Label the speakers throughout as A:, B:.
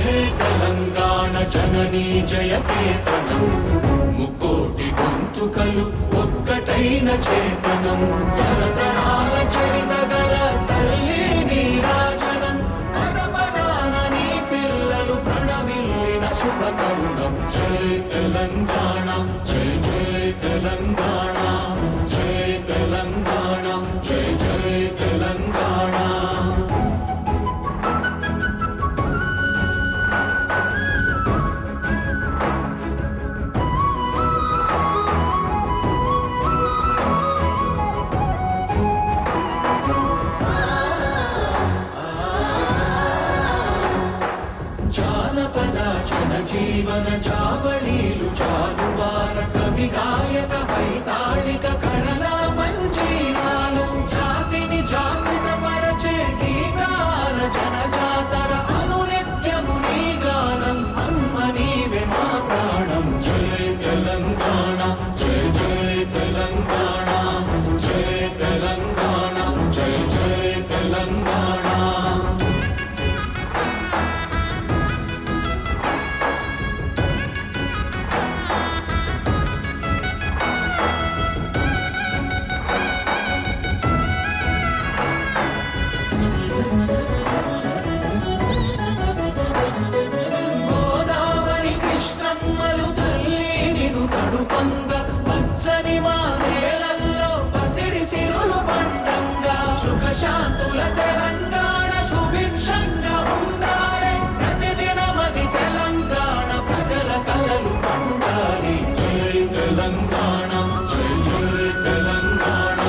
A: జయ తెలంగాణ జననీ జయకేతనం ముకోటి గొంతుకలు ఒక్కటైన చేతనం తరతరాల చరిత గల తల్లి నీరాజనం పద పదాన నీ పిల్లలు ప్రణమిల్లిన శుభ తరుణం జయ తెలంగాణ జయ జయ తెలంగాణ జయ తెలంగాణ జయ జయ తెలంగాణ. జానపద జనజీవన జావళీలు జాలువార కవి గాయక వైతాళిక కళల మంజీరాలు జాతిని జాగృత పరచే గీతాల జనజాతర అనునిత్యము నీ గానం అమ్మ నీవే మా ప్రాణం జయ తెలంగాణ జయ జయ తెలంగాణ జయ తెలంగాణ జయ జయ తెలంగాణ. గోదావరి కృష్ణమ్మలు తల్లి నిను తడుపంగ పచ్చని మా నేలల్లో పసిడి సిరులు పండంగా సుఖశాంతుల తెలంగాణ సుభిక్షంగా ఉండాలి ప్రతిదినమది తెలంగాణ ప్రజల కలలు పండాలి జై తెలంగాణ జై జై తెలంగాణ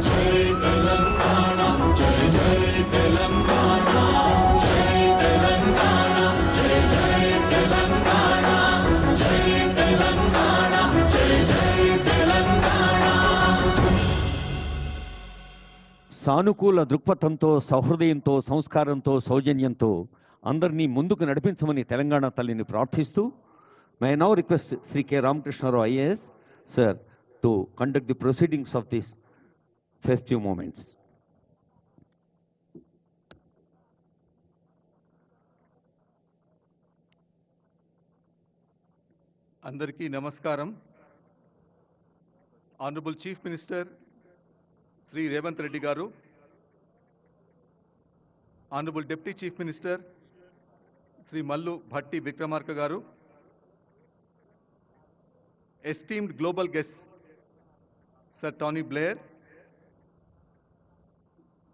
A: జై తెలంగాణ జై జై తెలంగాణ జై తెలంగాణ జై జై తెలంగాణ జై తెలంగాణ జై జై తెలంగాణ.
B: సానుకూల దృక్పథంతో సహృదయంతో సంస్కారంతో సౌజన్యంతో అందరినీ ముందుకు నడిపించమని తెలంగాణ తల్లిని ప్రార్థిస్తూ may now request Shri K Ramakrishna Rao IAS sir to conduct the proceedings of this festive moments.
C: అందరికీ నమస్కారం. Honourable chief minister Shri Revanth Reddy garu, honourable deputy chief minister Shri Mallu Bhatti Vikramarka garu, esteemed global guest sir Tony Blair,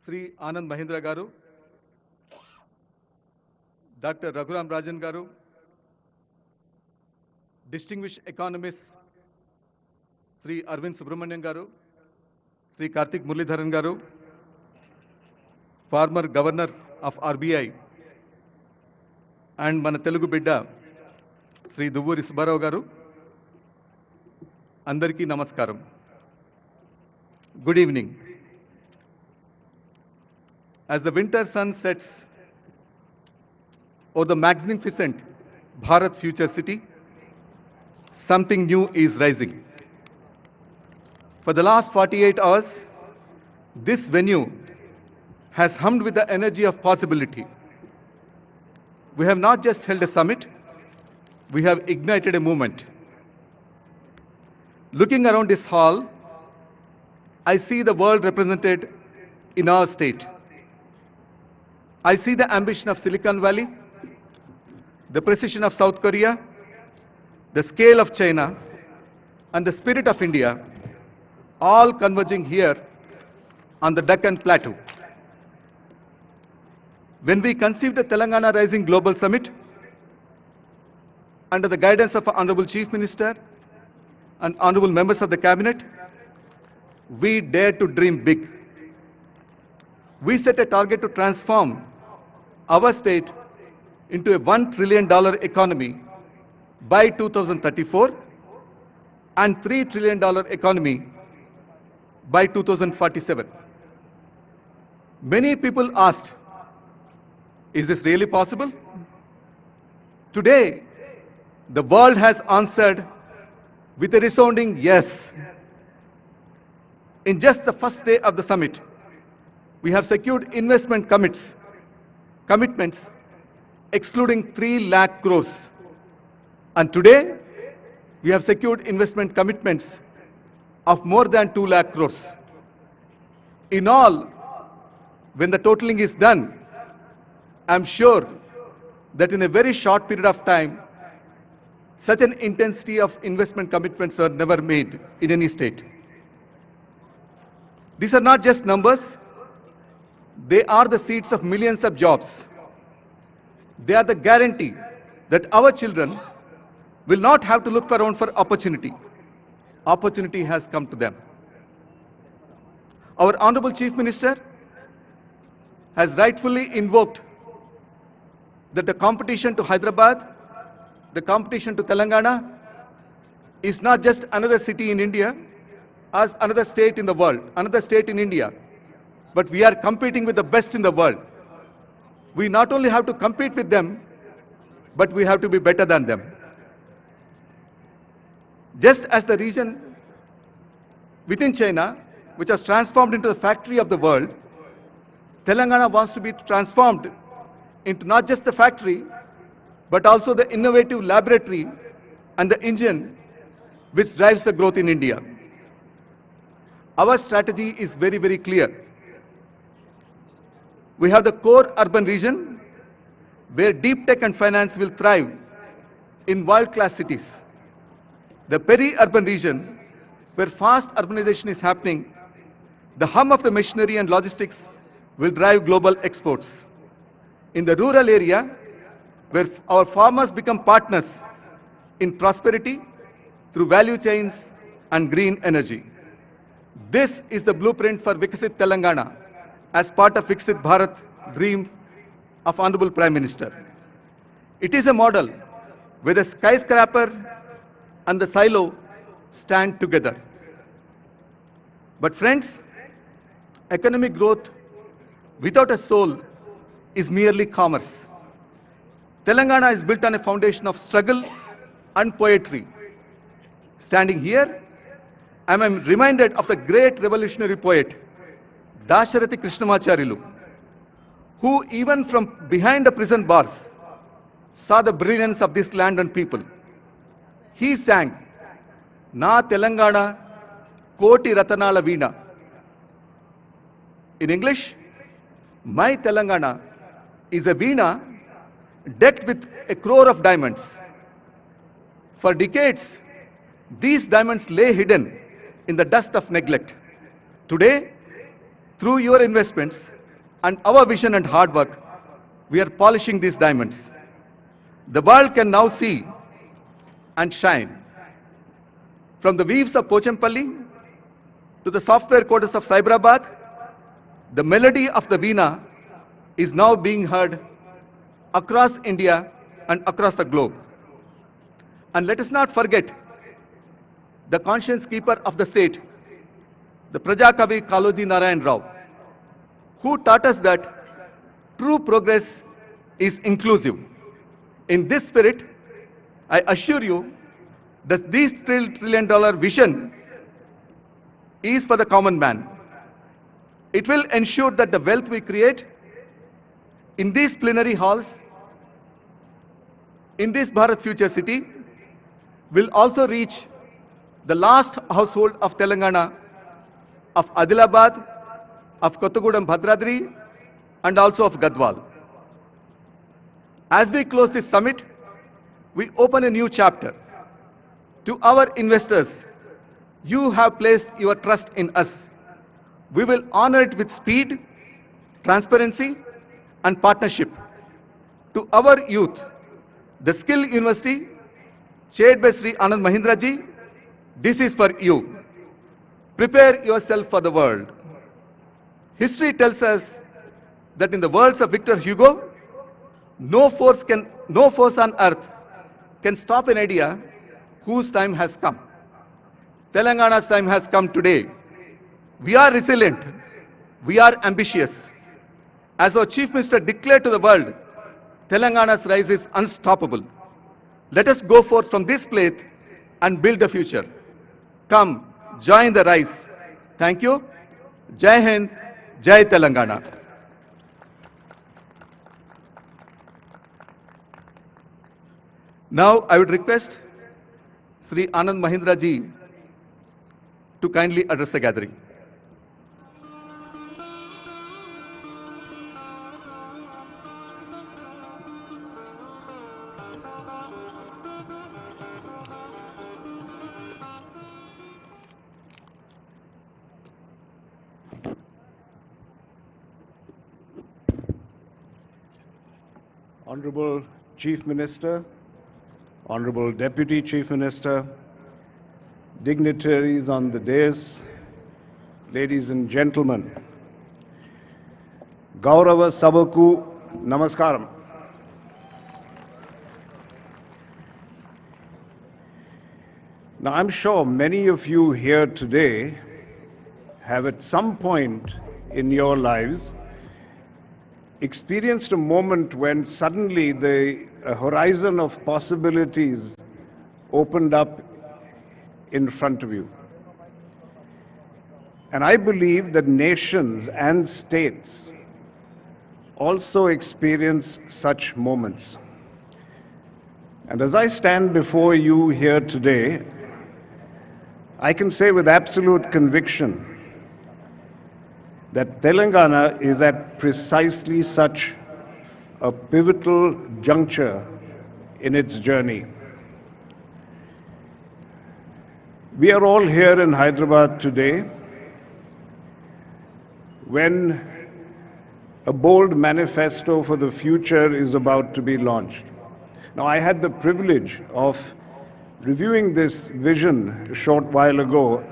C: Shri Anand Mahindra garu, doctor Raghuram Rajan గారు, distinguished economists Sri Arvind Subramanian garu, Sri Karthik Muralidharan garu, former governor of RBI and mana Telugu bidda Sri Duvvuri Subbarao garu, andariki namaskaram. Good evening. As the winter sun sets over the magnificent Bharat future city, something new is rising. For the last 48 hours, this venue has hummed with the energy of possibility. We have not just held a summit, we have ignited a movement. Looking around this hall, I see the world represented in our state. I see the ambition of Silicon Valley, the precision of South Korea, the scale of China, and the spirit of India, all converging here on the Deccan Plateau. When we conceived the Telangana Rising Global Summit, under the guidance of our Honorable Chief Minister and Honorable members of the Cabinet, we dared to dream big. We set a target to transform our state into a $1 trillion economy by 2034 and $3 trillion economy by 2047. Many people asked, is this really possible? Today, the world has answered with a resounding yes. In just the first day of the summit, we have secured investment commitments excluding 3 lakh crores. And today, we have secured investment commitments of more than 2 lakh crores. In all, when the totaling is done, I'm sure that in a very short period of time, such an intensity of investment commitments are never made in any state. These are not just numbers, they are the seeds of millions of jobs. They are the guarantee that our children will not have to look around for opportunity. Opportunity has come to them. Our Honorable Chief Minister has rightfully invoked that the competition to Hyderabad, the competition to Telangana is not just another city in India, as another state in the world, another state in India, but we are competing with the best in the world. We not only have to compete with them, but we have to be better than them. Just as the region within China, which has transformed into the factory of the world, Telangana wants to be transformed into not just the factory, but also the innovative laboratory and the engine which drives the growth in India. Our strategy is very, very clear. We have the core urban region where deep tech and finance will thrive in world-class cities. The peri-urban region where fast urbanization is happening, the hum of the machinery and logistics will drive global exports. In the rural area, where our farmers become partners in prosperity through value chains and green energy. This is the blueprint for Viksit Telangana as part of Viksit Bharat dream of Honorable Prime Minister. It is a model where the skyscraper and the silo stand together. But friends, economic growth without a soul is merely commerce. Telangana is built on a foundation of struggle and poetry. Standing here, I am reminded of the great revolutionary poet, Dasarathi Krishnamacharyalu, who even from behind the prison bars saw the brilliance of this land and people. He sang, Na Telangana Koti Ratanala Veena. In English, my Telangana is a veena decked with a crore of diamonds. For decades, these diamonds lay hidden in the dust of neglect. Today, through your investments and our vision and hard work, we are polishing these diamonds. The world can now see and shine. From the weaves of Pochampalli to the software quarters of Cyberabad, the melody of the veena is now being heard across India and across the globe. And let us not forget the conscience keeper of the state, the Prajakavi Kaloji Narayan Rao, who taught us that true progress is inclusive. In this spirit, I assure you that this $1 trillion vision is for the common man. It will ensure that the wealth we create in these plenary halls, in this Bharat Future City, will also reach the last household of Telangana, of Adilabad, of Kottagudem Bhadradri, and also of Gadwal. As we close this summit, we open a new chapter. To our investors, you have placed your trust in us. We will honor it with speed, transparency, and partnership. To our youth, the Skill University, chaired by Sri Anand Mahindra ji, this is for you. Prepare yourself for the world. History tells us that in the words of Victor Hugo, no force on earth can stop an idea whose time has come. Telangana's time has come today. We are resilient. We are ambitious. As our Chief Minister declared to the world, Telangana's rise is unstoppable. Let us go forth from this place and build the future. Come, join the rise. Thank you. Jai Hind, Jai Telangana. Now I would request Sri Anand Mahindra ji to kindly address the gathering.
D: Honorable Chief Minister, Honorable Deputy Chief Minister, dignitaries on the dais, ladies and gentlemen, Gaurava Sabaku Namaskaram. Now, I'm sure many of you here today have at some point in your lives experienced a moment when suddenly the horizon of possibilities opened up in front of you. And I believe that nations and states also experience such moments. And as I stand before you here today, I can say with absolute conviction that Telangana is at precisely such a pivotal juncture in its journey. We are all here in Hyderabad today when a bold manifesto for the future is about to be launched. Now, I had the privilege of reviewing this vision a short while ago,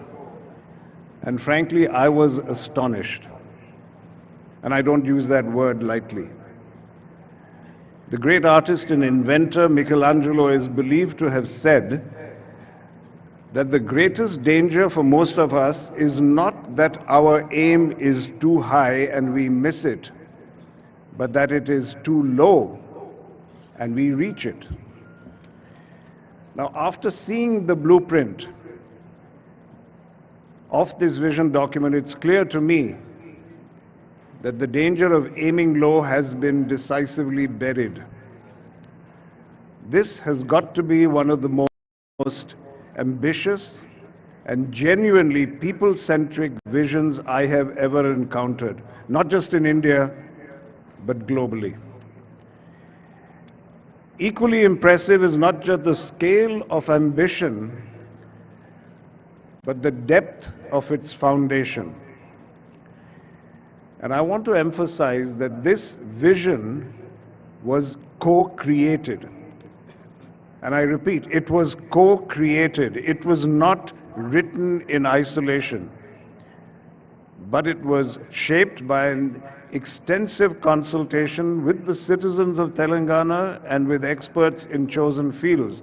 D: and frankly, I was astonished. And I don't use that word lightly. The great artist and inventor Michelangelo is believed to have said that the greatest danger for most of us is not that our aim is too high and we miss it, but that it is too low and we reach it. Now, after seeing the blueprint of this vision document, it's clear to me that the danger of aiming low has been decisively buried. This has got to be one of the most ambitious and genuinely people-centric visions I have ever encountered, not just in India, but globally. Equally impressive is not just the scale of ambition, but the depth of its foundation. And I want to emphasize that this vision was co-created. And I repeat, it was co-created. It was not written in isolation, but it was shaped by an extensive consultation with the citizens of Telangana and with experts in chosen fields,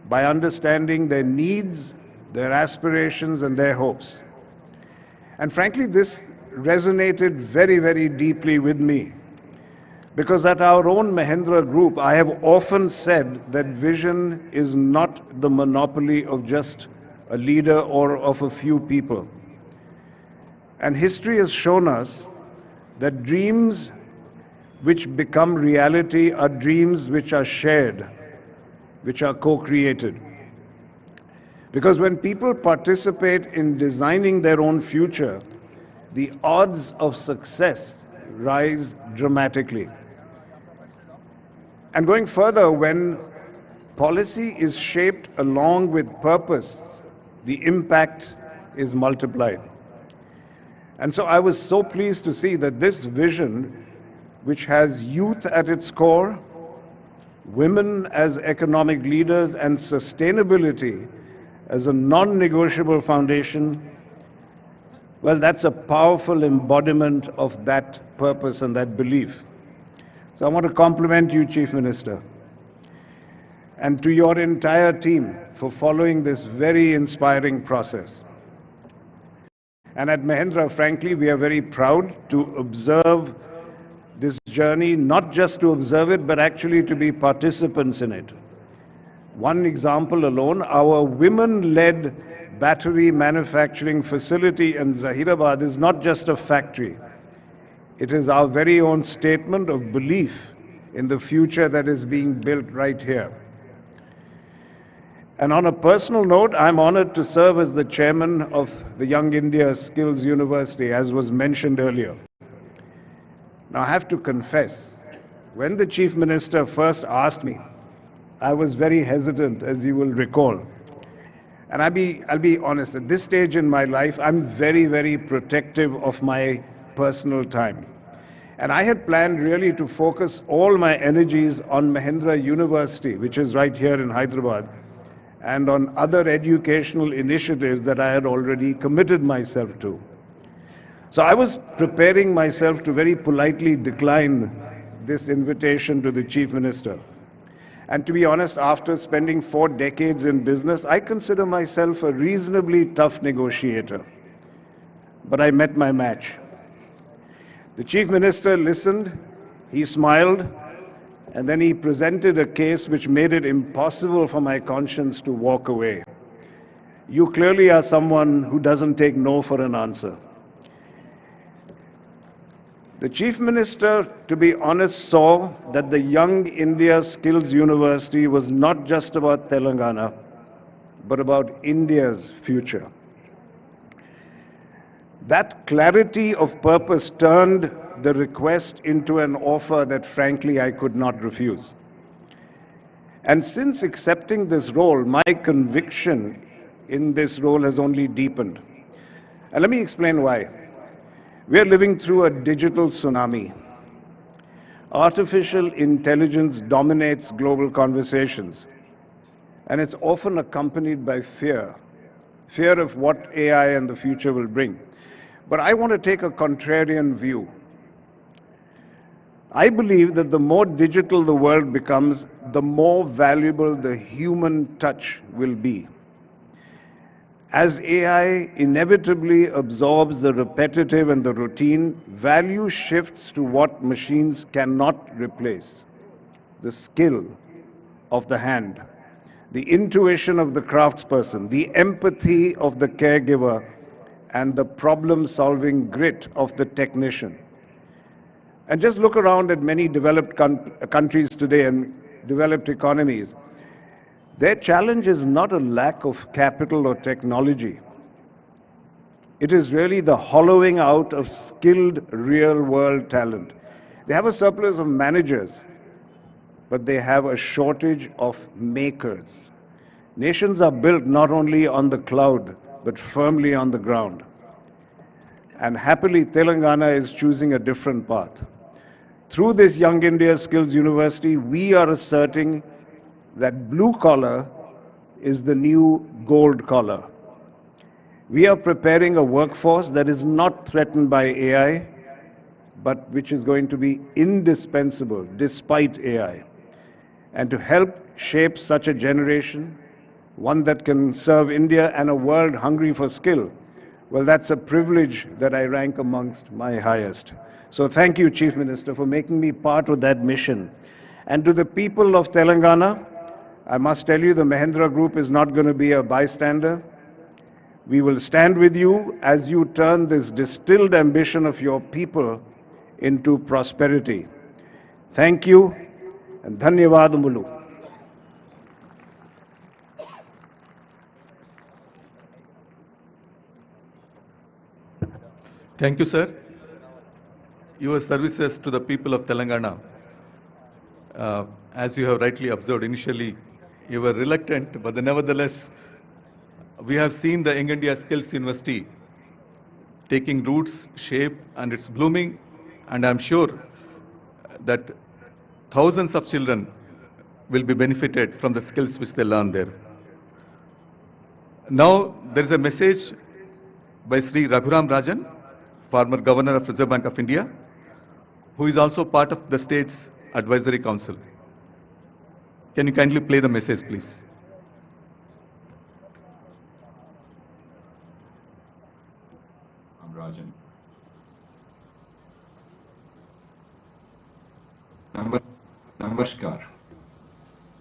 D: by understanding their needs, their aspirations, and their hopes. And frankly, this resonated very, very deeply with me, because at our own Mahindra Group, I have often said that vision is not the monopoly of just a leader or of a few people. And history has shown us that dreams which become reality are dreams which are shared, which are co-created. Because when people participate in designing their own future, the odds of success rise dramatically. And going further, when policy is shaped along with purpose, the impact is multiplied. And so I was so pleased to see that this vision, which has youth at its core, women as economic leaders, and sustainability as a non-negotiable foundation, well, that's a powerful embodiment of that purpose and that belief. So I want to compliment you, Chief Minister, and to your entire team for following this very inspiring process. And at Mahindra, frankly, we are very proud to observe this journey, not just to observe it, but actually to be participants in it. One example alone, our women-led battery manufacturing facility in Zahirabad is not just a factory. It is our very own statement of belief in the future that is being built right here. And on a personal note, I'm honored to serve as the chairman of the Young India Skills University, as was mentioned earlier. Now, I have to confess, when the Chief Minister first asked me, I was very hesitant, as you will recall. And I'll be honest, at this stage in my life, I'm very, very protective of my personal time. And I had planned really to focus all my energies on Mahindra University, which is right here in Hyderabad, and on other educational initiatives that I had already committed myself to. So I was preparing myself to very politely decline this invitation to the Chief Minister. And to be honest, after spending 4 decades in business, I consider myself a reasonably tough negotiator. But I met my match. The Chief Minister listened, he smiled, and then he presented a case which made it impossible for my conscience to walk away. You clearly are someone who doesn't take no for an answer. The Chief Minister, to be honest, saw that the Young India Skills University was not just about Telangana, but about India's future. That clarity of purpose turned the request into an offer that, frankly, I could not refuse. And since accepting this role, my conviction in this role has only deepened. And let me explain why. We are living through a digital tsunami. Artificial intelligence dominates global conversations, and it's often accompanied by fear of what AI and the future will bring. But I want to take a contrarian view. I believe that the more digital the world becomes, the more valuable the human touch will be. As AI inevitably absorbs the repetitive and the routine, value shifts to what machines cannot replace: the skill of the hand, the intuition of the craftsperson, the empathy of the caregiver, and the problem-solving grit of the technician. And just look around at many developed countries today and developed economies. Their challenge is not a lack of capital or technology. It is really the hollowing out of skilled real-world talent. They have a surplus of managers, but they have a shortage of makers. Nations are built not only on the cloud, but firmly on the ground. And happily, Telangana is choosing a different path. Through this Young India Skills University, we are asserting that blue collar is the new gold collar. We are preparing a workforce that is not threatened by AI, but which is going to be indispensable despite AI. And to help shape such a generation, one that can serve India and a world hungry for skill, well, that's a privilege that I rank amongst my highest. So thank you, Chief Minister, for making me part of that mission. And to the people of Telangana, I must tell you, the Mahindra Group is not going to be a bystander. We will stand with you as you turn this distilled ambition of your people into prosperity. Thank you, and dhanyavadamulu.
C: Thank you, sir. Your services to the people of Telangana, as you have rightly observed initially, you were reluctant, but nevertheless, we have seen the Young India Skills University taking roots, shape, and it's blooming, and I'm sure that thousands of children will be benefited from the skills which they learn there. Now, there is a message by Sri Raghuram Rajan, former Governor of Reserve Bank of India, who is also part of the state's Advisory Council. Can you kindly play the message, please?
E: Rajan. Namaskar.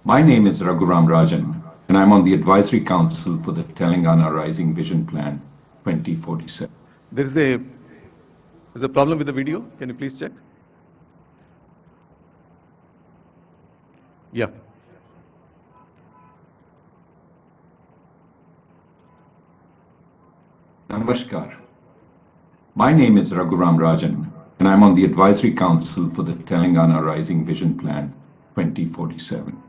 E: My name is Raghuram Rajan, and I'm on the Advisory Council for the Telangana Rising Vision Plan 2047.
C: There's a problem with the video. Can you please check? Yeah.
E: Namaskar. My name is Raghuram Rajan, and I'm on the Advisory Council for the Telangana Rising Vision Plan 2047.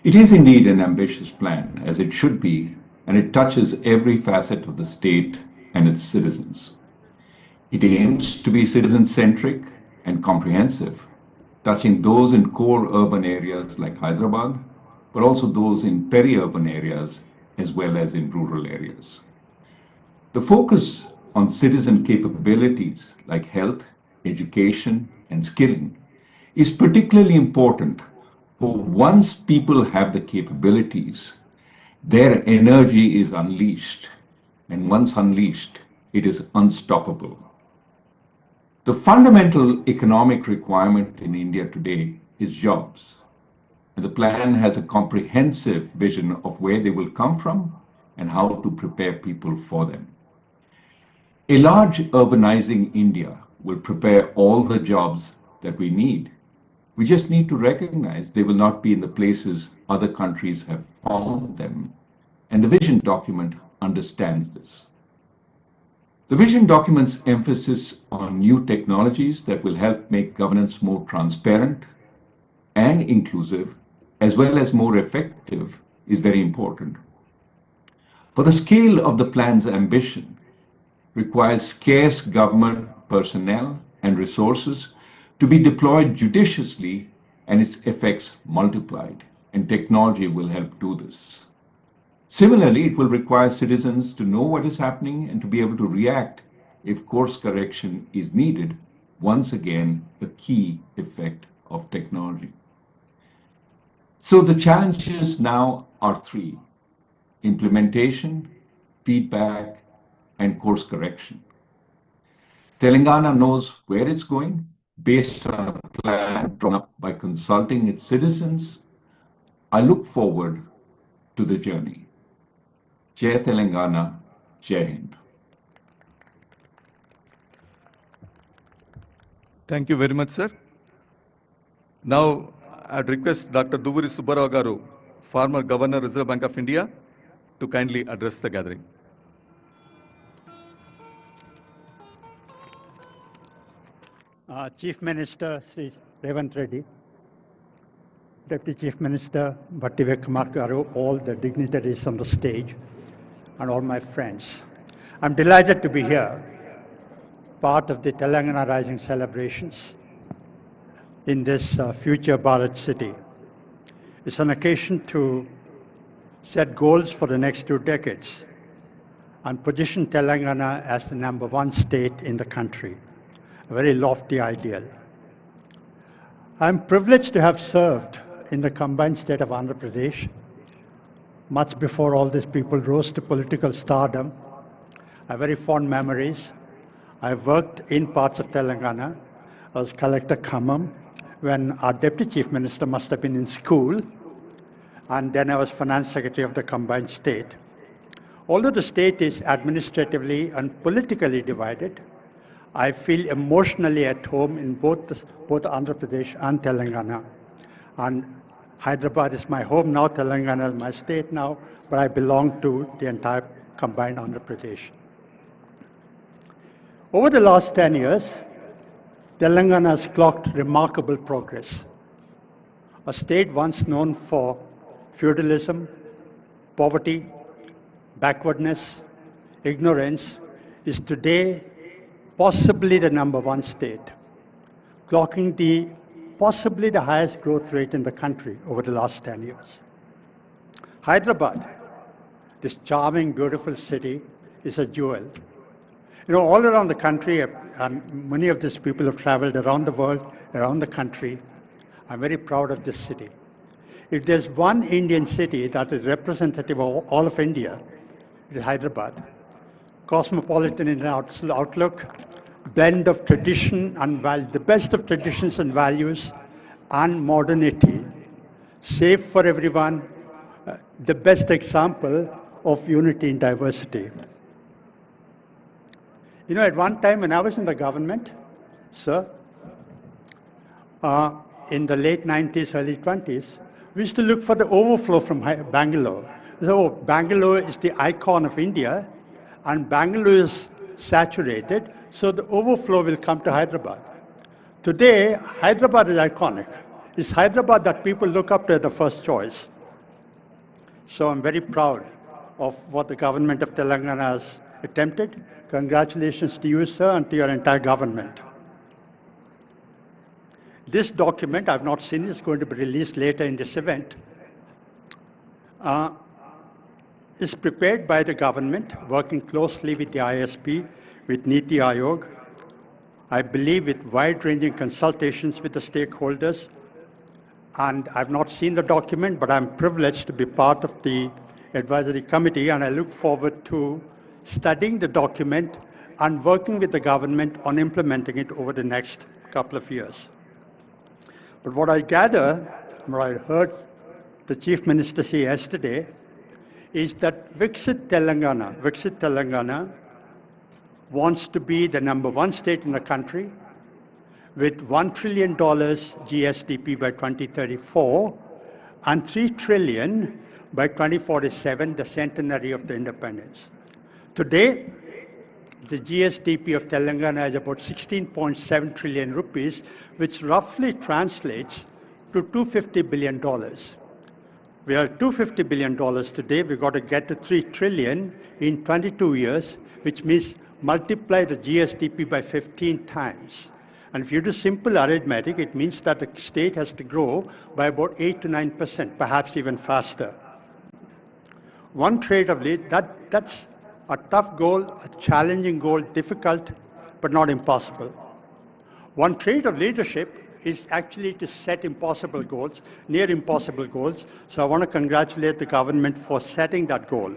E: It is indeed an ambitious plan, as it should be, and it touches every facet of the state and its citizens. It aims to be citizen-centric and comprehensive, touching those in core urban areas like Hyderabad, but also those in peri-urban areas as well as in rural areas. The focus on citizen capabilities like health, education, and skilling is particularly important, for once people have the capabilities, their energy is unleashed, and once unleashed, it is unstoppable. The fundamental economic requirement in India today is jobs, and the plan has a comprehensive vision of where they will come from and how to prepare people for them. A large urbanizing India will prepare all the jobs that we need. We just need to recognize they will not be in the places other countries have found them, and the vision document understands this. The vision document's emphasis on new technologies that will help make governance more transparent and inclusive, as well as more effective, is very important. For the scale of the plan's ambition requires scarce government personnel and resources to be deployed judiciously and its effects multiplied, and technology will help do this. Similarly, it will require citizens to know what is happening and to be able to react if course correction is needed, once again a key effect of technology. So the challenges now are three: implementation, feedback, and course correction. Telangana knows where it's going based on a plan drawn up by consulting its citizens. I look forward to the journey. Jai Telangana, Jai Hind.
C: Thank you very much, sir. Now, I'd request Dr. Duvuri Subbarao Garu, former Governor, Reserve Bank of India, to kindly address the gathering.
F: Chief Minister Sri Revanth Reddy, Deputy Chief Minister Bhattivekumar Garu, all the dignitaries on the stage, and all my friends. I'm delighted to be here, part of the Telangana Rising celebrations in this future Bharat city. It's an occasion to set goals for the next 2 decades and position Telangana as the #1 state in the country, a very lofty ideal. I'm privileged to have served in the combined state of Andhra Pradesh much before all these people rose to political stardom. I have very fond memories. I worked in parts of Telangana. I was Collector Khammam when our Deputy Chief Minister must have been in school, and then I was Finance Secretary of the combined state. Although the state is administratively and politically divided, I feel emotionally at home in both Andhra Pradesh and Telangana. And Hyderabad is my home now, Telangana is my state now, but I belong to the entire combined Andhra Pradesh. Over the last 10 years, Telangana has clocked remarkable progress. A state once known for feudalism, poverty, backwardness, ignorance, is today possibly the #1 state, clocking possibly the highest growth rate in the country over the last 10 years. Hyderabad, this charming, beautiful city, is a jewel. You know, all around the country, and many of these people have traveled around the world, around the country. I'm very proud of this city. If there's one Indian city that is representative of all of India, it is Hyderabad. Cosmopolitan in outlook, blend of tradition and the best of traditions and values and modernity, safe for everyone, the best example of unity in diversity. You know, at one time when I was in the government, sir, in the late 90s, early 20s, we used to look for the overflow from Bangalore. So, Bangalore is the icon of India, and Bangalore is saturated, so the overflow will come to Hyderabad. Today, Hyderabad is iconic. It's Hyderabad that people look up to as the first choice. So I'm very proud of what the government of Telangana has attempted. Congratulations to you, sir, and to your entire government. This document, I've not seen it, it's going to be released later in this event, is prepared by the government, working closely with the ISP, with Niti Aayog, I believe with wide-ranging consultations with the stakeholders. And I've not seen the document, but I'm privileged to be part of the advisory committee, and I look forward to studying the document and working with the government on implementing it over the next couple of years. But what I gather, what I heard the Chief Minister say yesterday, is that Viksit Telangana wants to be the #1 state in the country with $1 trillion GSDP by 2034 and $3 trillion by 2047, the centenary of the independence. Today, the GSDP of Telangana is about 16.7 trillion rupees, which roughly translates to $250 billion. We are $250 billion today. We've got to get to 3 trillion in 22 years, which means multiply the GSDP by 15 times. And if you do simple arithmetic, it means that the state has to grow by about 8 to 9%, perhaps even faster. One trait of lead, that's a tough goal, a challenging goal, difficult, but not impossible. One trait of leadership is actually to set impossible goals, near impossible goals. So I want to congratulate the government for setting that goal.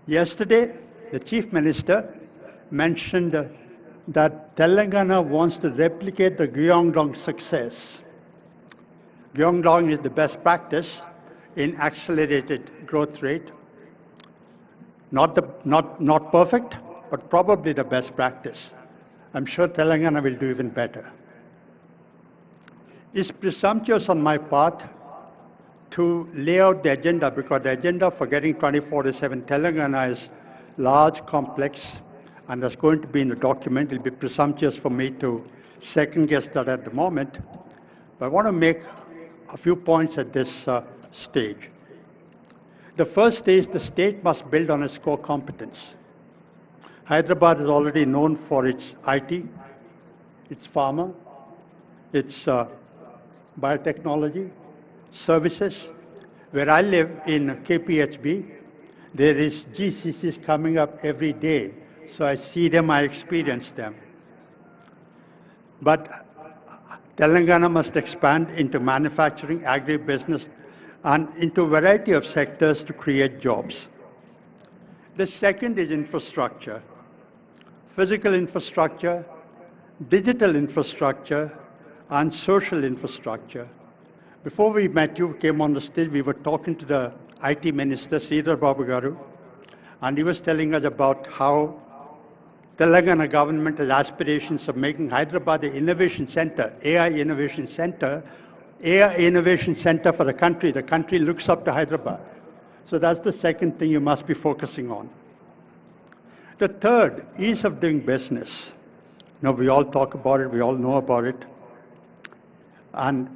F: Yesterday, the Chief Minister mentioned that Telangana wants to replicate the Gyeongdong success. Gyeongdong is the best practice in accelerated growth rate. Not perfect, but probably the best practice. I'm sure Telangana will do even better. It's presumptuous on my part to lay out the agenda, because the agenda for getting 2047 Telangana is large, complex, and that's going to be in the document. It'll be presumptuous for me to second guess that at the moment. But I want to make a few points at this stage. The first is the state must build on its core competence. Hyderabad is already known for its IT, its pharma, its biotechnology, services. Where I live in KPHB, there is GCCs coming up every day. So I see them, I experience them. But Telangana must expand into manufacturing, agribusiness, and into a variety of sectors to create jobs. The second is infrastructure. Physical infrastructure, digital infrastructure, and social infrastructure. Before we met, you came on the stage, we were talking to the IT Minister, Sridhar Babu Garu, and he was telling us about how Telangana government has aspirations of making Hyderabad the innovation center, AI innovation center for the country. The country looks up to Hyderabad. So that's the second thing you must be focusing on. The third, ease of doing business. Now, we all talk about it, we all know about it. And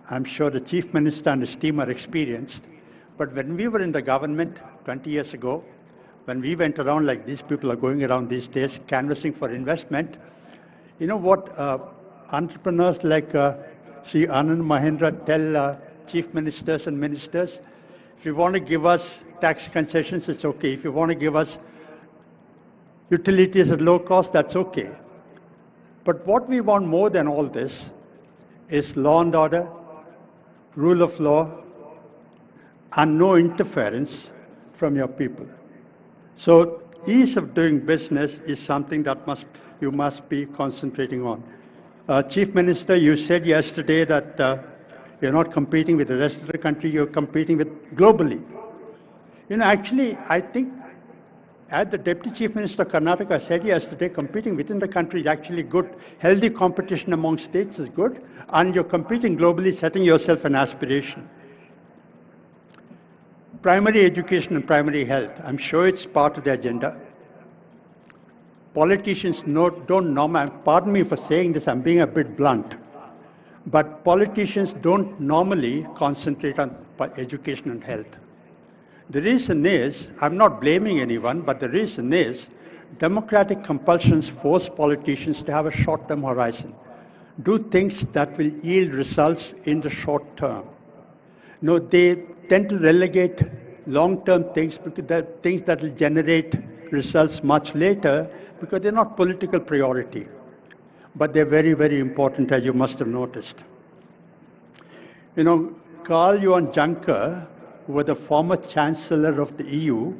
F: I'm sure the Chief Minister and his team are experienced. But when we were in the government 20 years ago, when we went around like these people are going around these days, canvassing for investment, you know what entrepreneurs like Sri Anand Mahendra tell chief ministers and ministers? If you want to give us tax concessions, it's okay. If you want to give us utilities at low cost, that's okay. But what we want more than all this is law and order, rule of law, and no interference from your people. So ease of doing business is something that you must be concentrating on. Chief Minister, you said yesterday that you're not competing with the rest of the country, you're competing with globally. You know, actually, I think as the Deputy Chief Minister of Karnataka said yesterday, competing within the country is actually good. Healthy competition among states is good, and you're competing globally, setting yourself an aspiration. primary education and primary health, I'm sure it's part of the agenda. Politicians don't normally, pardon me for saying this, I'm being a bit blunt, but politicians don't normally concentrate on education and health. The reason is, I'm not blaming anyone, but the reason is, democratic compulsions force politicians to have a short-term horizon. Do things that will yield results in the short term. No, they tend to relegate long-term things, because they're things that will generate results much later, because they're not political priority. But they're very, very important, as you must have noticed. You know, Karl-Johan Juncker, who was the former Chancellor of the EU,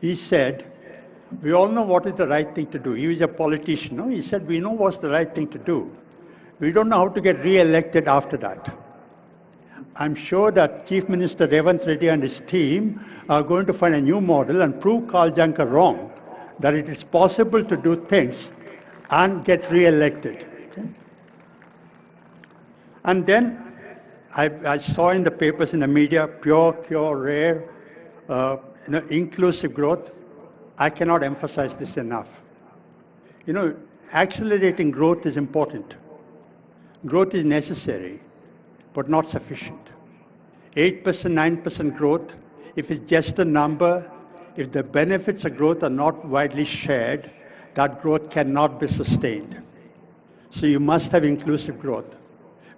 F: he said, we all know what is the right thing to do. He was a politician. No? He said, we know what's the right thing to do. We don't know how to get re-elected after that. I'm sure that Chief Minister Revanth Reddy and his team are going to find a new model and prove Karl Juncker wrong, that it is possible to do things and get re-elected. Okay? And then I saw in the papers, in the media, pure, rare, inclusive growth. I cannot emphasize this enough. You know, accelerating growth is important. Growth is necessary, but not sufficient. 8%, 9% growth, if it's just a number, if the benefits of growth are not widely shared, that growth cannot be sustained. So you must have inclusive growth,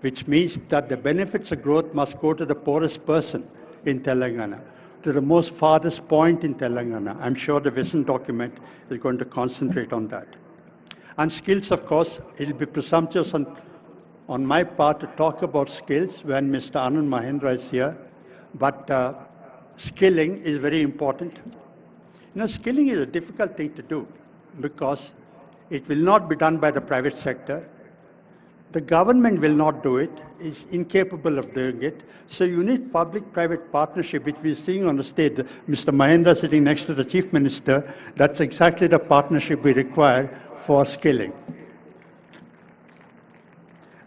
F: which means that the benefits of growth must go to the poorest person in Telangana, to the most farthest point in Telangana. I'm sure the vision document is going to concentrate on that. And skills, of course, it will be presumptuous on my part to talk about skills when Mr. Anand Mahendra is here, but skilling is very important. You know, skilling is a difficult thing to do because it will not be done by the private sector. The government will not do it, is incapable of doing it. So you need public-private partnership, which we're seeing on the stage. Mr. Mahendra sitting next to the Chief Minister, that's exactly the partnership we require for skilling.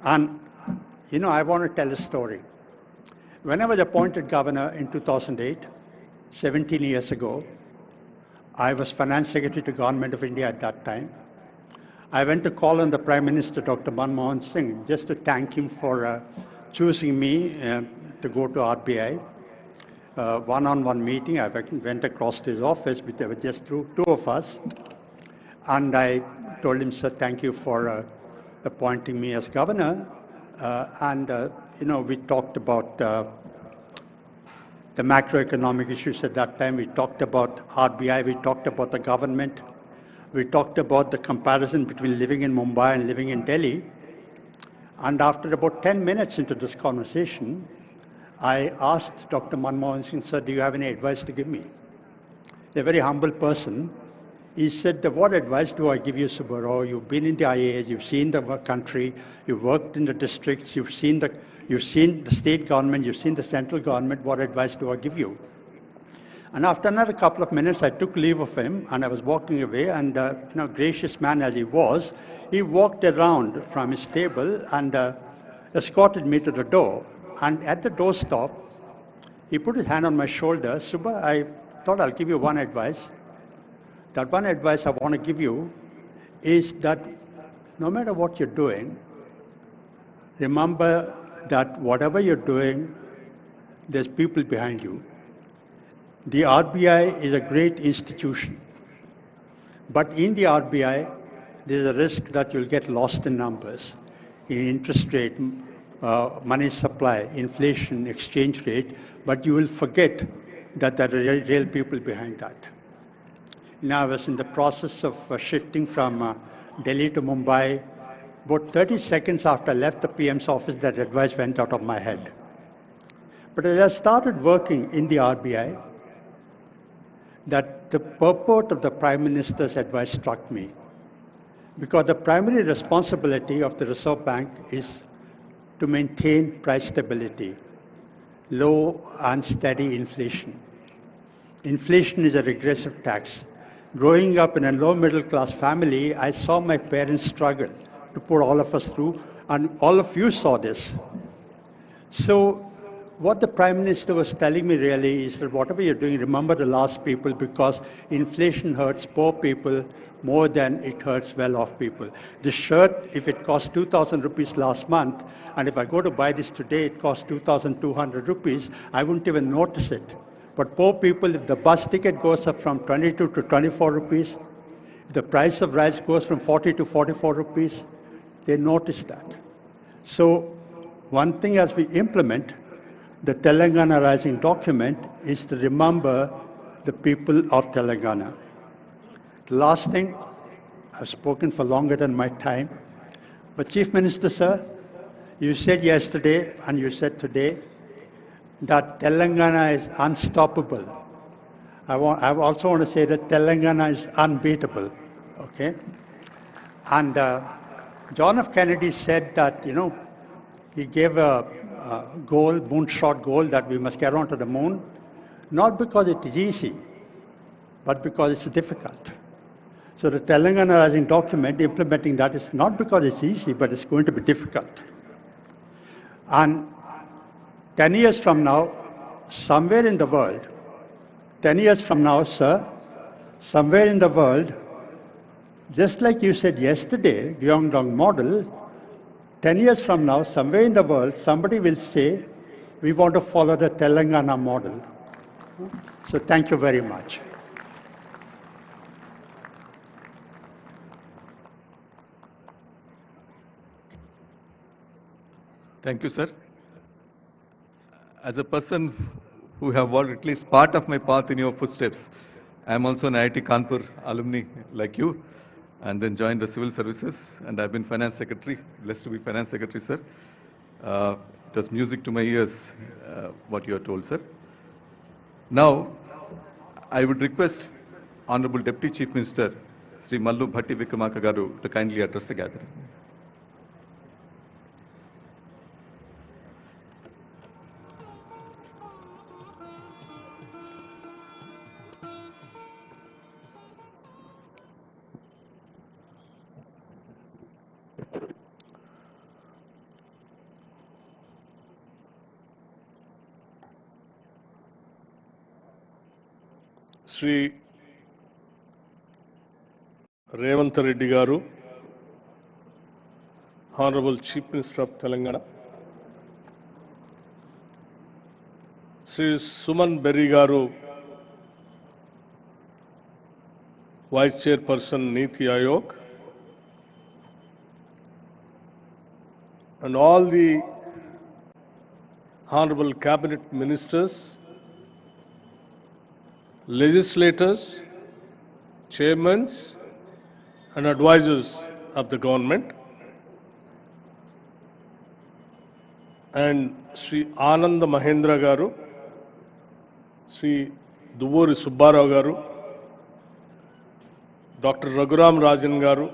F: And, you know, I want to tell a story. When I was appointed governor in 2008, 17 years ago, I was Finance Secretary to Government of India at that time. I went to call on the Prime Minister, Dr. Manmohan Singh, just to thank him for choosing me to go to RBI. One-on-one meeting, I went across to his office, but there were just two of us. And I told him, sir, thank you for appointing me as governor. You know, we talked about the macroeconomic issues at that time. We talked about RBI, we talked about the government. We talked about the comparison between living in Mumbai and living in Delhi. And after about 10 minutes into this conversation, I asked Dr. Manmohan Singh, sir, do you have any advice to give me? A very humble person. He said, what advice do I give you, Subbarao? You've been in the IAS, you've seen the country, you've worked in the districts, you've seen the state government, you've seen the central government, what advice do I give you? And after another couple of minutes, I took leave of him and I was walking away, and you know, gracious man as he was, he walked around from his table and escorted me to the door. And at the doorstop, he put his hand on my shoulder. Subba, I thought I'll give you one advice. That one advice I want to give you is that no matter what you're doing, remember that whatever you're doing, there's people behind you. The RBI is a great institution, but in the RBI, there's a risk that you'll get lost in numbers, in interest rate, money supply, inflation, exchange rate, but you will forget that there are real people behind that. Now, I was in the process of shifting from Delhi to Mumbai. About 30 seconds after I left the PM's office, that advice went out of my head. But as I started working in the RBI, that the purport of the Prime Minister's advice struck me. Because the primary responsibility of the Reserve Bank is to maintain price stability, low and steady inflation. Inflation is a regressive tax. Growing up in a low middle class family, I saw my parents struggle to put all of us through, and all of you saw this. So What the Prime Minister was telling me really is that whatever you're doing, remember the last people, because inflation hurts poor people more than it hurts well-off people. This shirt, if it cost 2,000 rupees last month, and if I go to buy this today, it costs 2,200 rupees, I wouldn't even notice it. But poor people, if the bus ticket goes up from 22 to 24 rupees, if the price of rice goes from 40 to 44 rupees, they notice that. So one thing as we implement the Telangana Rising document is to remember the people of Telangana. The last thing, I've spoken for longer than my time, but Chief Minister, sir, you said yesterday and you said today that Telangana is unstoppable. I also want to say that Telangana is unbeatable, okay? And John F. Kennedy said that, he gave a goal, moonshot goal, that we must get onto the moon, not because it is easy, but because it's difficult. So the Telangana Rising document, implementing that is not because it's easy, but it's going to be difficult. And 10 years from now, somewhere in the world, 10 years from now, sir, somewhere in the world, just like you said yesterday, Gyeongdong model, 10 years from now, somewhere in the world, somebody will say, we want to follow the Telangana model. So thank you very much.
C: Thank you, sir. As a person who have walked at least part of my path in your footsteps, I am also an IIT Kanpur alumni like you, and then joined the civil services, and I've been finance secretary, blessed to be finance secretary, sir. It was music to my ears, what you are told, sir. Now, I would request Honorable Deputy Chief Minister, Sri Mallu Bhatti Vikramarka Garu, to kindly address the gathering.
G: Sri Revanth Reddy Garu, Honorable Chief Minister of Telangana, Sri Suman Berry Garu, Vice Chairperson Niti Aayog, and all the Honorable Cabinet Ministers, legislators, chairmen, and advisors of the government, and Sri Ananda Mahendra Garu, Sri Duvuri Subbarao Garu, Dr. Raghuram Rajan Garu,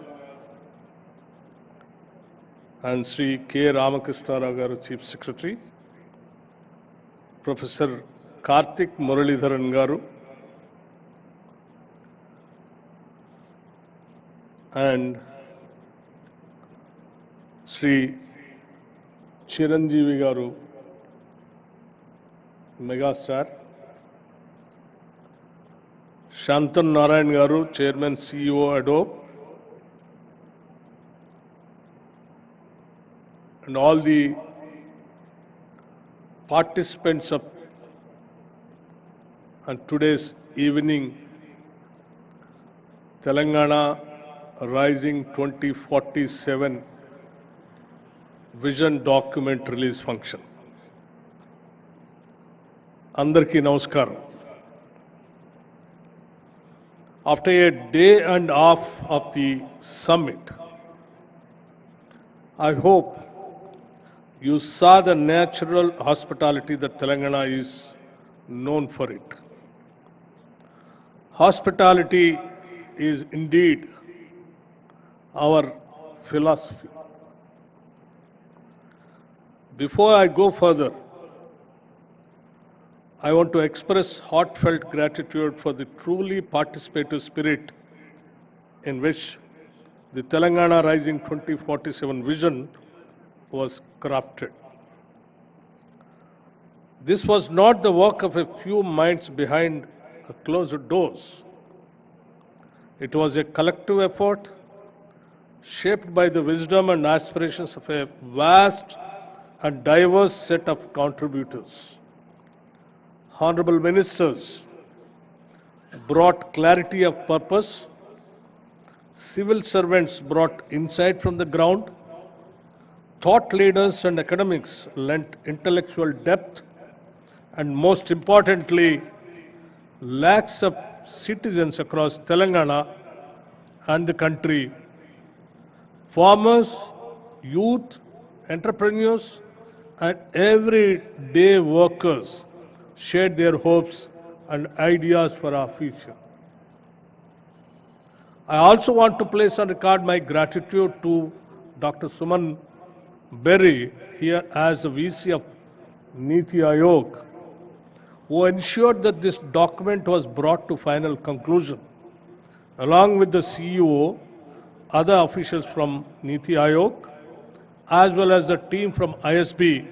G: and Sri K. Ramakrishna Rao Garu, Chief Secretary, Professor Karthik Muralidharan Garu, and Sri Chiranjeevi Garu, Megastar, Shantan Narayan Garu, Chairman CEO Adobe, and all the participants of today's evening Telangana Rising 2047 Vision Document Release Function. Andarki Namaskaram. After a day and a half of the summit, I hope you saw the natural hospitality that Telangana is known for it. Hospitality is indeed our philosophy. Before I go further, I want to express heartfelt gratitude for the truly participative spirit in which the Telangana Rising 2047 vision was crafted. This was not the work of a few minds behind closed doors. It was a collective effort shaped by the wisdom and aspirations of a vast and diverse set of contributors. Honorable ministers brought clarity of purpose, civil servants brought insight from the ground, thought leaders and academics lent intellectual depth, and most importantly, lakhs of citizens across Telangana and the country, farmers, youth, entrepreneurs, and everyday workers shared their hopes and ideas for our future. I also want to place on record my gratitude to Dr. Suman Berry here as the VC of Niti Aayog, who ensured that this document was brought to final conclusion, along with the CEO, other officials from Niti Aayog, as well as the team from ISB.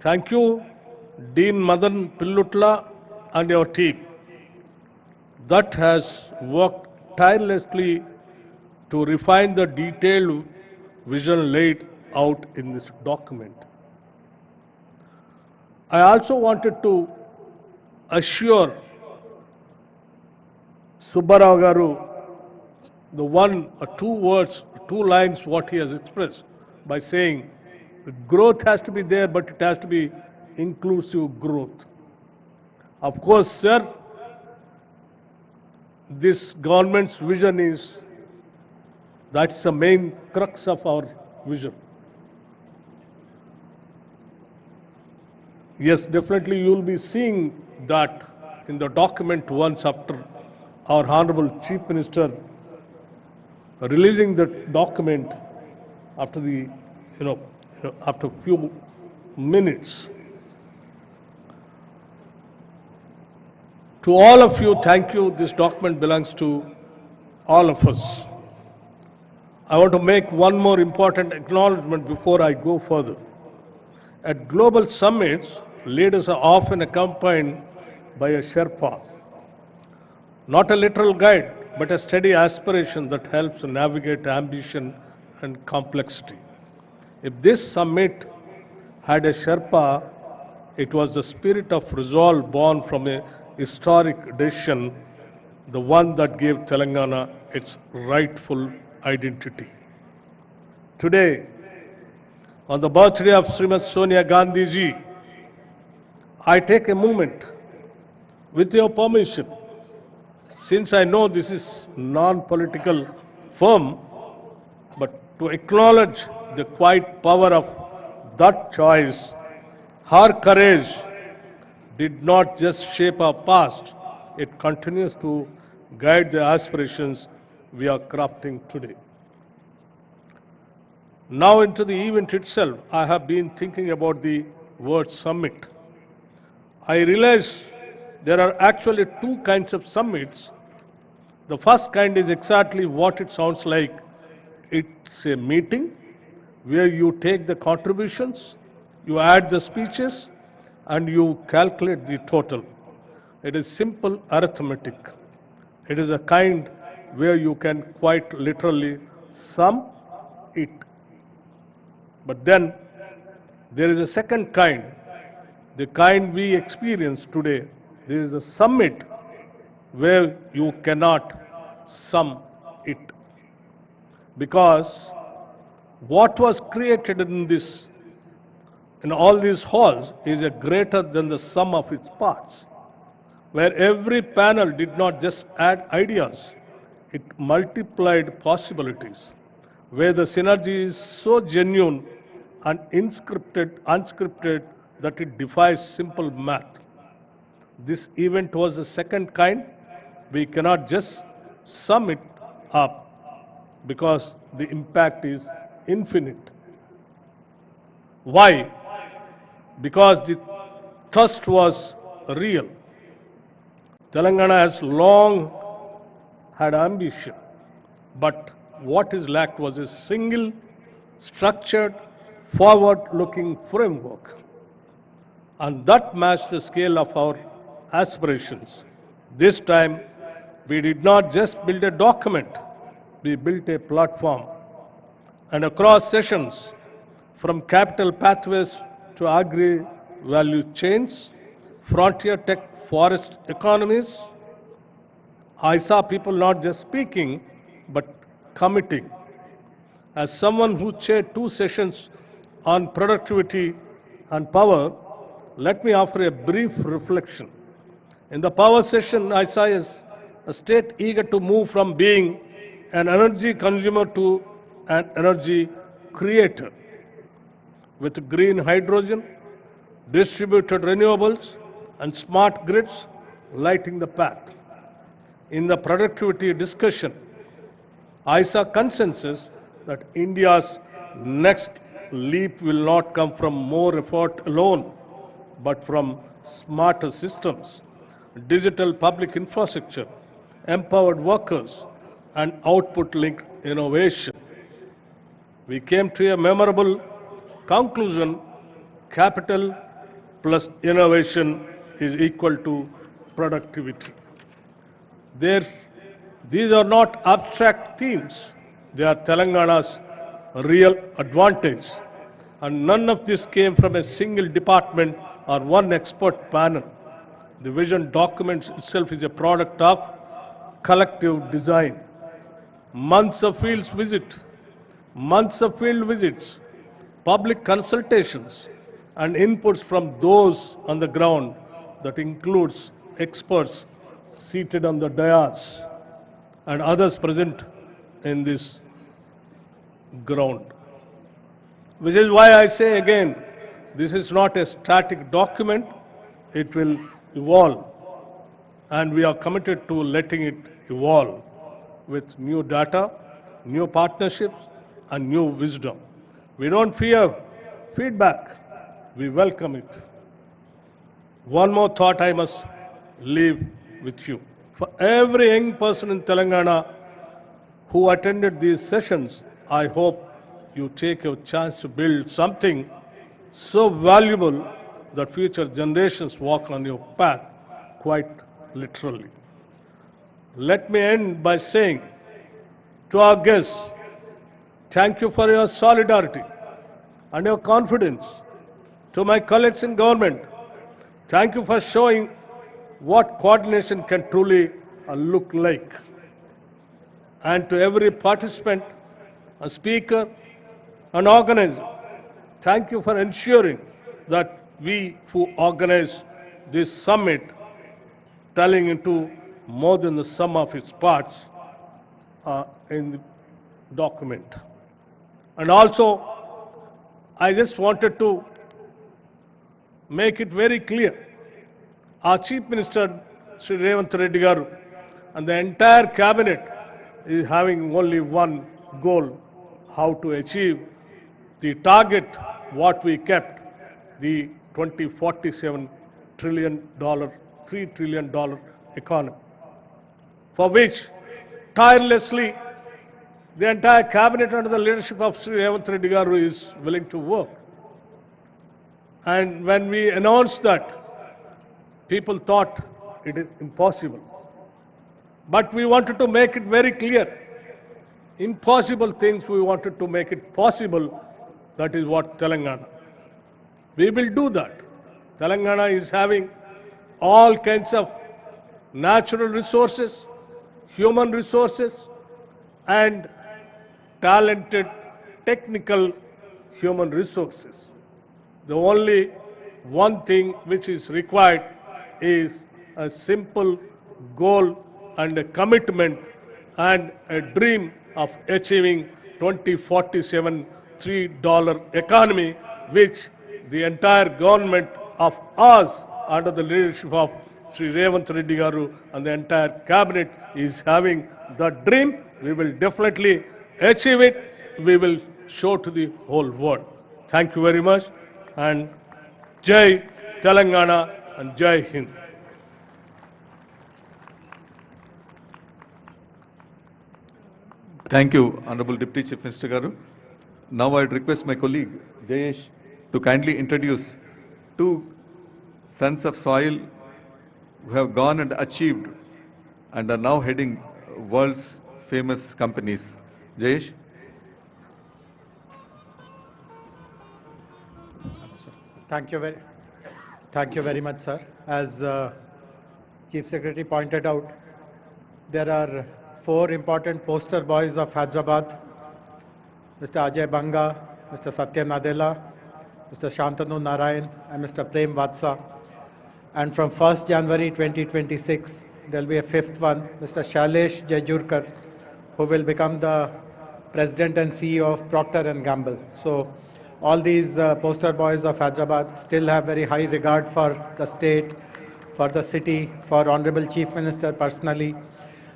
G: Thank you, Dean Madan Pillutla and your team that has worked tirelessly to refine the detailed vision laid out in this document. I also wanted to assure Subbarao Garu the one or two words, two lines what he has expressed by saying growth has to be there, but it has to be inclusive growth. Of course, sir, this government's vision is, that's the main crux of our vision. Yes, definitely you will be seeing that in the document once after our Honorable Chief Minister releasing the document after the, after a few minutes. To all of you, thank you. This document belongs to all of us. I want to make one more important acknowledgement before I go further. At global summits, leaders are often accompanied by a Sherpa, not a literal guide, but a steady aspiration that helps navigate ambition and complexity. If this summit had a Sherpa, it was the spirit of resolve born from a historic decision, the one that gave Telangana its rightful identity. Today, on the birthday of Srimati Sonia Gandhi ji, I take a moment, with your permission, since I know this is non-political forum, but to acknowledge the quiet power of that choice. Her courage did not just shape our past, it continues to guide the aspirations we are crafting today. Now into the event itself, I have been thinking about the word summit. I realize there are actually two kinds of summits. The first kind is exactly what it sounds like. It's a meeting where you take the contributions, you add the speeches, and you calculate the total. It is simple arithmetic. It is a kind where you can quite literally sum it. But then there is a second kind, the kind we experience today. There is a summit where you cannot sum it. Because what was created in all these halls is a greater than the sum of its parts, where every panel did not just add ideas, it multiplied possibilities, where the synergy is so genuine and unscripted that it defies simple math. This event was the second kind. We cannot just sum it up because the impact is infinite. Why? Because the thirst was real. Telangana has long had ambition, but what is lacked was a single, structured, forward-looking framework. and that matched the scale of our aspirations. This time, we did not just build a document, we built a platform. And across sessions, from capital pathways to agri-value chains, frontier tech forest economies, I saw people not just speaking, but committing. As someone who chaired 2 sessions on productivity and power, let me offer a brief reflection. In the power session, I saw a state eager to move from being an energy consumer to an energy creator. With green hydrogen, distributed renewables, and smart grids lighting the path. In the productivity discussion, I saw consensus that India's next leap will not come from more effort alone, but from smarter systems, digital public infrastructure, empowered workers, and output-linked innovation. We came to a memorable conclusion: capital plus innovation is equal to productivity. These are not abstract themes. They are Telangana's real advantage. And none of this came from a single department or one expert panel. The vision document itself is a product of collective design. Months of field visits, public consultations, and inputs from those on the ground, that includes experts seated on the dais and others present in this ground. Which is why I say again, this is not a static document, it will evolve. And we are committed to letting it evolve with new data, new partnerships, and new wisdom. We don't fear feedback, we welcome it. One more thought I must leave with you. For every young person in Telangana who attended these sessions, I hope you take your chance to build something so valuable that future generations walk on your path, quite literally. Let me end by saying to our guests, thank you for your solidarity and your confidence. To my colleagues in government, thank you for showing what coordination can truly look like. And to every participant, a speaker, an organizer, thank you for ensuring that we who organize this summit, telling into more than the sum of its parts, in the document. And also, I just wanted to make it very clear. Our Chief Minister, Sri Revanth Reddy garu, and the entire cabinet is having only one goal: how to achieve the target what we kept, the 2047 $3 trillion economy, for which tirelessly the entire cabinet under the leadership of Sri Revanth Reddy garu is willing to work. And when we announced that, people thought it is impossible. But we wanted to make it very clear. Impossible things, we wanted to make it possible. That is what Telangana. We will do that. Telangana is having all kinds of natural resources, human resources, and talented technical human resources. The only one thing which is required is a simple goal and a commitment and a dream of achieving 2047 $3 economy, which the entire government of us under the leadership of Sri Revanth Reddy garu and the entire cabinet is having the dream. We will definitely achieve it. We will show to the whole world. Thank you very much, and Jai Telangana and Jai Hind.
C: Thank you, Honorable Deputy Chief Minister garu. Now I'd request my colleague Jayesh to kindly introduce two sons of soil who have gone and achieved and are now heading world's famous companies. Jayesh?
F: Thank you very much, sir. As Chief Secretary pointed out, there are 4 important poster boys of Hyderabad: Mr. Ajay Banga, Mr. Satya Nadella, Mr. Shantanu Narayan, and Mr. Prem Vatsa. And from 1st January 2026, there will be a 5th one, Mr. Shailesh Jejurkar, who will become the President and CEO of Procter & Gamble. So all these poster boys of Hyderabad still have very high regard for the state, for the city, for Honorable Chief Minister personally.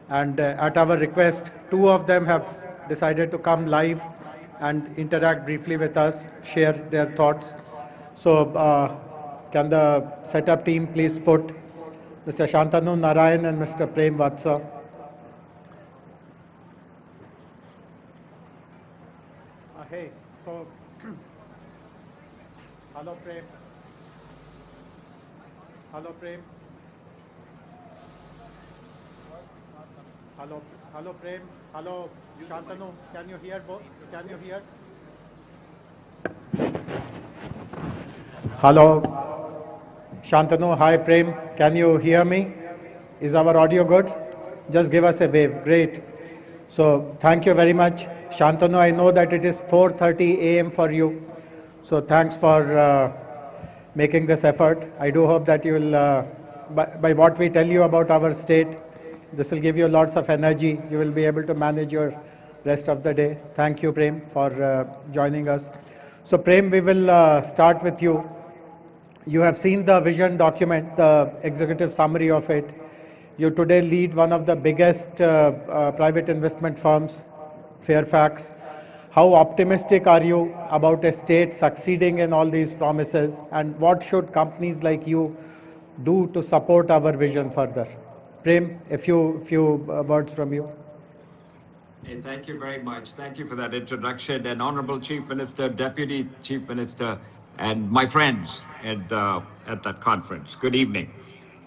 F: And at our request, 2 of them have decided to come live and interact briefly with us, share their thoughts. So can the setup team please put Mr. Shantanu Narayan and Mr. Prem Vatsa. Hey, so hello Prem. Hello Prem. Hello Prem. Hello Shantanu. Can you hear both? Can you hear? Hello Shantanu. Hi Prem. Can you hear me? Is our audio good? Just give us a wave. Great. So thank you very much. Shantanu, I know that it is 4:30 a.m. for you. So thanks for making this effort. I do hope that you will, by what we tell you about our state, this will give you lots of energy. You will be able to manage your rest of the day. Thank you, Prem, for joining us. So Prem, we will start with you. You have seen the vision document, the executive summary of it. You today lead one of the biggest private investment firms, Fairfax. How optimistic are you about a state succeeding in all these promises, and what should companies like you do to support our vision further? Prem, a few words from you.
E: Hey, thank you very much. Thank you for that introduction. And Honorable Chief Minister, Deputy Chief Minister, and my friends at that conference, good evening.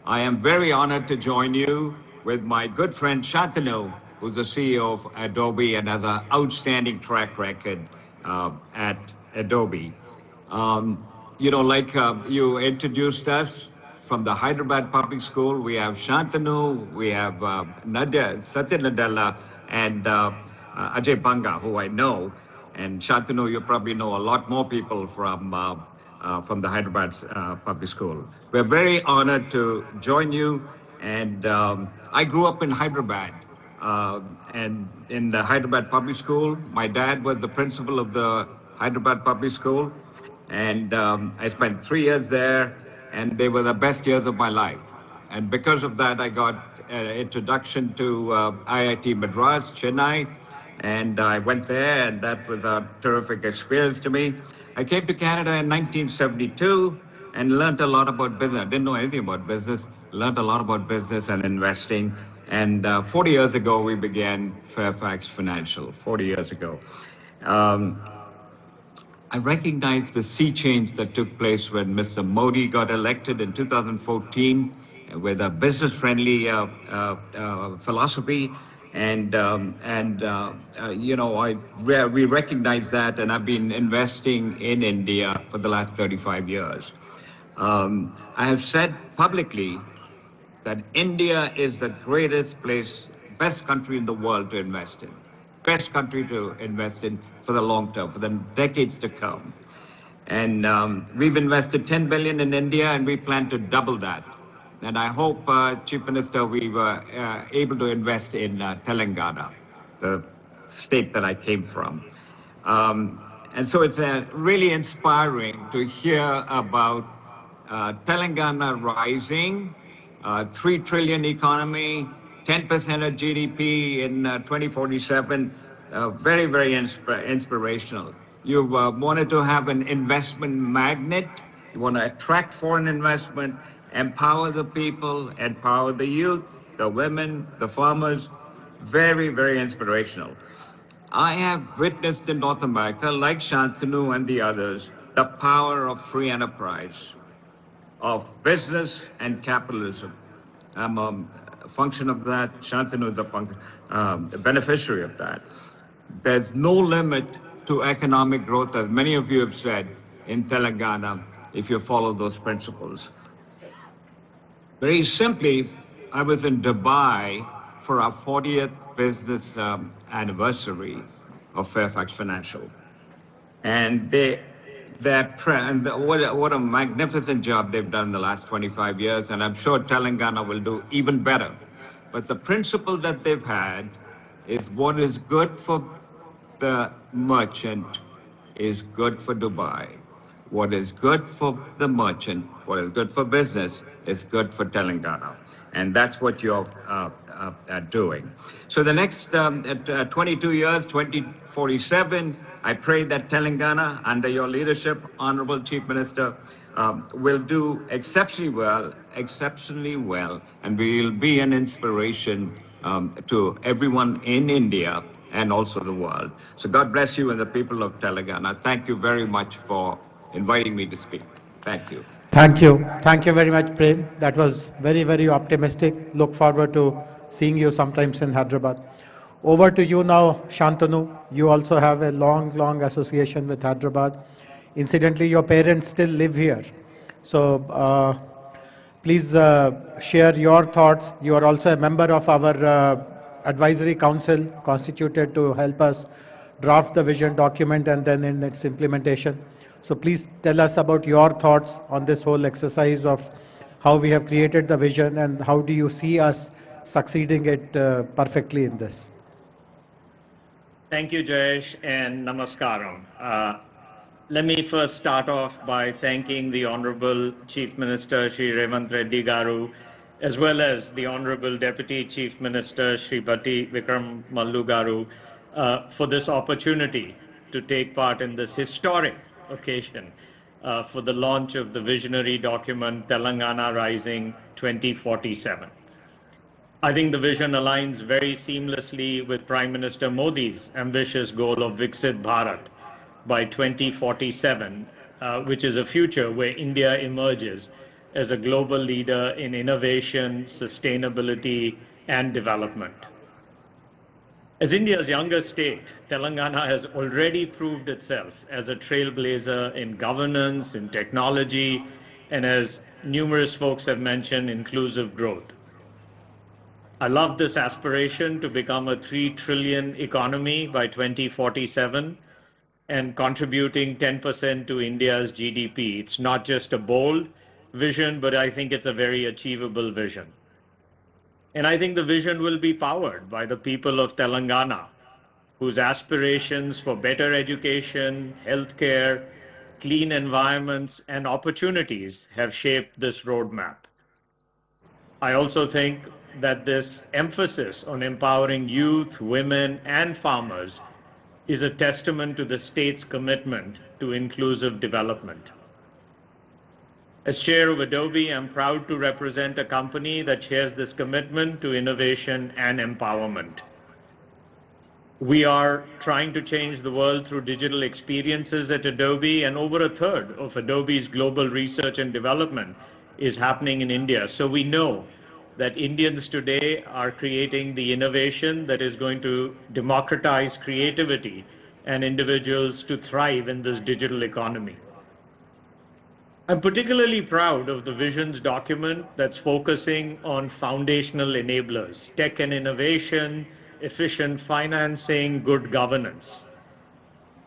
E: I am very honored to join you with my good friend Shantanu, who's the CEO of Adobe and has an outstanding track record at Adobe. You know, like you introduced us from the Hyderabad Public School, we have Shantanu, we have Satya Nadella, and Ajay Banga, who I know. And Shantanu, you probably know a lot more people from the Hyderabad Public School. We're very honored to join you. And I grew up in Hyderabad. And in the Hyderabad Public School, my dad was the principal of the Hyderabad Public School, and I spent 3 years there, and they were the best years of my life. And because of that, I got an introduction to IIT Madras, Chennai, and I went there, and that was a terrific experience to me. I came to Canada in 1972 and learned a lot about business. I didn't know anything about business, learned a lot about business and investing. And 40 years ago, we began Fairfax Financial, 40 years ago. I recognize the sea change that took place when Mr. Modi got elected in 2014 with a business-friendly philosophy. And you know, we recognize that, and I've been investing in India for the last 35 years. I have said publicly that India is the greatest place, best country in the world to invest in, best country to invest in for the long term, for the decades to come. And we've invested 10 billion in India, and we plan to double that. And I hope, Chief Minister, we were able to invest in Telangana, the state that I came from. And so it's really inspiring to hear about Telangana rising, 3 trillion economy, 10% of GDP in 2047, very, very inspirational. You wanted to have an investment magnet. You want to attract foreign investment, empower the people, empower the youth, the women, the farmers. Very, very inspirational. I have witnessed in North America, like Shantanu and the others, the power of free enterprise.
H: of business and capitalism. I'm a function of that. Shantanu is a beneficiary of that. There's no limit to economic growth, as many of you have said, in Telangana, if you follow those principles. Very simply, I was in Dubai for our 40th business anniversary of Fairfax Financial. And what a magnificent job they've done in the last 25 years, and I'm sure Telangana will do even better. But the principle that they've had is what is good for the merchant is good for Dubai. What is good for the merchant, what is good for business, is good for Telangana. And that's what you're doing. So the next 22 years, 2047, I pray that Telangana, under your leadership, Honorable Chief Minister, will do exceptionally well, and will be an inspiration to everyone in India and also the world. So God bless you and the people of Telangana. Thank you very much for inviting me to speak. Thank you.
F: Thank you. Thank you very much, Prem. That was very, very optimistic. Look forward to seeing you sometimes in Hyderabad. Over to you now, Shantanu. You also have a long association with Hyderabad. Incidentally, your parents still live here. So please share your thoughts. You are also a member of our advisory council constituted to help us draft the vision document and then in its implementation. So please tell us about your thoughts on this whole exercise of how we have created the vision and how do you see us succeeding it perfectly in this.
I: Thank you, Jayesh, and namaskaram. Let me first start off by thanking the Honorable Chief Minister, Shri Revanth Reddy Garu, as well as the Honorable Deputy Chief Minister, Shri Bhatti Vikram Mallu Garu, for this opportunity to take part in this historic occasion for the launch of the visionary document Telangana Rising 2047. I think the vision aligns very seamlessly with Prime Minister Modi's ambitious goal of Viksit Bharat by 2047, which is a future where India emerges as a global leader in innovation, sustainability, and development. As India's youngest state, Telangana has already proved itself as a trailblazer in governance, in technology, and as numerous folks have mentioned, inclusive growth. I love this aspiration to become a 3 trillion economy by 2047 and contributing 10% to India's GDP. It's not just a bold vision, but I think it's a very achievable vision. And I think the vision will be powered by the people of Telangana, whose aspirations for better education, healthcare, clean environments, and opportunities have shaped this roadmap. I also think that this emphasis on empowering youth, women, and farmers is a testament to the state's commitment to inclusive development. As chair of Adobe, I'm proud to represent a company that shares this commitment to innovation and empowerment. We are trying to change the world through digital experiences at Adobe, and over a third of Adobe's global research and development is happening in India. So we know that Indians today are creating the innovation that is going to democratize creativity and individuals to thrive in this digital economy. I'm particularly proud of the visions document that's focusing on foundational enablers, tech and innovation, efficient financing, good governance.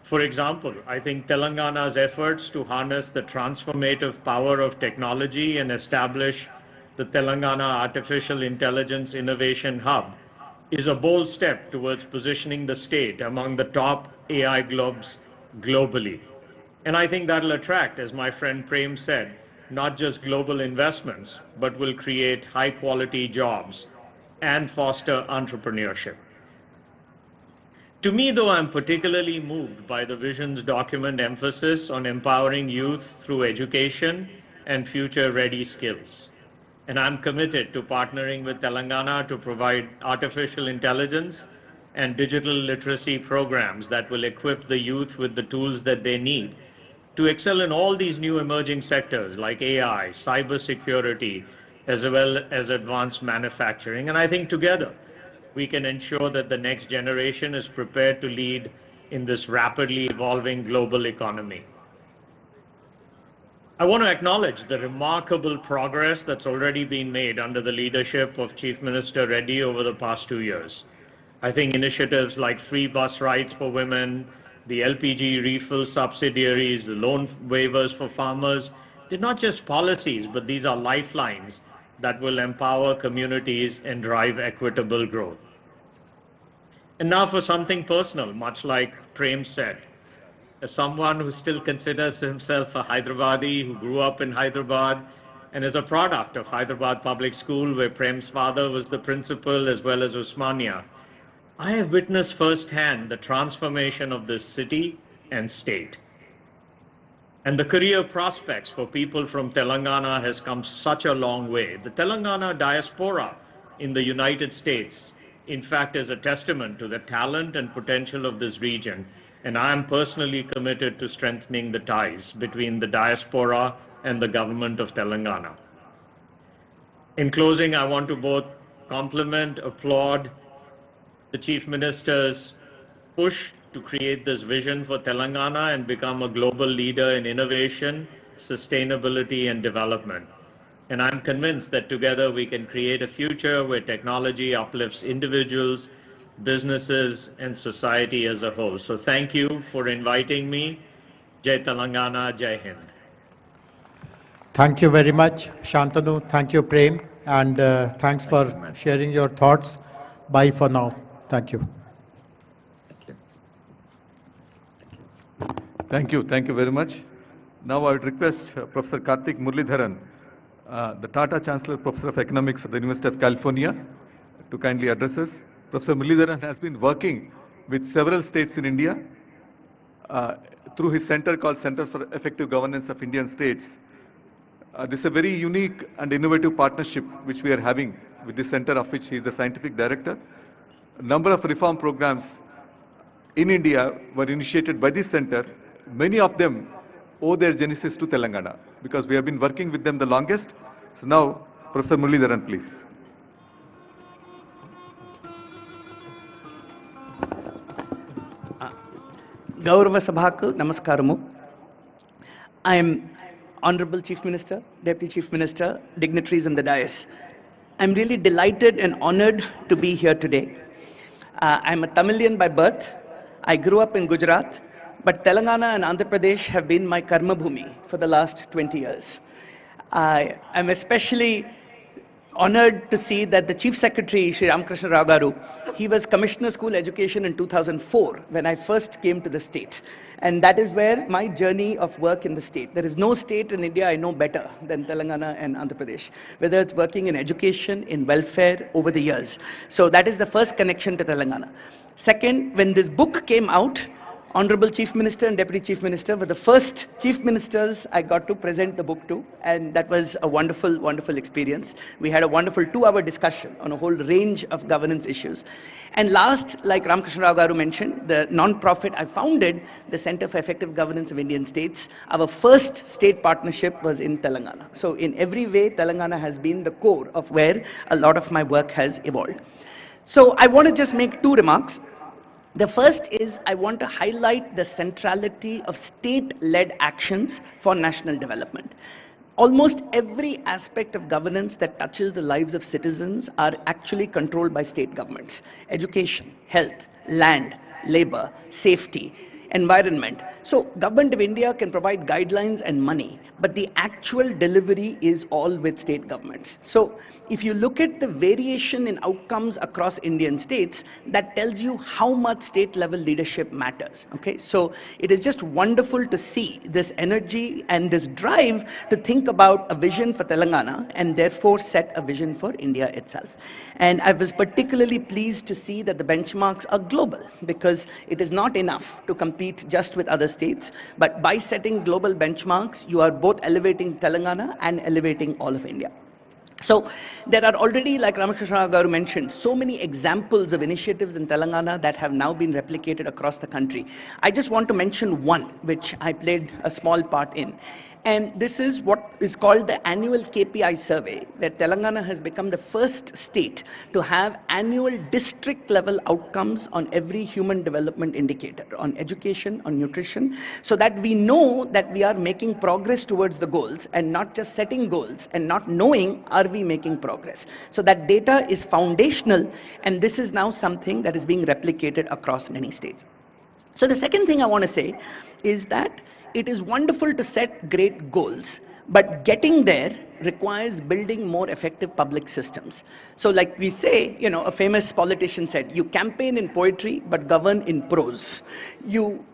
I: For example, I think Telangana's efforts to harness the transformative power of technology and establish the Telangana Artificial Intelligence Innovation Hub is a bold step towards positioning the state among the top AI globes globally. And I think that'll attract, as my friend Prem said, not just global investments, but will create high-quality jobs and foster entrepreneurship. To me, though, I'm particularly moved by the vision's document emphasis on empowering youth through education and future-ready skills. And I'm committed to partnering with Telangana to provide artificial intelligence and digital literacy programs that will equip the youth with the tools that they need to excel in all these new emerging sectors like AI, cybersecurity, as well as advanced manufacturing. And I think together we can ensure that the next generation is prepared to lead in this rapidly evolving global economy. I want to acknowledge the remarkable progress that's already been made under the leadership of Chief Minister Reddy over the past 2 years. I think initiatives like free bus rides for women, the LPG refill subsidiaries, the loan waivers for farmers, they're not just policies, but these are lifelines that will empower communities and drive equitable growth. And now for something personal, much like Prem said. As someone who still considers himself a Hyderabadi, who grew up in Hyderabad, and is a product of Hyderabad Public School, where Prem's father was the principal as well as Usmania, I have witnessed firsthand the transformation of this city and state. And the career prospects for people from Telangana has come such a long way. The Telangana diaspora in the United States, in fact, is a testament to the talent and potential of this region. And I am personally committed to strengthening the ties between the diaspora and the government of Telangana. In closing, I want to both compliment, applaud the Chief Minister's push to create this vision for Telangana and become a global leader in innovation, sustainability, and development. And I'm convinced that together we can create a future where technology uplifts individuals, businesses, and society as a whole. So thank you for inviting me. Jai Telangana, Jai Hind.
F: Thank you very much, Shantanu. Thank you, Prem. And thanks for sharing your thoughts. Bye for now. Thank you.
C: Thank you. Thank you very much. Now I would request Professor Karthik Muralidharan, the Tata Chancellor, Professor of Economics at the University of California, to kindly address us. Professor Muralidharan has been working with several states in India through his center called Center for Effective Governance of Indian States. This is a very unique and innovative partnership which we are having with this center, of which he is the scientific director. A number of reform programs in India were initiated by this center. Many of them owe their genesis to Telangana because we have been working with them the longest. So now, Professor Muralidharan, please.
J: Gaurava Sabhaku, Namaskaramu. I am Honorable Chief Minister, Deputy Chief Minister, dignitaries in the dais. I'm really delighted and honored to be here today. I'm a Tamilian by birth. I grew up in Gujarat, but Telangana and Andhra Pradesh have been my karma bhumi for the last 20 years. I'm especially honored to see that the Chief Secretary, Sri Ramakrishna Rao Garu, he was Commissioner School Education in 2004 when I first came to the state. And that is where my journey of work in the state. There is no state in India I know better than Telangana and Andhra Pradesh, whether it's working in education, in welfare over the years. So that is the first connection to Telangana. Second, when this book came out, Honorable Chief Minister and Deputy Chief Minister were the first Chief Ministers I got to present the book to, and that was a wonderful, wonderful experience. We had a wonderful 2-hour discussion on a whole range of governance issues. And last, like Ramakrishna Rao Garu mentioned, the non-profit I founded, the Center for Effective Governance of Indian States. Our first state partnership was in Telangana. So in every way, Telangana has been the core of where a lot of my work has evolved. So I want to just make 2 remarks. The first is I want to highlight the centrality of state-led actions for national development. Almost every aspect of governance that touches the lives of citizens are actually controlled by state governments. Education, health, land, labor, safety, environment. So Government of India can provide guidelines and money, but the actual delivery is all with state governments. So if you look at the variation in outcomes across Indian states, that tells you how much state level leadership matters. Okay, so it is just wonderful to see this energy and this drive to think about a vision for Telangana and therefore set a vision for India itself. And I was particularly pleased to see that the benchmarks are global, because it is not enough to compete just with other states, but by setting global benchmarks, you are both elevating Telangana and elevating all of India. So there are already, like Ramakrishna Garu mentioned, so many examples of initiatives in Telangana that have now been replicated across the country. I just want to mention one, which I played a small part in. And this is what is called the annual KPI survey, where Telangana has become the first state to have annual district level outcomes on every human development indicator, on education, on nutrition, so that we know that we are making progress towards the goals and not just setting goals and not knowing are we making progress. So that data is foundational, and this is now something that is being replicated across many states. So the second thing I want to say is that it is wonderful to set great goals, but getting there requires building more effective public systems. So like we say, a famous politician said, you campaign in poetry, but govern in prose. You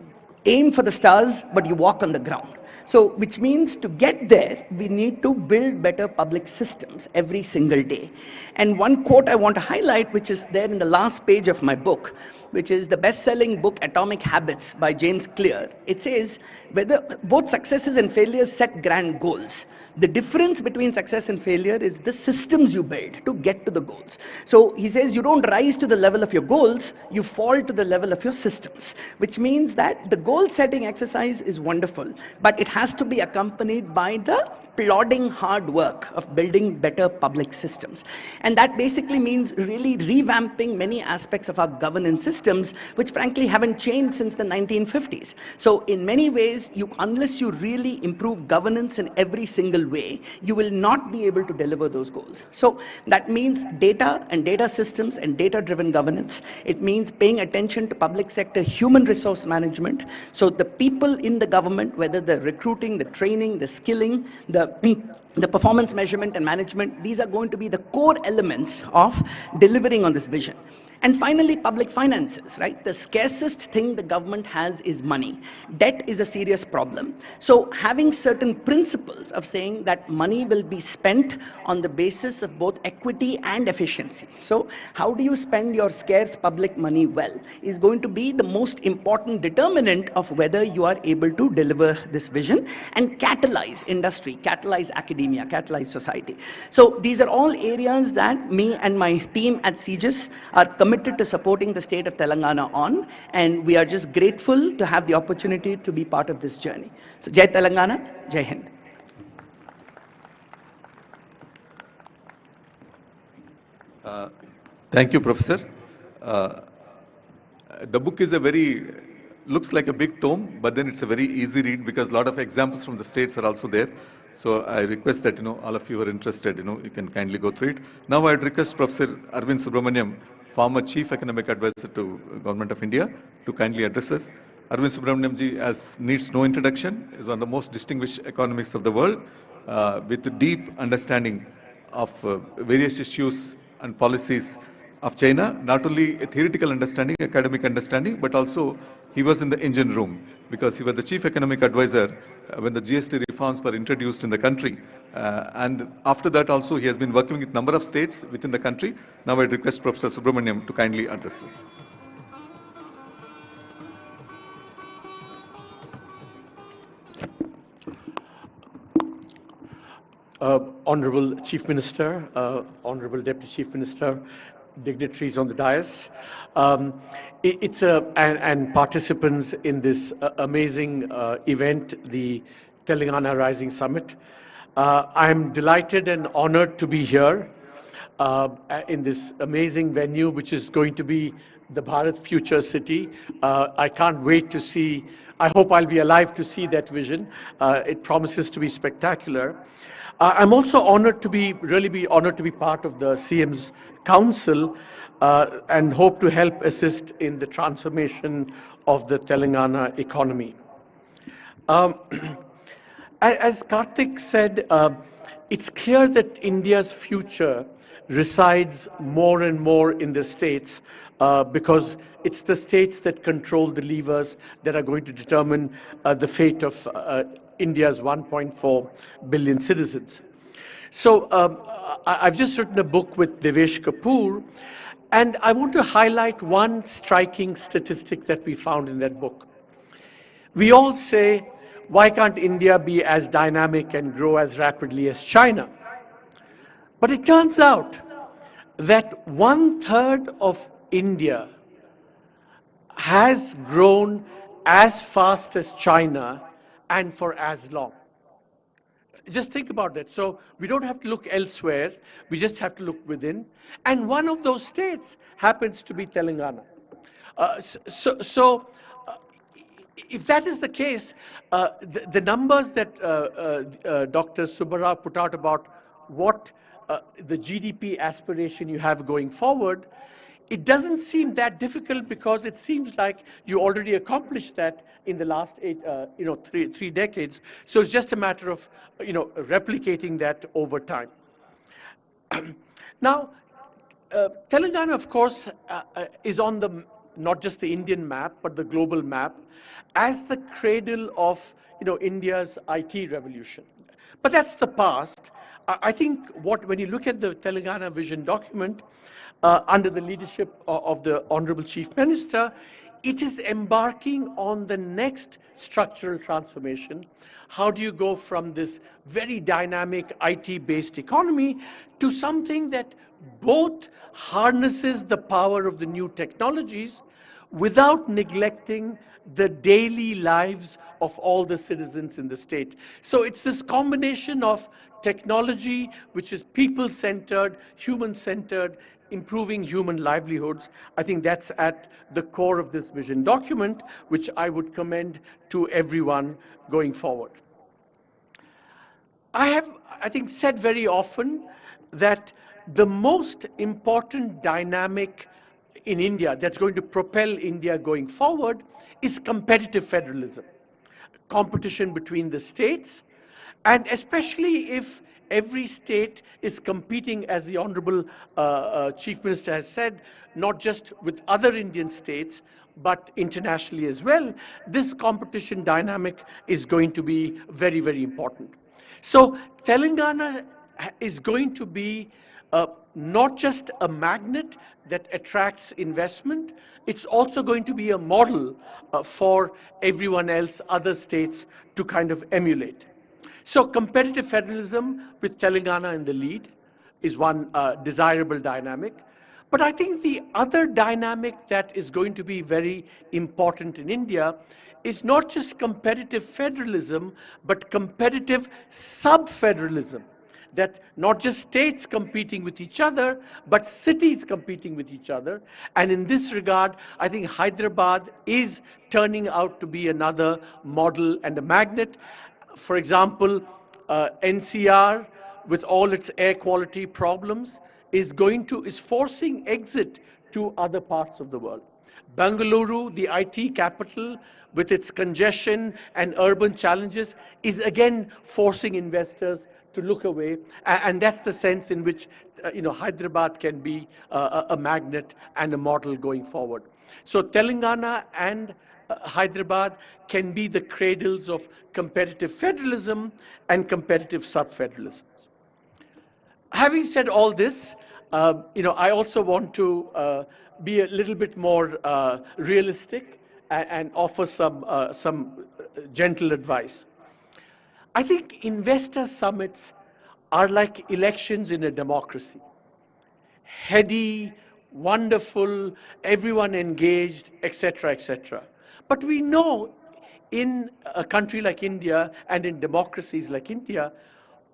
J: aim for the stars, but you walk on the ground. So, which means to get there, we need to build better public systems every single day. And one quote I want to highlight, which is there in the last page of my book, which is the best-selling book Atomic Habits by James Clear. It says, whether both successes and failures set grand goals. The difference between success and failure is the systems you build to get to the goals. So he says you don't rise to the level of your goals, you fall to the level of your systems, which means that the goal setting exercise is wonderful, but it has to be accompanied by the plodding hard work of building better public systems. And that basically means really revamping many aspects of our governance systems, which frankly haven't changed since the 1950s. So in many ways, unless you really improve governance in every single way, you will not be able to deliver those goals. So that means data and data systems and data-driven governance. It means paying attention to public sector human resource management. So the people in the government, whether the recruiting, the training, the skilling, the performance measurement and management, these are going to be the core elements of delivering on this vision. And finally, public finances, right? The scarcest thing the government has is money. Debt is a serious problem. So having certain principles of saying that money will be spent on the basis of both equity and efficiency. So how do you spend your scarce public money well is going to be the most important determinant of whether you are able to deliver this vision and catalyze industry, catalyze academia, catalyze society. So these are all areas that me and my team at CGIS are committed to supporting the state of Telangana on, and we are just grateful to have the opportunity to be part of this journey. So Jai Telangana, Jai Hind.
C: Thank you, Professor. The book is looks like a big tome, but then it's a very easy read because a lot of examples from the states are also there. So I request that, all of you are interested, you can kindly go through it. Now I'd request Professor Arvind Subramaniam, former Chief Economic Advisor to Government of India, to kindly address us. Arvind Subramaniam ji, as needs no introduction, is one of the most distinguished economists of the world, with a deep understanding of various issues and policies of China, not only a theoretical understanding, academic understanding, but also he was in the engine room because he was the chief economic advisor when the GST reforms were introduced in the country. And after that also he has been working with a number of states within the country. Now I request Professor Subramaniam to kindly address us.
K: Honorable Chief Minister, Honorable Deputy Chief Minister, dignitaries on the dais, and participants in this amazing event, the Telangana Rising Summit. I'm delighted and honored to be here in this amazing venue, which is going to be the Bharat Future City. I can't wait to see, I hope I'll be alive to see that vision. It promises to be spectacular. I'm also honored to be part of the CM's Council and hope to help assist in the transformation of the Telangana economy. As Karthik said, it's clear that India's future resides more and more in the states because it's the states that control the levers that are going to determine the fate of India's 1.4 billion citizens. So I've just written a book with Devesh Kapoor, and I want to highlight one striking statistic that we found in that book. We all say, why can't India be as dynamic and grow as rapidly as China? But it turns out that 1/3 of India has grown as fast as China and for as long. Just think about that. So we don't have to look elsewhere. We just have to look within. And one of those states happens to be Telangana. So, if that is the case, the numbers that Dr. Subbarao put out about what the GDP aspiration you have going forward, it doesn't seem that difficult because it seems like you already accomplished that in the last three decades. So it's just a matter of, replicating that over time. Now, Telangana, of course, is on the not just the Indian map, but the global map, as the cradle of India's IT revolution. But that's the past. I think when you look at the Telangana vision document, under the leadership of the Honorable Chief Minister, it is embarking on the next structural transformation. How do you go from this very dynamic IT-based economy to something that both harnesses the power of the new technologies without neglecting the daily lives of all the citizens in the state? So it's this combination of technology, which is people-centered, human-centered, improving human livelihoods. I think that's at the core of this vision document, which I would commend to everyone going forward. I have, I think, said very often that the most important dynamic in India that's going to propel India going forward is competitive federalism, competition between the states, and especially if every state is competing, as the Honorable Chief Minister has said, not just with other Indian states, but internationally as well, this competition dynamic is going to be very, very important. So Telangana is going to be not just a magnet that attracts investment, it's also going to be a model for everyone else, other states, to kind of emulate. So competitive federalism with Telangana in the lead is one desirable dynamic. But I think the other dynamic that is going to be very important in India is not just competitive federalism, but competitive sub-federalism. That not just states competing with each other, but cities competing with each other. And in this regard, I think Hyderabad is turning out to be another model and a magnet. For example, NCR, with all its air quality problems, is forcing exit to other parts of the world. Bengaluru, the IT capital, with its congestion and urban challenges, is again forcing investors to look away, and that's the sense in which Hyderabad can be a magnet and a model going forward. So Telangana and Hyderabad can be the cradles of competitive federalism and competitive sub-federalism. Having said all this, I also want to be a little bit more realistic and offer some gentle advice. I think investor summits are like elections in a democracy. Heady, wonderful, everyone engaged, etc., etc. But we know in a country like India and in democracies like India,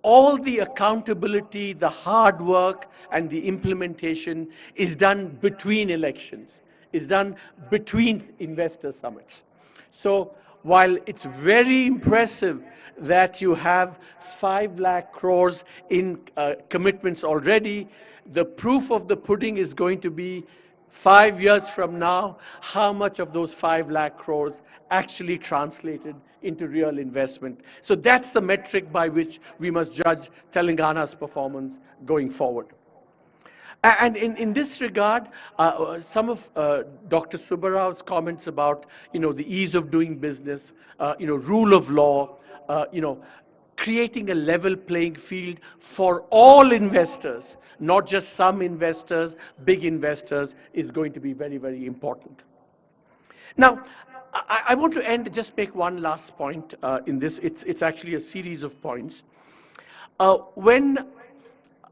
K: all the accountability, the hard work, and the implementation is done between elections, is done between investor summits. So while it's very impressive that you have 5 lakh crores in commitments already, the proof of the pudding is going to be 5 years from now, how much of those 5 lakh crores actually translated into real investment. So that's the metric by which we must judge Telangana's performance going forward. And in this regard, some of Dr. Subbarao's comments about, the ease of doing business, rule of law, creating a level playing field for all investors, not just some investors, big investors, is going to be very, very important. Now, I want to end, just make one last point in this. It's actually a series of points. When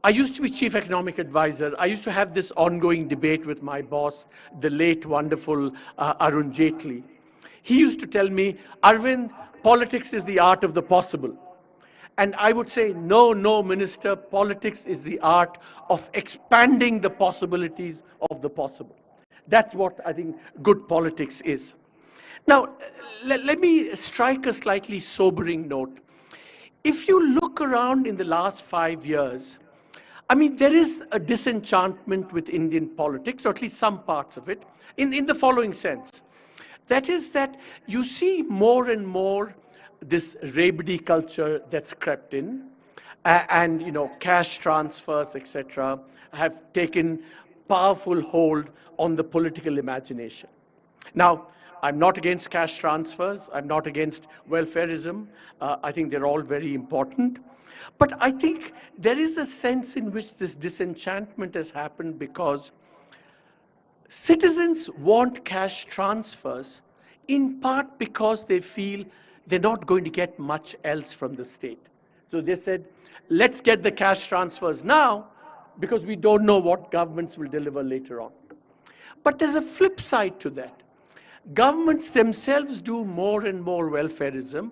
K: I used to be chief economic advisor. I used to have this ongoing debate with my boss, the late wonderful Arun Jaitley. He used to tell me, Arvind, politics is the art of the possible. And I would say, no, no, Minister, politics is the art of expanding the possibilities of the possible. That's what I think good politics is. Now, let me strike a slightly sobering note. If you look around in the last 5 years, I mean, there is a disenchantment with Indian politics, or at least some parts of it, in the following sense. That is that you see more and more this rabidi culture that's crept in, and cash transfers, etc., have taken powerful hold on the political imagination. Now, I'm not against cash transfers. I'm not against welfareism. I think they're all very important. But I think there is a sense in which this disenchantment has happened because citizens want cash transfers in part because they feel they're not going to get much else from the state. So they said, let's get the cash transfers now because we don't know what governments will deliver later on. But there's a flip side to that. Governments themselves do more and more welfareism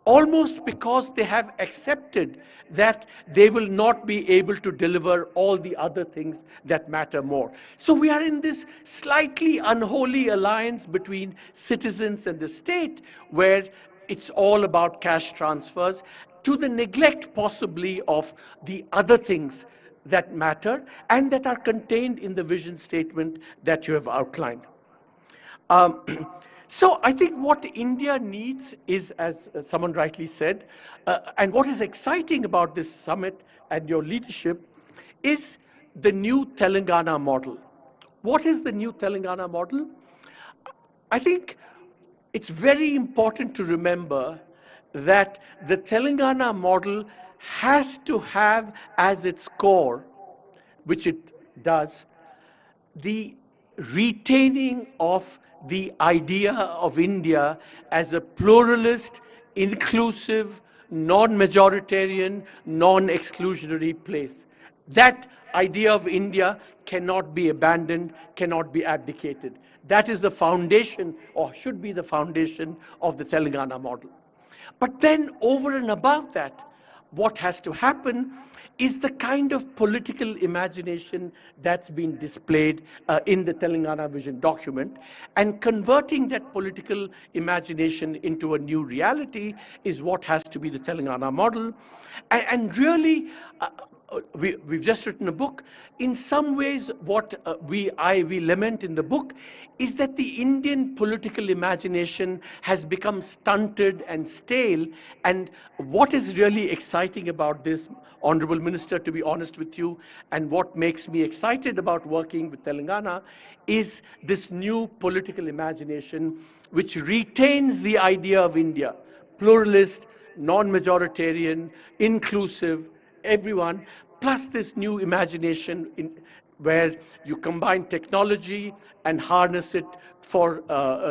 K: almost because they have accepted that they will not be able to deliver all the other things that matter more. So we are in this slightly unholy alliance between citizens and the state where it's all about cash transfers to the neglect possibly of the other things that matter and that are contained in the vision statement that you have outlined. So I think what India needs is, as someone rightly said, and what is exciting about this summit and your leadership is the new Telangana model. What is the new Telangana model? I think it's very important to remember that the Telangana model has to have as its core, which it does, the retaining of the idea of India as a pluralist, inclusive, non-majoritarian, non-exclusionary place. That idea of India cannot be abandoned, cannot be abdicated. That is the foundation, or should be the foundation, of the Telangana model. But then over and above that, what has to happen is the kind of political imagination that's been displayed in the Telangana Vision document, and converting that political imagination into a new reality is what has to be the Telangana model. And really, we've just written a book. In some ways, what we lament in the book is that the Indian political imagination has become stunted and stale. And what is really exciting about this, Honorable Minister, to be honest with you, and what makes me excited about working with Telangana is this new political imagination which retains the idea of India, pluralist, non-majoritarian, inclusive, everyone, plus this new imagination where you combine technology and harness it for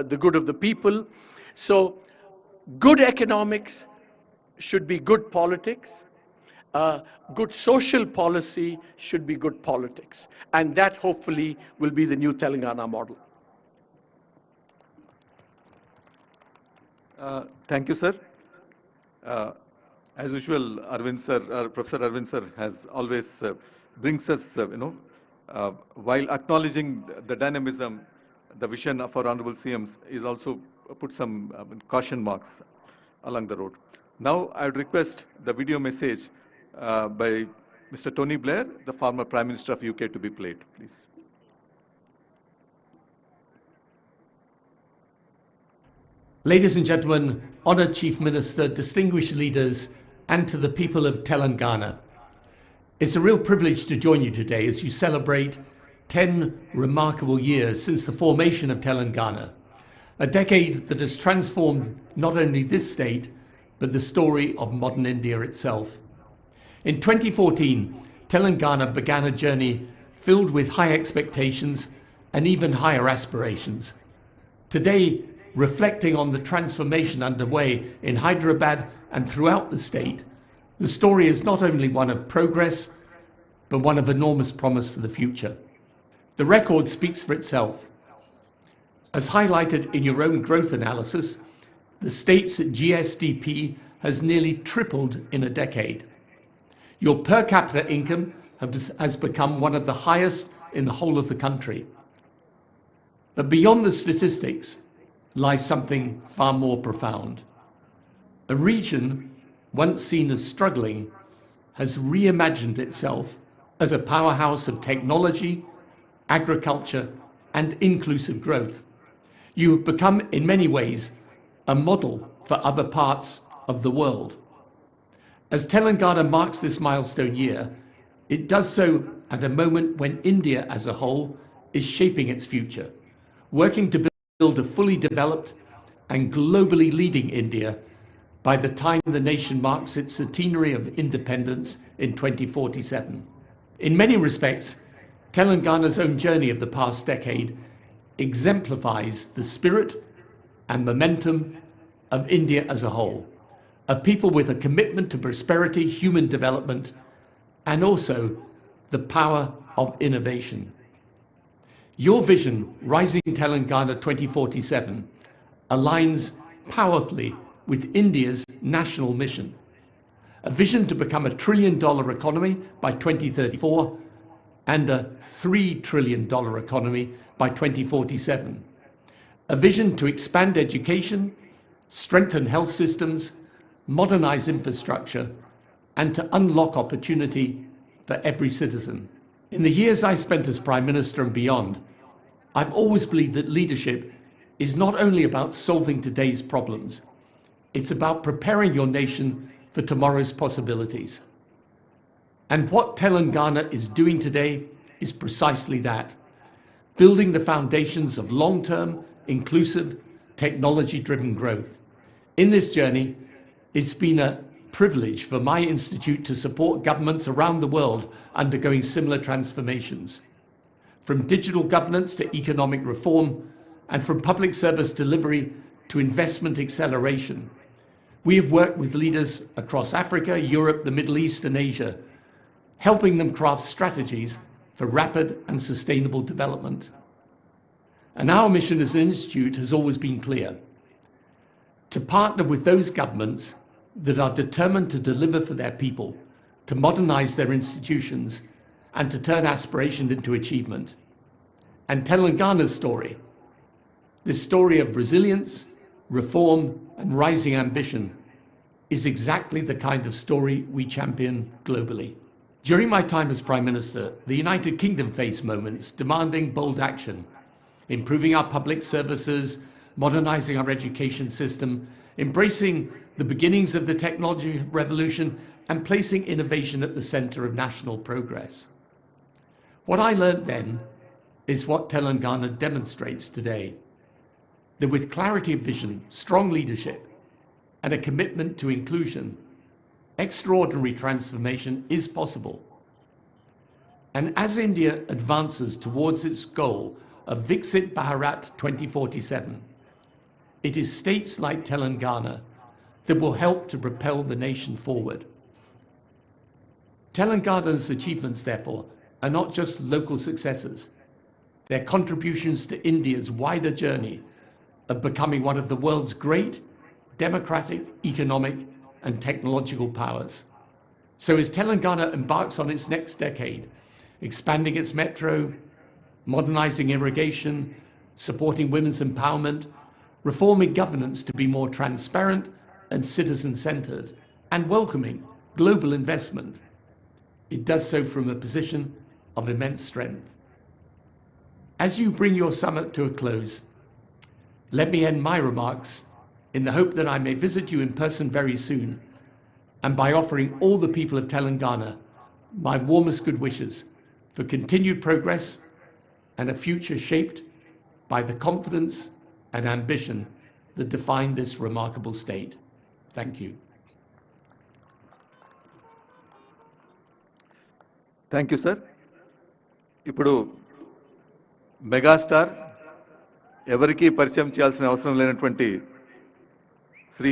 K: the good of the people. So good economics should be good politics. Good social policy should be good politics. And that hopefully will be the new Telangana model.
C: Thank you, sir. As usual, Arvind sir, Professor Arvind sir has always brings us, while acknowledging the dynamism, the vision of our Honorable CMs is also put some caution marks along the road. Now, I would request the video message by Mr. Tony Blair, the former Prime Minister of UK, to be played, please.
L: Ladies and gentlemen, Honored Chief Minister, distinguished leaders, and to the people of Telangana. It's a real privilege to join you today as you celebrate 10 remarkable years since the formation of Telangana, a decade that has transformed not only this state, but the story of modern India itself. In 2014, Telangana began a journey filled with high expectations and even higher aspirations. Today, reflecting on the transformation underway in Hyderabad and throughout the state, the story is not only one of progress, but one of enormous promise for the future. The record speaks for itself. As highlighted in your own growth analysis, the state's GSDP has nearly tripled in a decade. Your per capita income has become one of the highest in the whole of the country. But beyond the statistics lies something far more profound. A region once seen as struggling has reimagined itself as a powerhouse of technology, agriculture, and inclusive growth. You have become, in many ways, a model for other parts of the world. As Telangana marks this milestone year, it does so at a moment when India as a whole is shaping its future, working to build a fully developed and globally leading India by the time the nation marks its centenary of independence in 2047. In many respects, Telangana's own journey of the past decade exemplifies the spirit and momentum of India as a whole, a people with a commitment to prosperity, human development, and also the power of innovation. Your vision, Rising Telangana 2047, aligns powerfully with India's national mission, a vision to become a $1 trillion economy by 2034 and a $3 trillion economy by 2047, a vision to expand education, strengthen health systems, modernize infrastructure, and to unlock opportunity for every citizen. In the years I spent as Prime Minister and beyond, I've always believed that leadership is not only about solving today's problems, it's about preparing your nation for tomorrow's possibilities. And what Telangana is doing today is precisely that, building the foundations of long-term, inclusive, technology-driven growth. In this journey, it's been a privilege for my institute to support governments around the world undergoing similar transformations, from digital governance to economic reform, and from public service delivery to investment acceleration. We have worked with leaders across Africa, Europe, the Middle East, and Asia, helping them craft strategies for rapid and sustainable development. And our mission as an institute has always been clear: to partner with those governments that are determined to deliver for their people, to modernize their institutions, and to turn aspiration into achievement. And Telangana's story, this story of resilience, reform, and rising ambition, is exactly the kind of story we champion globally. During my time as Prime Minister, the United Kingdom faced moments demanding bold action, improving our public services, modernizing our education system, embracing the beginnings of the technology revolution, and placing innovation at the center of national progress. What I learned then is what Telangana demonstrates today: that with clarity of vision, strong leadership, and a commitment to inclusion, extraordinary transformation is possible. And as India advances towards its goal of Viksit Bharat 2047, it is states like Telangana that will help to propel the nation forward. Telangana's achievements, therefore, are not just local successes. They're contributions to India's wider journey of becoming one of the world's great democratic, economic, and technological powers. So as Telangana embarks on its next decade, expanding its metro, modernizing irrigation, supporting women's empowerment, reforming governance to be more transparent and citizen-centered, and welcoming global investment, it does so from a position of immense strength. As you bring your summit to a close, let me end my remarks in the hope that I may visit you in person very soon, and by offering all the people of Telangana my warmest good wishes for continued progress and a future shaped by the confidence and ambition that define this remarkable state. Thank you.
C: Thank you, sir. ఇప్పుడు megastar, ఎవరికీ పరిచయం చేయాల్సిన అవసరం లేనటువంటి శ్రీ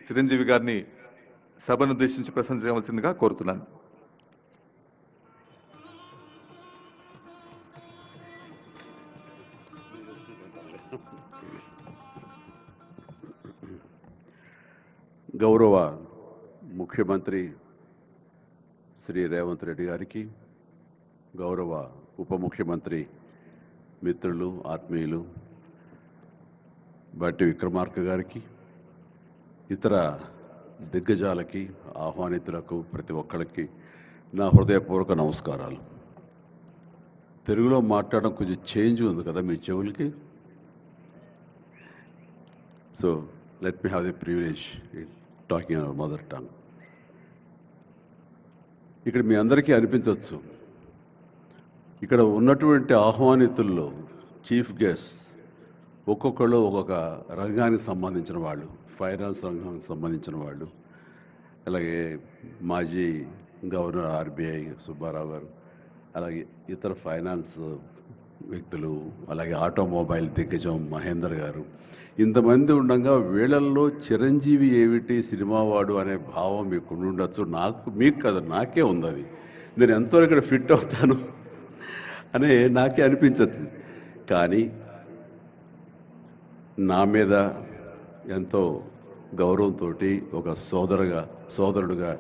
C: చిరంజీవి గారిని సభను ఉద్దేశించి ప్రసంగించవలసిందిగా కోరుతున్నాను.
M: గౌరవ ముఖ్యమంత్రి శ్రీ రేవంత్ రెడ్డి గారికి, గౌరవ ఉప ముఖ్యమంత్రి మిత్రులు ఆత్మీయులు బట్టి విక్రమార్క గారికి, ఇతర దిగ్గజాలకి, ఆహ్వానితులకు, ప్రతి ఒక్కరికి నా హృదయపూర్వక నమస్కారాలు. తెలుగులో మాట్లాడడం కొంచెం చేంజ్ ఉంది కదా మీ చెవులకి. So let me have the privilege in talking our mother tongue. ఇక్కడ మీ అందరికీ అనిపించవచ్చు, ఇక్కడ ఉన్నటువంటి ఆహ్వానితుల్లో చీఫ్ గెస్ట్ ఒక్కొక్కళ్ళు ఒక్కొక్క రంగానికి సంబంధించిన వాళ్ళు, ఫైనాన్స్ రంగానికి సంబంధించిన వాళ్ళు, అలాగే మాజీ గవర్నర్ ఆర్బీఐ సుబ్బారావు గారు, అలాగే ఇతర ఫైనాన్స్ వ్యక్తులు, అలాగే ఆటోమొబైల్ దిగ్గజం మహేందర్ గారు, ఇంతమంది ఉండగా వీళ్ళల్లో చిరంజీవి ఏమిటి సినిమావాడు అనే భావం మీకు ఉండొచ్చు. మీకు కదా, నాకే ఉంది అది. నేను ఎంతో ఇక్కడ ఫిట్ అవుతాను అనే నాకే అనిపించచ్చు. కానీ నా మీద ఎంతో గౌరవంతో ఒక సోదరుడుగా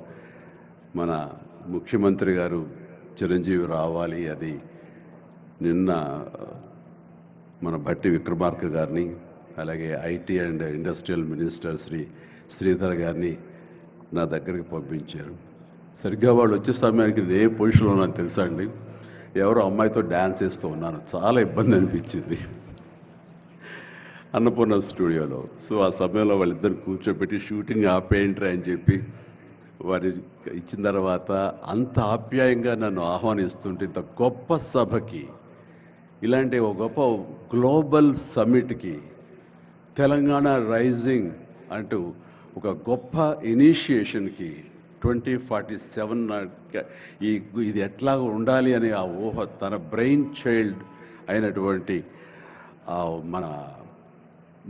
M: మన ముఖ్యమంత్రి గారు చిరంజీవి రావాలి అని నిన్న మన భట్టి విక్రమార్క గారిని, అలాగే IT and industrial minister Sridhar గారిని నా దగ్గరికి పంపించారు. సరిగ్గా వాళ్ళు వచ్చే సమయానికి ఏ పొజిషన్లో నాకు తెలుసా అండి, ఎవరో అమ్మాయితో డ్యాన్స్ చేస్తూ ఉన్నాను. చాలా ఇబ్బంది అనిపించింది అన్నపూర్ణ స్టూడియోలో. సో ఆ సమయంలో వాళ్ళిద్దరిని కూర్చోబెట్టి షూటింగ్ ఆపేయంట్రా అని చెప్పి వారి ఇచ్చిన తర్వాత అంత ఆప్యాయంగా నన్ను ఆహ్వానిస్తుంటే, ఇంత గొప్ప సభకి, ఇలాంటి ఒక గొప్ప గ్లోబల్ సమ్మిట్కి, తెలంగాణ రైజింగ్ అంటూ ఒక గొప్ప ఇనిషియేషన్కి 2047 ఇది ఎట్లా ఉండాలి అనే ఆ ఊహ తన బ్రెయిన్ చైల్డ్ అయినటువంటి మన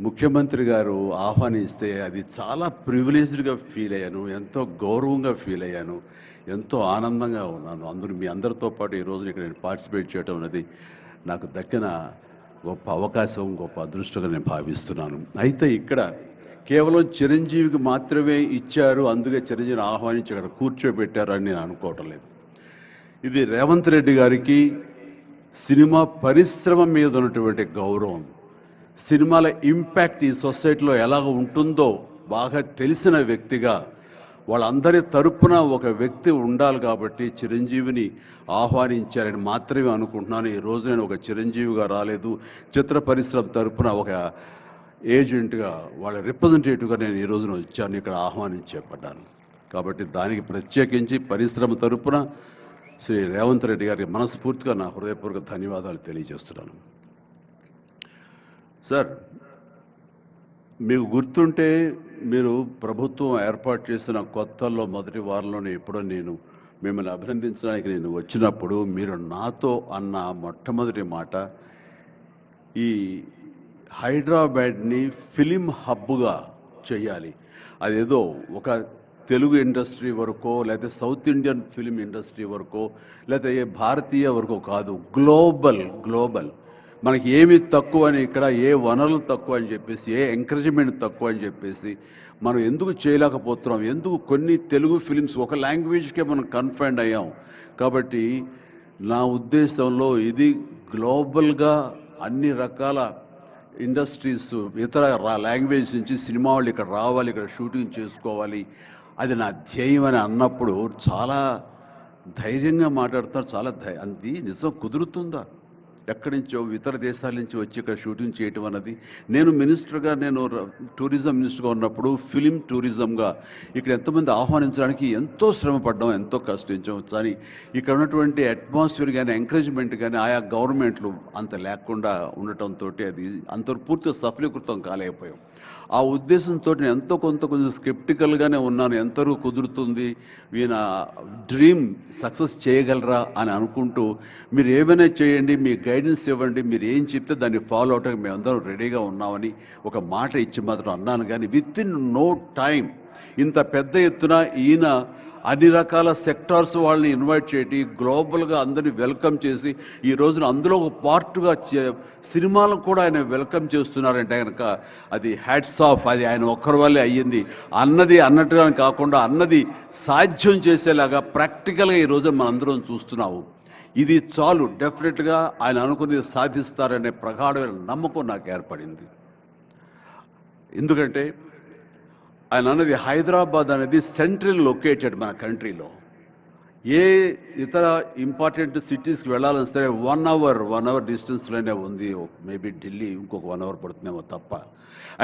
M: ముఖ్యమంత్రి గారు ఆహ్వానిస్తే అది చాలా ప్రివిలేజ్డ్గా ఫీల్ అయ్యాను, ఎంతో గౌరవంగా ఫీల్ అయ్యాను, ఎంతో ఆనందంగా ఉన్నాను. మీ అందరితో పాటు ఈ రోజున ఇక్కడ నేను పార్టిసిపేట్ చేయడం అనేది నాకు దక్కిన గొప్ప అవకాశం, గొప్ప అదృష్టంగా నేను భావిస్తున్నాను. అయితే ఇక్కడ కేవలం చిరంజీవికి మాత్రమే ఇచ్చారు, అందుకే చిరంజీవిని ఆహ్వానించి అక్కడ కూర్చోబెట్టారు అని నేను అనుకోవటం లేదు. ఇది రేవంత్ రెడ్డి గారికి సినిమా పరిశ్రమ మీద ఉన్నటువంటి గౌరవం, సినిమాల ఇంపాక్ట్ ఈ సొసైటీలో ఎలాగ ఉంటుందో బాగా తెలిసిన వ్యక్తిగా వాళ్ళందరి తరపున ఒక వ్యక్తి ఉండాలి కాబట్టి చిరంజీవిని ఆహ్వానించారని మాత్రమే అనుకుంటున్నాను. ఈ రోజు నేను ఒక చిరంజీవిగా రాలేదు, చిత్ర పరిశ్రమ తరపున ఒక ఏజెంట్గా, వాళ్ళ రిప్రజెంటేటివ్గా నేను ఈ రోజున వచ్చాను, ఇక్కడ ఆహ్వానించబడ్డాను. కాబట్టి దానికి ప్రత్యేకించి పరిశ్రమ తరపున శ్రీ రేవంత్ రెడ్డి గారికి మనస్ఫూర్తిగా నా హృదయపూర్వక ధన్యవాదాలు తెలియజేస్తున్నాను. సార్, మీకు గుర్తుంటే మీరు ప్రభుత్వం ఏర్పాటు చేసిన కొత్తల్లో మొదటి వారంలోనే ఎప్పుడో నేను మిమ్మల్ని అభినందించడానికి నేను వచ్చినప్పుడు మీరు నాతో అన్న మొట్టమొదటి మాట, ఈ హైదరాబాద్ని ఫిలిం హబ్గా చేయాలి. అదేదో ఒక తెలుగు ఇండస్ట్రీ వరకో, లేకపోతే సౌత్ ఇండియన్ ఫిలిం ఇండస్ట్రీ వరకో, లేకపోతే ఏ భారతీయ వరకో కాదు, గ్లోబల్. మనకి ఏమి తక్కువ అని, ఇక్కడ ఏ వనరులు తక్కువ అని చెప్పేసి, ఏ ఎంకరేజ్మెంట్ తక్కువ అని చెప్పేసి మనం ఎందుకు చేయలేకపోతున్నాం, ఎందుకు కొన్ని తెలుగు ఫిలిమ్స్ ఒక లాంగ్వేజ్కే మనం కన్ఫైన్డ్ అయ్యాం. కాబట్టి నా ఉద్దేశంలో ఇది గ్లోబల్గా అన్ని రకాల ఇండస్ట్రీస్, ఇతర లాంగ్వేజ్ నుంచి సినిమా వాళ్ళు ఇక్కడ రావాలి, ఇక్కడ షూటింగ్ చేసుకోవాలి, అది నా ధ్యేయం అని అన్నప్పుడు చాలా ధైర్యంగా మాట్లాడుతున్నారు. చాలా అది నిజం కుదురుతుందా? ఎక్కడి నుంచో ఇతర దేశాల నుంచి వచ్చి ఇక్కడ షూటింగ్ చేయటం అన్నది, నేను టూరిజం మినిస్టర్గా ఉన్నప్పుడు ఫిలిం టూరిజంగా ఇక్కడ ఎంతమంది ఆహ్వానించడానికి ఎంతో శ్రమ పడ్డాం, ఎంతో కష్టించాం. కానీ ఇక్కడ ఉన్నటువంటి అట్మాస్ఫియర్ కానీ ఎంకరేజ్మెంట్ కానీ ఆయా గవర్నమెంట్లు అంత లేకుండా ఉండటంతో అది అంత పూర్తిగా సఫలీకృతం కాలేకపోయాం. ఆ ఉద్దేశంతో నేను ఎంతో కొంచెం స్కెప్టికల్గానే ఉన్నాను. ఎంతవరకు కుదురుతుంది, ఈయన డ్రీమ్ సక్సెస్ చేయగలరా అని అనుకుంటూ, మీరు ఏమైనా చేయండి, మీ గైడెన్స్ ఇవ్వండి, మీరు ఏం చెప్తే దాన్ని ఫాలో అవడానికి మేమందరం రెడీగా ఉన్నామని ఒక మాట ఇచ్చి మాత్రం అన్నాను. కానీ విత్ ఇన్ నో టైం ఇంత పెద్ద ఎత్తున ఈయన అన్ని రకాల సెక్టార్స్ వాళ్ళని ఇన్వైట్ చేసి గ్లోబల్గా అందరినీ వెల్కమ్ చేసి ఈ రోజున అందులో ఒక పార్ట్గా సినిమాలను కూడా ఆయన వెల్కమ్ చేస్తున్నారంటే కనుక అది హ్యాట్స్ ఆఫ్. అది ఆయన ఒక్కరి వల్లే అయ్యింది. అన్నది అన్నట్టుగా కాకుండా అన్నది సాధ్యం చేసేలాగా ప్రాక్టికల్గా ఈ రోజున మనందరం చూస్తున్నాము. ఇది చాలు, డెఫినెట్గా ఆయన అనుకున్నది సాధిస్తారనే ప్రగాఢమైన నమ్మకం నాకు ఏర్పడింది. ఎందుకంటే ఆయన అన్నది హైదరాబాద్ అనేది సెంట్రల్ లొకేటెడ్ మన కంట్రీలో. ఏ ఇతర ఇంపార్టెంట్ సిటీస్కి వెళ్ళాలని సరే 1 అవర్ డిస్టెన్స్లోనే ఉంది. మేబీ ఢిల్లీ ఇంకొక 1 అవర్ పడుతుందేమో తప్ప.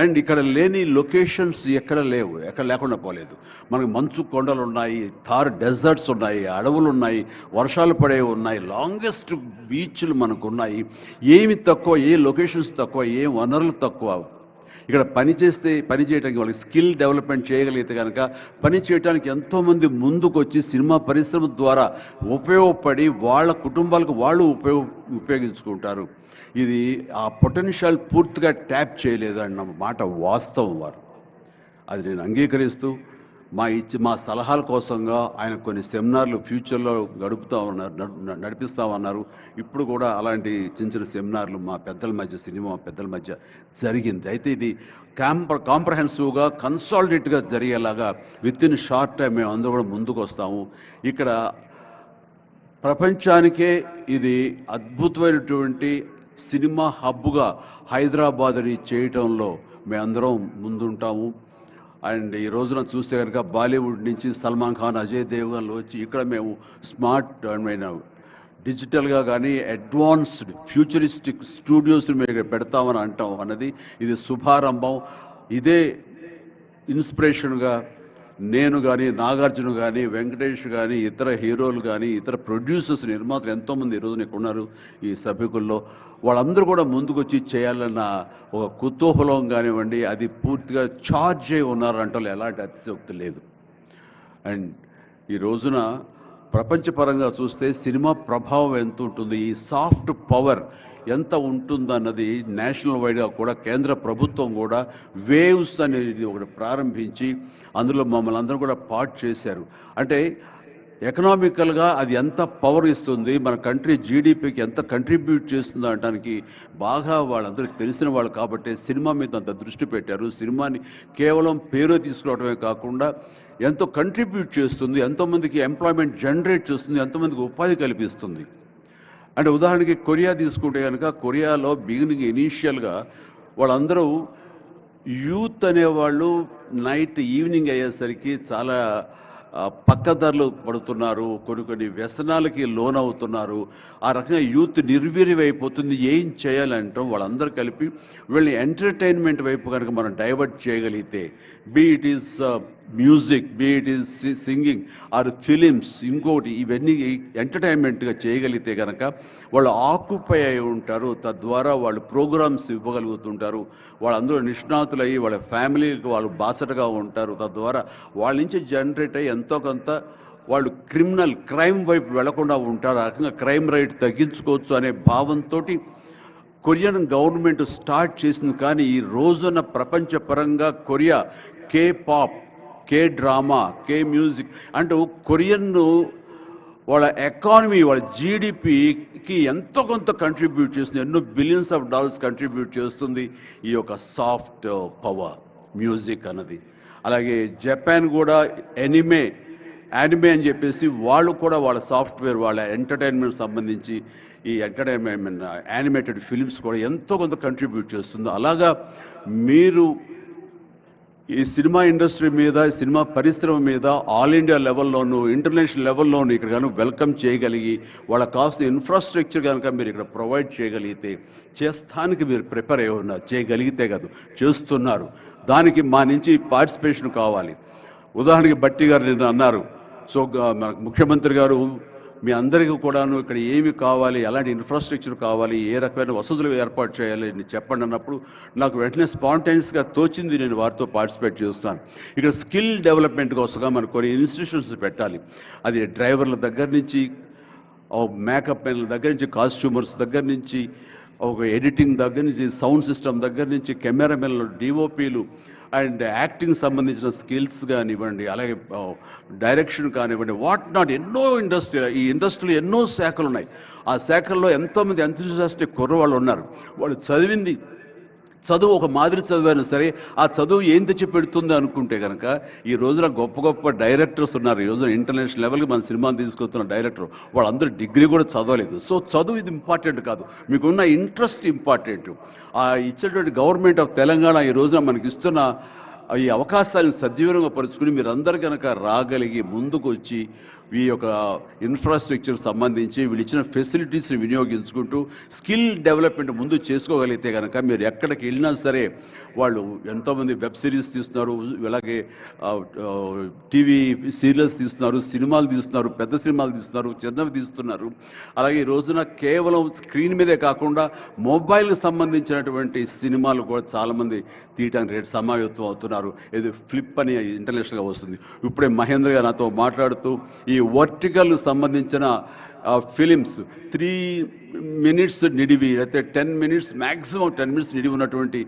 M: అండ్ ఇక్కడ లేని లొకేషన్స్ ఎక్కడ లేవు, ఎక్కడ లేకుండా పోలేదు. మనకు మంచు కొండలు ఉన్నాయి, థార్ డెజర్ట్స్ ఉన్నాయి, అడవులు ఉన్నాయి, వర్షాలు పడేవి ఉన్నాయి, లాంగెస్ట్ బీచ్లు మనకు ఉన్నాయి. ఏమి తక్కువ, ఏ లొకేషన్స్ తక్కువ, ఏ వనరులు తక్కువ. ఇక్కడ పని చేయడానికి వాళ్ళకి స్కిల్ డెవలప్మెంట్ చేయగలిగితే కనుక పని చేయడానికి ఎంతోమంది ముందుకు వచ్చి సినిమా పరిశ్రమ ద్వారా ఉపయోగపడి వాళ్ళ కుటుంబాలకు వాళ్ళు ఉపయోగించుకుంటారు. ఇది ఆ పొటెన్షియల్ పూర్తిగా ట్యాప్ చేయలేదు అన్న మాట వాస్తవం. వారు అది నేను అంగీకరిస్తూ మా సలహాల కోసంగా ఆయన కొన్ని సెమినార్లు ఫ్యూచర్లో నడిపిస్తామన్నారు. ఇప్పుడు కూడా అలాంటి చిన్న సెమినార్లు మా పెద్దల మధ్య, సినిమా పెద్దల మధ్య జరిగింది. అయితే ఇది కాంప్రహెన్సివ్గా కన్సాలిడేట్గా జరిగేలాగా విత్ ఇన్ షార్ట్ టైం మేము అందరూ కూడా ముందుకు వస్తాము. ఇక్కడ ప్రపంచానికే ఇది అద్భుతమైనటువంటి సినిమా హబ్గా హైదరాబాద్ని చేయటంలో మేమందరం ముందుంటాము. అండ్ ఈ రోజున చూస్తే కనుక బాలీవుడ్ నుంచి సల్మాన్ ఖాన్, అజయ్ దేవ్గన్లు వచ్చి ఇక్కడ మేము స్మార్ట్ డిజిటల్గా కానీ అడ్వాన్స్డ్ ఫ్యూచరిస్టిక్ స్టూడియోస్ని మేము పెడతామని అంటాం అన్నది ఇది శుభారంభం. ఇదే ఇన్స్పిరేషన్గా నేను కానీ, నాగార్జున కానీ, వెంకటేష్ కానీ, ఇతర హీరోలు కానీ, ఇతర ప్రొడ్యూసర్స్, నిర్మాతలు ఎంతోమంది ఈరోజున ఇక్కడ ఉన్నారు ఈ సభ్యుకుల్లో. వాళ్ళందరూ కూడా ముందుకు వచ్చి చేయాలన్న ఒక కుతూహలం కానివ్వండి, అది పూర్తిగా ఛార్జ్ అయి ఉన్నారంటే ఎలాంటి అతిశయోక్తి లేదు. అండ్ ఈ రోజున ప్రపంచపరంగా చూస్తే సినిమా ప్రభావం ఎంత ఉంటుంది, ఈ సాఫ్ట్ పవర్ ఎంత ఉంటుందన్నది నేషనల్ వైడ్గా కూడా కేంద్ర ప్రభుత్వం కూడా వేవ్స్ అనేది ఒకటి ప్రారంభించి అందులో మమ్మల్ని అందరూ కూడా పార్ట్ చేశారు. అంటే ఎకనామికల్గా అది ఎంత పవర్ ఇస్తుంది, మన కంట్రీ జీడిపికి ఎంత కంట్రిబ్యూట్ చేస్తుందో అనడానికి బాగా వాళ్ళందరికీ తెలిసిన వాళ్ళు కాబట్టి సినిమా మీద అంత దృష్టి పెట్టారు. సినిమాని కేవలం పేరు తీసుకురావడమే కాకుండా ఎంతో కంట్రిబ్యూట్ చేస్తుంది, ఎంతోమందికి ఎంప్లాయ్మెంట్ జనరేట్ చేస్తుంది, ఎంతోమందికి ఉపాధి కల్పిస్తుంది. అంటే ఉదాహరణకి కొరియా తీసుకుంటే కనుక కొరియాలో బిగినింగ్ ఇనీషియల్గా వాళ్ళందరూ యూత్ అనేవాళ్ళు నైట్ ఈవినింగ్ అయ్యేసరికి చాలా పక్కదారులు పడుతున్నారు, కొన్ని వ్యసనాలకి లోనవుతున్నారు. ఆ రకంగా యూత్ నిర్వీర్యమైపోతుంది. ఏం చేయాలంటాం వాళ్ళందరూ కలిపి వీళ్ళని ఎంటర్టైన్మెంట్ వైపు కనుక మనం డైవర్ట్ చేయగలిగితే, be it is music, be it is singing or films, ఇంకోటి ఇవన్నీ ఎంటర్టైన్మెంట్గా చేయగలిగితే కనుక వాళ్ళు ఆక్యుపై అయి ఉంటారు. తద్వారా వాళ్ళు ప్రోగ్రామ్స్ ఇవ్వగలుగుతుంటారు. వాళ్ళందరూ నిష్ణాతులయ్యి వాళ్ళ ఫ్యామిలీకి వాళ్ళు బాసటగా ఉంటారు. తద్వారా వాళ్ళ నుంచి జనరేట్ అయ్యి ఎంతో కొంత వాళ్ళు క్రైమ్ వైపు వెళ్లకుండా ఉంటారు. ఆ రకంగా క్రైమ్ రేట్ తగ్గించుకోవచ్చు అనే భావంతో కొరియన్ గవర్నమెంట్ స్టార్ట్ చేసింది. కానీ ఈ రోజున ప్రపంచపరంగా Korea K pop, K drama, K music అంటూ కొరియన్ వాళ్ళ ఎకానమీ, వాళ్ళ జీడిపికి ఎంతో కొంత కంట్రిబ్యూట్ చేస్తుంది. ఎన్నో బిలియన్స్ ఆఫ్ డాలర్స్ కంట్రిబ్యూట్ చేస్తుంది ఈ యొక్క సాఫ్ట్ పవర్ మ్యూజిక్ అన్నది. అలాగే జపాన్ కూడా యానిమే అని చెప్పేసి వాళ్ళు కూడా వాళ్ళ సాఫ్ట్వేర్, వాళ్ళ ఎంటర్టైన్మెంట్ సంబంధించి ఈ ఎంటర్టైన్మెంట్ యానిమేటెడ్ ఫిలిమ్స్ కూడా ఎంతో కొంత కంట్రిబ్యూట్ చేస్తుంది. అలాగా మీరు ఈ సినిమా ఇండస్ట్రీ మీద, సినిమా పరిశ్రమ మీద ఆల్ ఇండియా లెవెల్లోనూ ఇంటర్నేషనల్ లెవెల్లోనూ ఇక్కడ కనుక వెల్కమ్ చేయగలిగి వాళ్ళకి కావాల్సిన ఇన్ఫ్రాస్ట్రక్చర్ కనుక మీరు ఇక్కడ ప్రొవైడ్ చేయగలిగితే, చేస్తానికి మీరు ప్రిపేర్ అయి ఉన్నారు, చేయగలిగితే కాదు చేస్తున్నారు. దానికి మా నుంచి పార్టిసిపేషన్ కావాలి. ఉదాహరణకి బట్టి గారు నిన్న అన్నారు, సో మనకు ముఖ్యమంత్రి గారు మీ అందరికీ కూడాను ఇక్కడ ఏమి కావాలి, ఎలాంటి ఇన్ఫ్రాస్ట్రక్చర్ కావాలి, ఏ రకమైన వసతులు ఏర్పాటు చేయాలి అని చెప్పండి అన్నప్పుడు నాకు వెంటనే స్పాంటైనియస్గా తోచింది, నేను వారితో పార్టిసిపేట్ చేస్తాను. ఇక్కడ స్కిల్ డెవలప్మెంట్ కోసంగా మనకు కొన్ని ఇన్స్టిట్యూషన్స్ పెట్టాలి. అది డ్రైవర్ల దగ్గర నుంచి, మేకప్ మెన్ల దగ్గర నుంచి, కాస్ట్యూమర్స్ దగ్గర నుంచి, ఒక ఎడిటింగ్ దగ్గర నుంచి, సౌండ్ సిస్టమ్ దగ్గర నుంచి, కెమెరామెన్లు, డిఓపీలు, అండ్ యాక్టింగ్ సంబంధించిన స్కిల్స్ కానివ్వండి, అలాగే డైరెక్షన్ కానివ్వండి, వాట్ నాట్ ఎన్నో ఈ ఇండస్ట్రీలో ఎన్నో శాఖలు ఉన్నాయి. ఆ శాఖల్లో ఎంతోమంది ఎంతూజియాస్టిక్ కుర్రవాళ్ళు ఉన్నారు. వాళ్ళు చదువు ఒక మాదిరి చదివైనా సరే ఆ చదువు ఏం తెచ్చి పెడుతుంది అనుకుంటే కనుక ఈ రోజున గొప్ప గొప్ప డైరెక్టర్స్ ఉన్నారు. ఈ రోజున ఇంటర్నేషనల్ లెవెల్కి మన సినిమాని తీసుకొస్తున్న డైరెక్టర్ వాళ్ళందరూ డిగ్రీ కూడా చదవలేదు. సో చదువు ఇది ఇంపార్టెంట్ కాదు, మీకున్న ఇంట్రెస్ట్ ఇంపార్టెంట్. ఆ ఇచ్చేటువంటి గవర్నమెంట్ ఆఫ్ తెలంగాణ ఈ రోజున మనకి ఇస్తున్న ఈ అవకాశాలను సద్వినియోగపరుచుకుని మీరందరూ కనుక రాగలిగి ముందుకు వచ్చి ఈ యొక్క ఇన్ఫ్రాస్ట్రక్చర్ సంబంధించి వీళ్ళు ఇచ్చిన ఫెసిలిటీస్ని వినియోగించుకుంటూ స్కిల్ డెవలప్మెంట్ ముందు చేసుకోగలిగితే కనుక మీరు ఎక్కడికి వెళ్ళినా సరే వాళ్ళు ఎంతోమంది వెబ్ సిరీస్ తీస్తున్నారు, అలాగే టీవీ సీరియల్స్ తీస్తున్నారు, సినిమాలు తీస్తున్నారు, పెద్ద సినిమాలు తీస్తున్నారు, చిన్నవి తీస్తున్నారు. అలాగే ఈ రోజున కేవలం స్క్రీన్ మీదే కాకుండా మొబైల్కి సంబంధించినటువంటి సినిమాలు కూడా చాలామంది తీయటానికి సమాయత్తం అవుతున్నారు. ఇది ఫ్లిప్ అని ఇంటర్నేషనల్గా వస్తుంది. ఇప్పుడే మహేంద్ర గారు నాతో మాట్లాడుతూ ఈ వర్టికల్ సంబంధించిన ఫిలిమ్స్ 3 minutes నిడివి అయితే 10 minutes మ్యాక్సిమం 10 minutes నిడివి ఉన్నటువంటి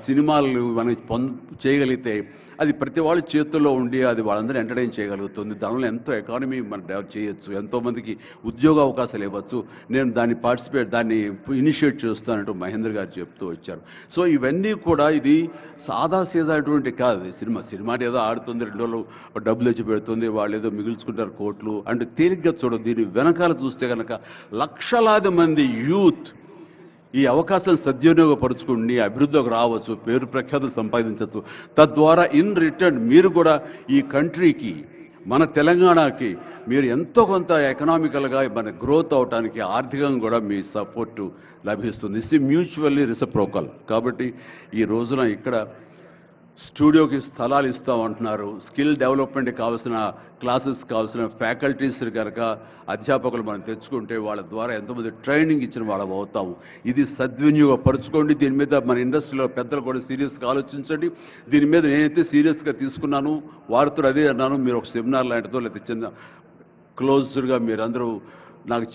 M: సినిమాలు మనం చేయగలిగితే అది ప్రతి వాళ్ళ చేతుల్లో ఉండి అది వాళ్ళందరూ ఎంటర్టైన్ చేయగలుగుతుంది. దానివల్ల ఎంతో ఎకానమీ మనం డెవలప్ చేయొచ్చు, ఎంతోమందికి ఉద్యోగ అవకాశాలు ఇవ్వచ్చు. నేను దాన్ని ఇనిషియేట్ చేస్తానంటూ మహేంద్ర గారు చెప్తూ వచ్చారు. సో ఇవన్నీ కూడా ఇది సాదాసీదాటువంటి కాదు. సినిమా ఏదో ఆడుతుంది, 2 రోజులు డబ్బులు తెచ్చి పెడుతుంది, వాళ్ళు ఏదో మిగుల్చుకుంటారు కోట్లు అంటే తేలిగ్గా చూడదు. దీని వెనకాల చూస్తే కనుక లక్షలాది మంది యూత్ ఈ అవకాశాలు సద్వినియోగపరుచుకుని అభివృద్ధిలోకి రావచ్చు, పేరు ప్రఖ్యాతులు సంపాదించవచ్చు. తద్వారా ఇన్ రిటర్న్ మీరు కూడా ఈ కంట్రీకి, మన తెలంగాణకి మీరు ఎంతో కొంత ఎకనామికల్గా మన గ్రోత్ అవడానికి ఆర్థికంగా కూడా మీ సపోర్టు లభిస్తుంది. ఇది మ్యూచువల్లీ రిసిప్రోకల్. కాబట్టి ఈ రోజున ఇక్కడ స్టూడియోకి స్థలాలు ఇస్తామంటున్నారు. స్కిల్ డెవలప్మెంట్కి కావాల్సిన క్లాసెస్ కావాల్సిన ఫ్యాకల్టీస్ కనుక అధ్యాపకులు మనం తెచ్చుకుంటే వాళ్ళ ద్వారా ఎంతోమంది ట్రైనింగ్ ఇచ్చిన వాళ్ళం అవుతాము. ఇది సద్వినియోగపరచుకోండి. దీని మీద మన ఇండస్ట్రీలో పెద్దలు కూడా సీరియస్గా ఆలోచించండి. దీని మీద నేనైతే సీరియస్గా తీసుకున్నాను, వారితో అదే అన్నాను. మీరు ఒక సెమినార్ లాంటిదో లేకపోతే చిన్న క్లోజ్డ్గా మీరందరూ నాకు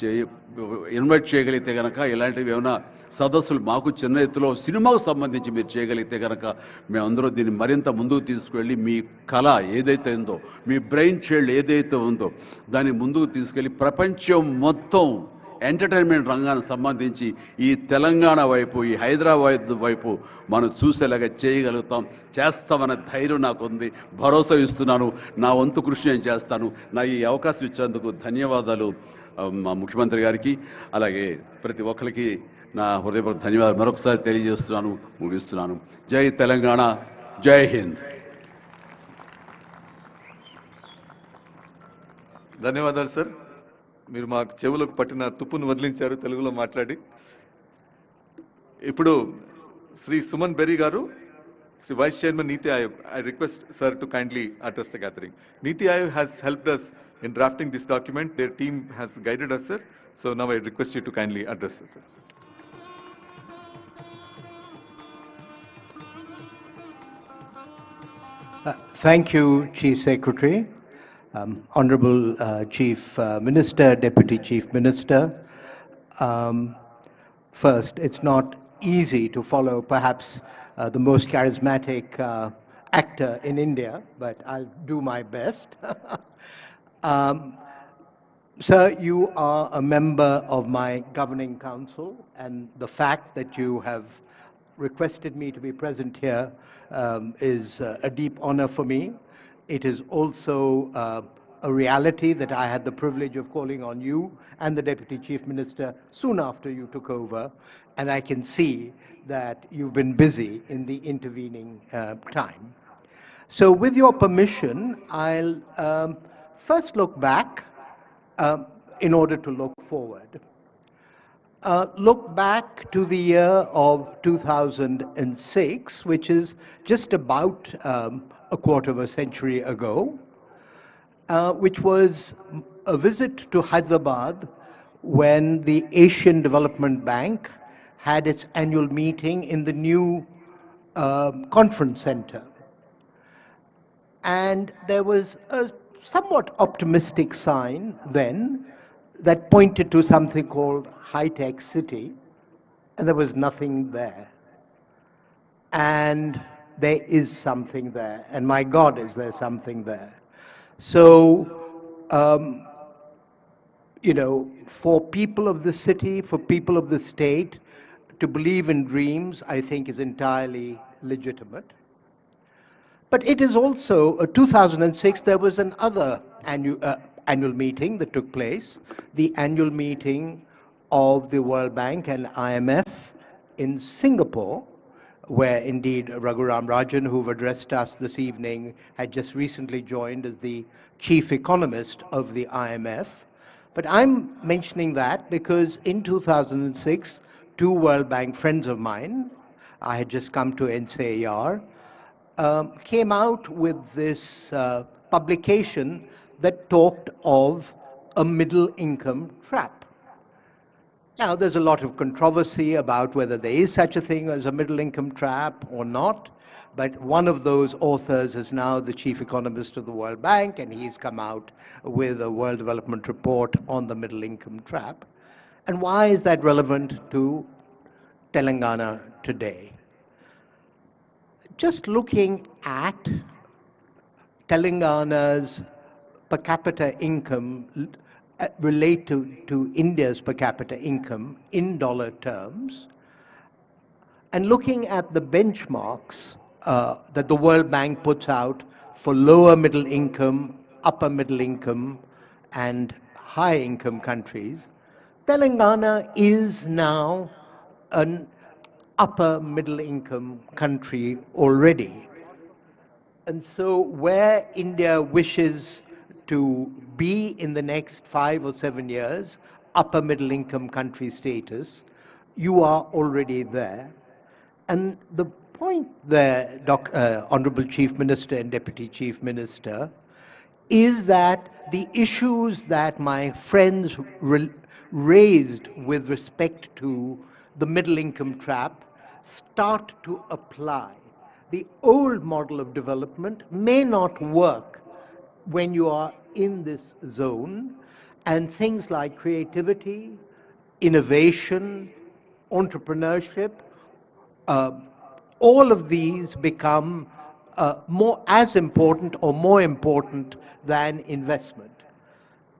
M: ఇన్వైట్ చేయగలిగితే కనుక ఇలాంటివి ఏమైనా సదస్సులు మాకు చిన్న ఎత్తులో సినిమాకు సంబంధించి మీరు చేయగలిగితే కనుక మేమందరూ దీన్ని మరింత ముందుకు తీసుకువెళ్ళి మీ కళ ఏదైతే ఉందో, మీ బ్రెయిన్ చైల్డ్ ఏదైతే ఉందో దాన్ని ముందుకు తీసుకెళ్ళి ప్రపంచం మొత్తం ఎంటర్టైన్మెంట్ రంగానికి సంబంధించి ఈ తెలంగాణ వైపు, ఈ హైదరాబాద్ వైపు మనం చూసేలాగా చేయగలుగుతాం, చేస్తామన్న ధైర్యం నాకుంది, భరోసా ఇస్తున్నాను. నా వంతు కృషి నేను చేస్తాను. నా ఈ అవకాశం ఇచ్చేందుకు ధన్యవాదాలు మా ముఖ్యమంత్రి గారికి, అలాగే ప్రతి ఒక్కరికి నా హృదయపూర్వక ధన్యవాదాలు మరొకసారి తెలియజేస్తున్నాను, ముగిస్తున్నాను. జై తెలంగాణ, జై హింద్.
C: ధన్యవాదాలు సార్. మీరు మా చెవులకు పట్టిన తుప్పును వదిలించారు తెలుగులో మాట్లాడి. ఇప్పుడు శ్రీ సుమన్ బెర్రీ గారు, Shri vice chairman NITI Aayog. I request sir to kindly address the gathering. Niti Aayog has helped us in drafting this document. Their team has guided us, sir. So now I request you to kindly address us, sir.
N: Thank you, Chief Secretary. Honorable Chief Minister, Deputy Chief Minister. First, it's not easy to follow perhaps the most charismatic actor in India, but I'll do my best. Sir, you are a member of my governing council, and the fact that you have requested me to be present here is a deep honor for me. It is also a reality that I had the privilege of calling on you and the Deputy Chief Minister soon after you took over, and I can see that you've been busy in the intervening time. So with your permission, I'll first look back in order to look forward. Look back to the year of 2006, which is just about a quarter of a century ago, which was a visit to Hyderabad when the Asian Development Bank had its annual meeting in the new conference center. And there was a somewhat optimistic sign then that pointed to something called high-tech city, and there was nothing there. And there is something there. And my God, is there something there. So, you know, for people of the city, for people of the state, to believe in dreams, I think is entirely legitimate. But it is also, 2006, there was another annual meeting that took place, the annual meeting of the World Bank and IMF in Singapore, where indeed Raghuram Rajan, who've addressed us this evening, had just recently joined as the chief economist of the IMF. But I'm mentioning that because in 2006, two World Bank friends of mine, I had just come to NCAR, came out with this publication that talked of a middle income trap. Now, there's a lot of controversy about whether there is such a thing as a middle income trap or not, but one of those authors is now the chief economist of the World Bank, and he's come out with a World Development Report on the middle income trap. And why is that relevant to Telangana today? Just looking at Telangana's per capita income related to India's per capita income in dollar terms, and looking at the benchmarks that the World Bank puts out for lower middle income, upper middle income, and high income countries, Telangana is now an upper middle income country already. And so where India wishes to be in the next 5 or 7 years, upper middle income country status, you are already there. And the point there, Honorable Chief Minister and Deputy Chief Minister, is that the issues that my friends raised with respect to the middle income trap start to apply. The old model of development may not work when you are in this zone, and things like creativity, innovation, entrepreneurship, all of these become as important or more important than investment.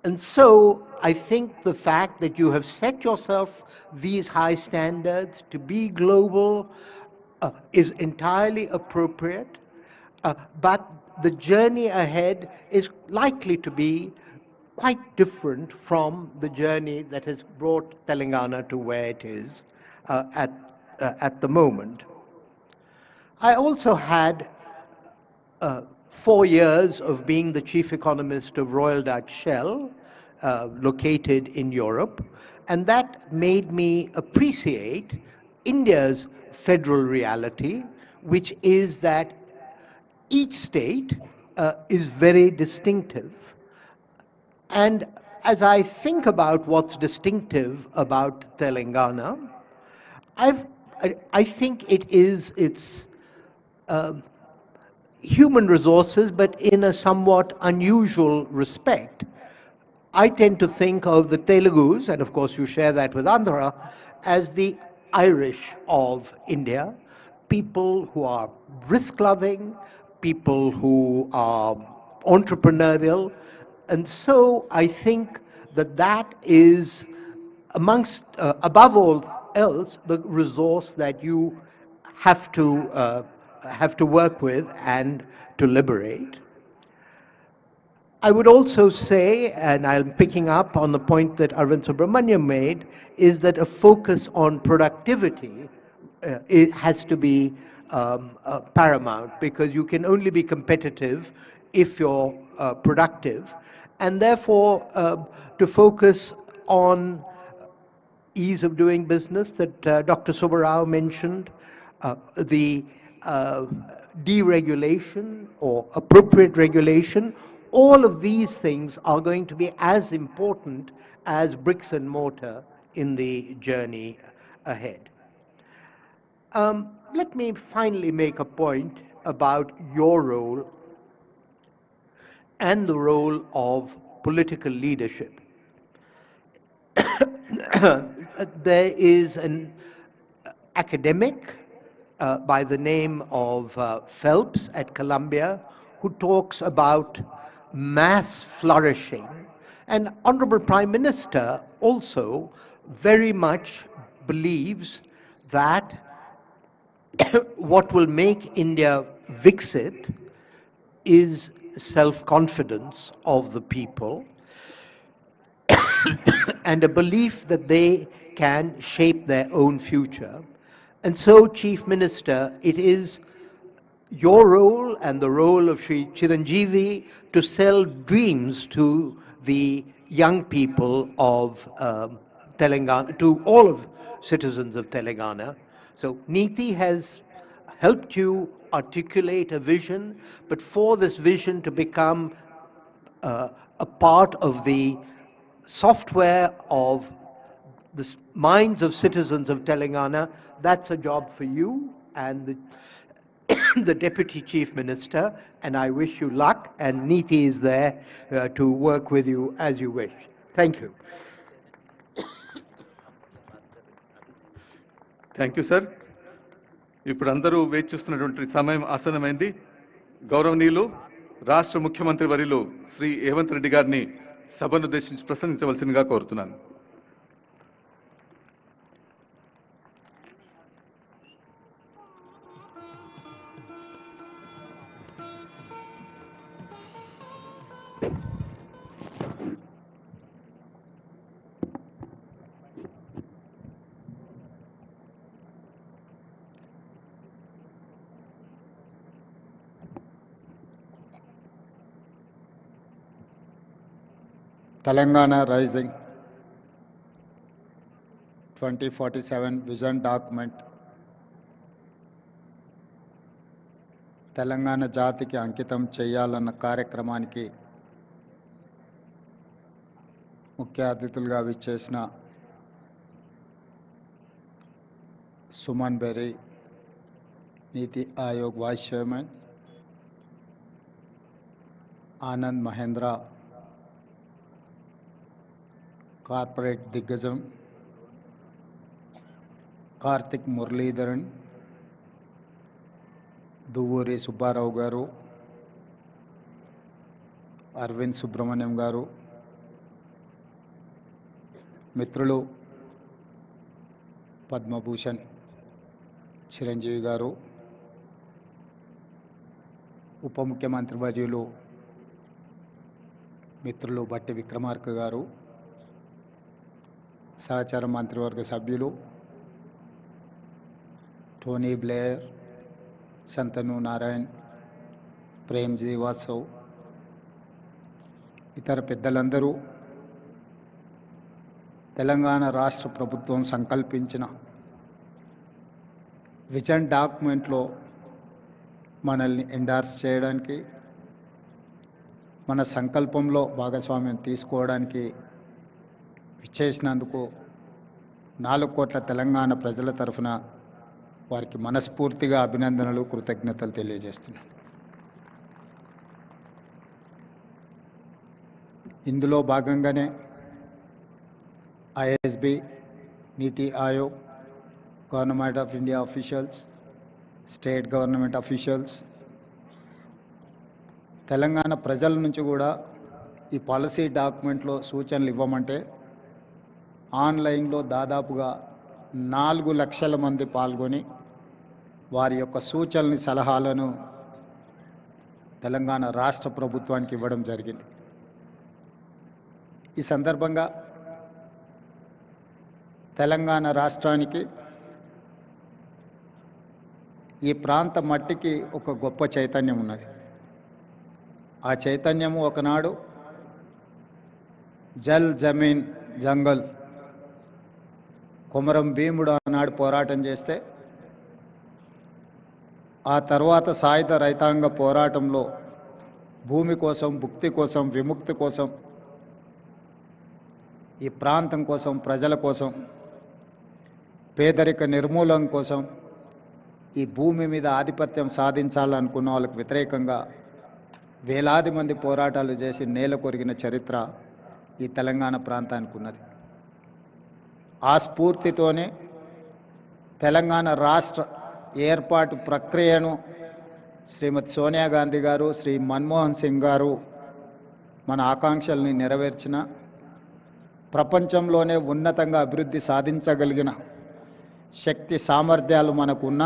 N: And so I think the fact that you have set yourself these high standards to be global is entirely appropriate, but the journey ahead is likely to be quite different from the journey that has brought Telangana to where it is at the moment. I also had 4 years of being the chief economist of Royal Dutch Shell, located in Europe, and that made me appreciate India's federal reality, which is that each state is very distinctive. And as I think about what's distinctive about Telangana, I think it is its human resources, but in a somewhat unusual respect. I tend to think of the Telugus, and of course you share that with Andhra, as the Irish of India, people who are risk-loving, people who are entrepreneurial, and so I think that that is, amongst, above all else, the resource that you have to work with and to liberate. I would also say, and I'm picking up on the point that Arvind Subramaniam made, is that a focus on productivity it has to be paramount, because you can only be competitive if you're productive, and therefore to focus on ease of doing business that Dr. Subbarao mentioned, the deregulation or appropriate regulation. All of these things are going to be as important as bricks and mortar in the journey ahead. Let me finally make a point about your role and the role of political leadership. There is an academic by the name of Phelps at Columbia, who talks about mass flourishing. And Honorable Prime Minister also very much believes that what will make India Viksit is self-confidence of the people and a belief that they can shape their own future. And so, Chief Minister, it is your role and the role of Sri Chiranjeevi to sell dreams to the young people of Telangana, to all of citizens of Telangana. So Niti has helped you articulate a vision, but for this vision to become a part of the software of the minds of citizens of Telangana, that's a job for you and the Deputy Chief Minister, and I wish you luck, and Niti is there to work with you as you wish. Thank you.
C: Thank you sir. ఇప్పుడు అందరూ వేచి చూస్తున్నటువంటి సమయం ఆసన్నమైంది. గౌరవనీయులు రాష్ట్ర ముఖ్యమంత్రి వర్యులు శ్రీ రేవంత్ రెడ్డి గారిని సభను ఉద్దేశించి ప్రసంగించవలసిందిగా కోరుతున్నాను.
O: Telangana Rising 2047 Vision Document Telangana జాతికి అంకితం చేయాలన్న కార్యక్రమానికి ముఖ్య అతిథులుగా విచ్చేసిన Suman Berry, NITI Aayog vice chairman, Anand Mahindra, corporate దిగ్గజం కార్తిక్ మురళీధరన్, దువ్వూరి సుబ్బారావు గారు, అరవింద్ సుబ్రహ్మణ్యం గారు, మిత్రులు పద్మభూషణ్ చిరంజీవి గారు, ఉప ముఖ్యమంత్రి వర్యులు మిత్రులు బట్టి విక్రమార్క గారు, సహచార మంత్రివర్గ సభ్యులు టోనీ బ్లేయర్, శంతను నారాయణ్, ప్రేమ్జీ వాత్సవ్, ఇతర పెద్దలందరూ తెలంగాణ రాష్ట్ర ప్రభుత్వం సంకల్పించిన విజన్ డాక్యుమెంట్లో మనల్ని ఎండార్స్ చేయడానికి, మన సంకల్పంలో భాగస్వామ్యం తీసుకోవడానికి విచ్చేసినందుకు 4 కోట్ల తెలంగాణ ప్రజల తరఫున వారికి మనస్ఫూర్తిగా అభినందనలు, కృతజ్ఞతలు తెలియజేస్తున్నాను. ఇందులో భాగంగానే ISB, NITI Aayog, government of India officials, state government officials, Telangana ప్రజల నుంచి కూడా ఈ పాలసీ డాక్యుమెంట్లో సూచనలు ఇవ్వమంటే ఆన్లైన్లో దాదాపుగా 4 లక్షల మంది పాల్గొని వారి యొక్క సూచనల్ని, సలహాలను తెలంగాణ రాష్ట్ర ప్రభుత్వానికి ఇవ్వడం జరిగింది. ఈ సందర్భంగా తెలంగాణ రాష్ట్రానికి, ఈ ప్రాంత మట్టికి ఒక గొప్ప చైతన్యం ఉన్నది. ఆ చైతన్యము ఒకనాడు జల్ జమీన్ జంగల్, కొమరం భీముడు ఆనాడు పోరాటం చేస్తే, ఆ తర్వాత సాయుధ రైతాంగ పోరాటంలో భూమి కోసం, భుక్తి కోసం, విముక్తి కోసం, ఈ ప్రాంతం కోసం, ప్రజల కోసం, పేదరిక నిర్మూలన కోసం, ఈ భూమి మీద ఆధిపత్యం సాధించాలనుకున్న వాళ్ళకు వ్యతిరేకంగా వేలాది మంది పోరాటాలు చేసి నేల కొరిగిన చరిత్ర ఈ తెలంగాణ ప్రాంతానికి ఉన్నది. ఆ స్ఫూర్తితోనే తెలంగాణ రాష్ట్ర ఏర్పాటు ప్రక్రియను శ్రీమతి సోనియా గాంధీ గారు, శ్రీ మన్మోహన్ సింగ్ గారు మన ఆకాంక్షల్ని నెరవేర్చిన ప్రపంచంలోనే ఉన్నతంగా అభివృద్ధి సాధించగలిగిన శక్తి సామర్థ్యాలు మనకున్న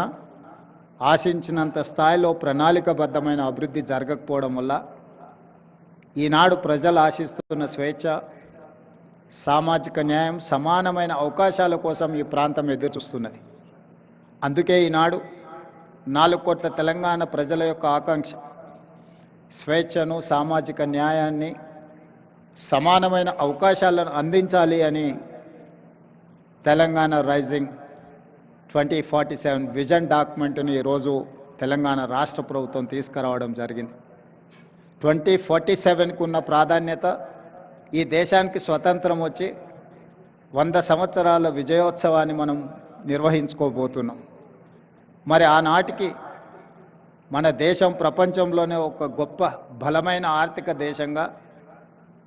O: ఆశించినంత స్థాయిలో ప్రణాళికబద్ధమైన అభివృద్ధి జరగకపోవడం వల్ల ఈనాడు ప్రజలు ఆశిస్తున్న స్వేచ్ఛ, సామాజిక న్యాయం, సమానమైన అవకాశాల కోసం ఈ ప్రాంతం ఎదురుచూస్తున్నది. అందుకే ఈనాడు 4 కోట్ల తెలంగాణ ప్రజల యొక్క ఆకాంక్ష స్వేచ్ఛను, సామాజిక న్యాయాన్ని, సమానమైన అవకాశాలను అందించాలి అని తెలంగాణ రైజింగ్ 2047 విజన్ డాక్యుమెంట్ని ఈరోజు తెలంగాణ రాష్ట్ర ప్రభుత్వం తీసుకురావడం జరిగింది. 2047కు ఉన్న ప్రాధాన్యత ఈ దేశానికి స్వతంత్రం వచ్చి 100 సంవత్సరాల విజయోత్సవాన్ని మనం నిర్వహించుకోబోతున్నాం. మరి ఆనాటికి మన దేశం ప్రపంచంలోనే ఒక గొప్ప బలమైన ఆర్థిక దేశంగా,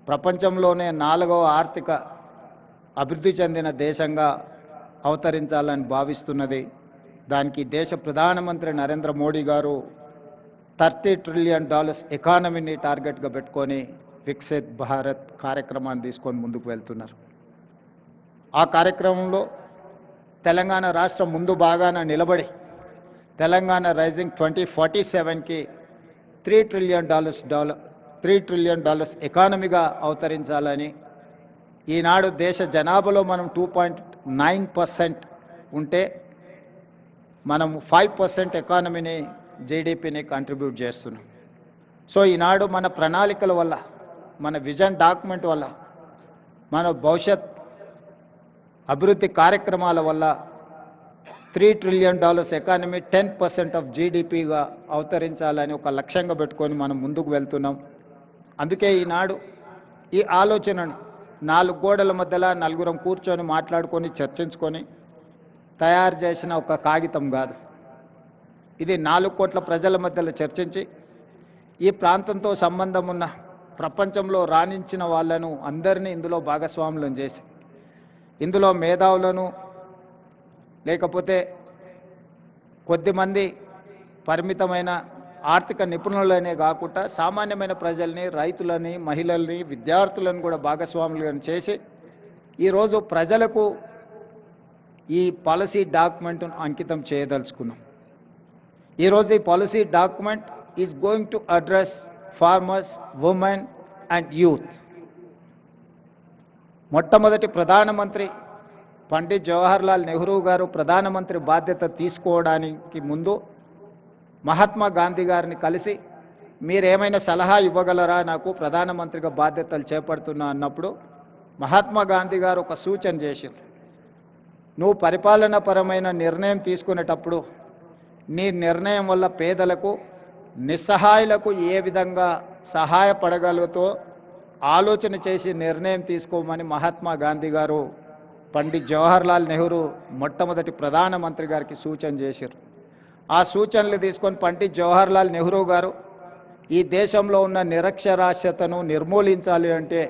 O: ప్రపంచంలోనే 4వ ఆర్థిక అభివృద్ధి చెందిన దేశంగా అవతరించాలని భావిస్తున్నది. దానికి దేశ ప్రధానమంత్రి నరేంద్ర మోడీ గారు $30 ట్రిలియన్ ఎకానమీని టార్గెట్గా పెట్టుకొని వికసిత్ భారత్ కార్యక్రమాన్ని తీసుకొని ముందుకు వెళ్తున్నారు. ఆ కార్యక్రమంలో తెలంగాణ రాష్ట్రం ముందు బాగాన నిలబడి తెలంగాణ రైజింగ్ 2047కి $3 ట్రిలియన్ ఎకానమీగా అవతరించాలని, ఈనాడు దేశ జనాభాలో మనం 2.9% ఉంటే మనం 5% ఎకానమీని, జీడిపిని కంట్రిబ్యూట్ చేస్తున్నాం. సో ఈనాడు మన ప్రణాళికల వల్ల, మన విజన్ డాక్యుమెంట్ వల్ల, మన భవిష్యత్ అభివృద్ధి కార్యక్రమాల వల్ల $3 ట్రిలియన్ ఎకానమీ 10% ఆఫ్ జీడిపిగా అవతరించాలని ఒక లక్ష్యంగా పెట్టుకొని మనం ముందుకు వెళ్తున్నాం. అందుకే ఈనాడు ఈ ఆలోచనను 4 గోడల మధ్యలో నలుగురం కూర్చొని మాట్లాడుకొని చర్చించుకొని తయారు చేసిన ఒక కాగితం కాదు. ఇది 4 కోట్ల ప్రజల మధ్యలో చర్చించి ఈ ప్రాంతంతో సంబంధం ఉన్న ప్రపంచంలో రాణించిన వాళ్ళను అందరినీ ఇందులో భాగస్వాములను చేసి, ఇందులో మేధావులను, లేకపోతే కొద్దిమంది పరిమితమైన ఆర్థిక నిపుణులనే కాకుండా సామాన్యమైన ప్రజల్ని, రైతులని, మహిళల్ని, విద్యార్థులను కూడా భాగస్వాములను చేసి ఈరోజు ప్రజలకు ఈ పాలసీ డాక్యుమెంట్ను అంకితం చేయదలుచుకున్నాం. ఈరోజు ఈ policy document is going to address farmers, women and youth. మొట్టమొదటి ప్రధానమంత్రి పండిట్ జవహర్లాల్ నెహ్రూ గారు ప్రధానమంత్రి బాధ్యత తీసుకోవడానికి ముందు మహాత్మా గాంధీ గారిని కలిసి, మీరేమైనా సలహా ఇవ్వగలరా, నాకు ప్రధానమంత్రిగా బాధ్యతలు చేపడుతున్నా అన్నప్పుడు మహాత్మా గాంధీ గారు ఒక సూచన చేశారు. నువ్వు పరిపాలనాపరమైన నిర్ణయం తీసుకునేటప్పుడు నీ నిర్ణయం వల్ల పేదలకు, నిస్సహాయులకు ఏ విధంగా సహాయపడగలుగుతో ఆలోచన చేసి నిర్ణయం తీసుకోమని మహాత్మా గాంధీ గారు పండిట్ జవహర్లాల్ నెహ్రూ మొట్టమొదటి ప్రధానమంత్రి గారికి సూచన చేశారు. ఆ సూచనలు తీసుకొని పండిట్ జవహర్లాల్ నెహ్రూ గారు ఈ దేశంలో ఉన్న నిరక్షరాస్యతను నిర్మూలించాలి అంటే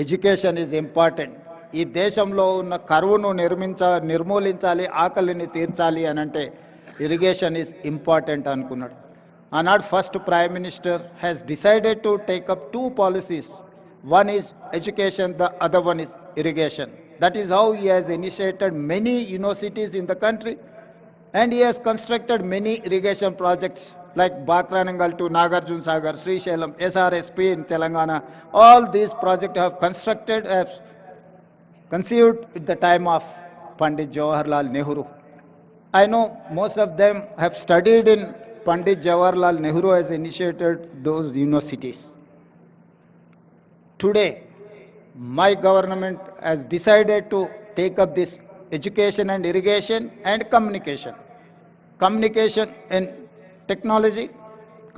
O: ఎడ్యుకేషన్ ఈజ్ ఇంపార్టెంట్, ఈ దేశంలో ఉన్న కరువును నిర్మూలించాలి, ఆకలిని తీర్చాలి అని అంటే ఇరిగేషన్ ఈజ్ ఇంపార్టెంట్ అనుకున్నాడు. ఆనాడు first prime minister has decided to take up 2 policies. One is education, the other one is irrigation. That is how he has initiated many universities in the country, and he has constructed many irrigation projects like Bakranangal to Nagarjuna Sagar, Srisailam, SRSP in Telangana. All these projects have conceived at the time of Pandit Jawaharlal Nehru. I know most of them have studied in Pandit Jawaharlal Nehru has initiated those universities. Today, my government has decided to take up this education and irrigation and communication. Communication in technology,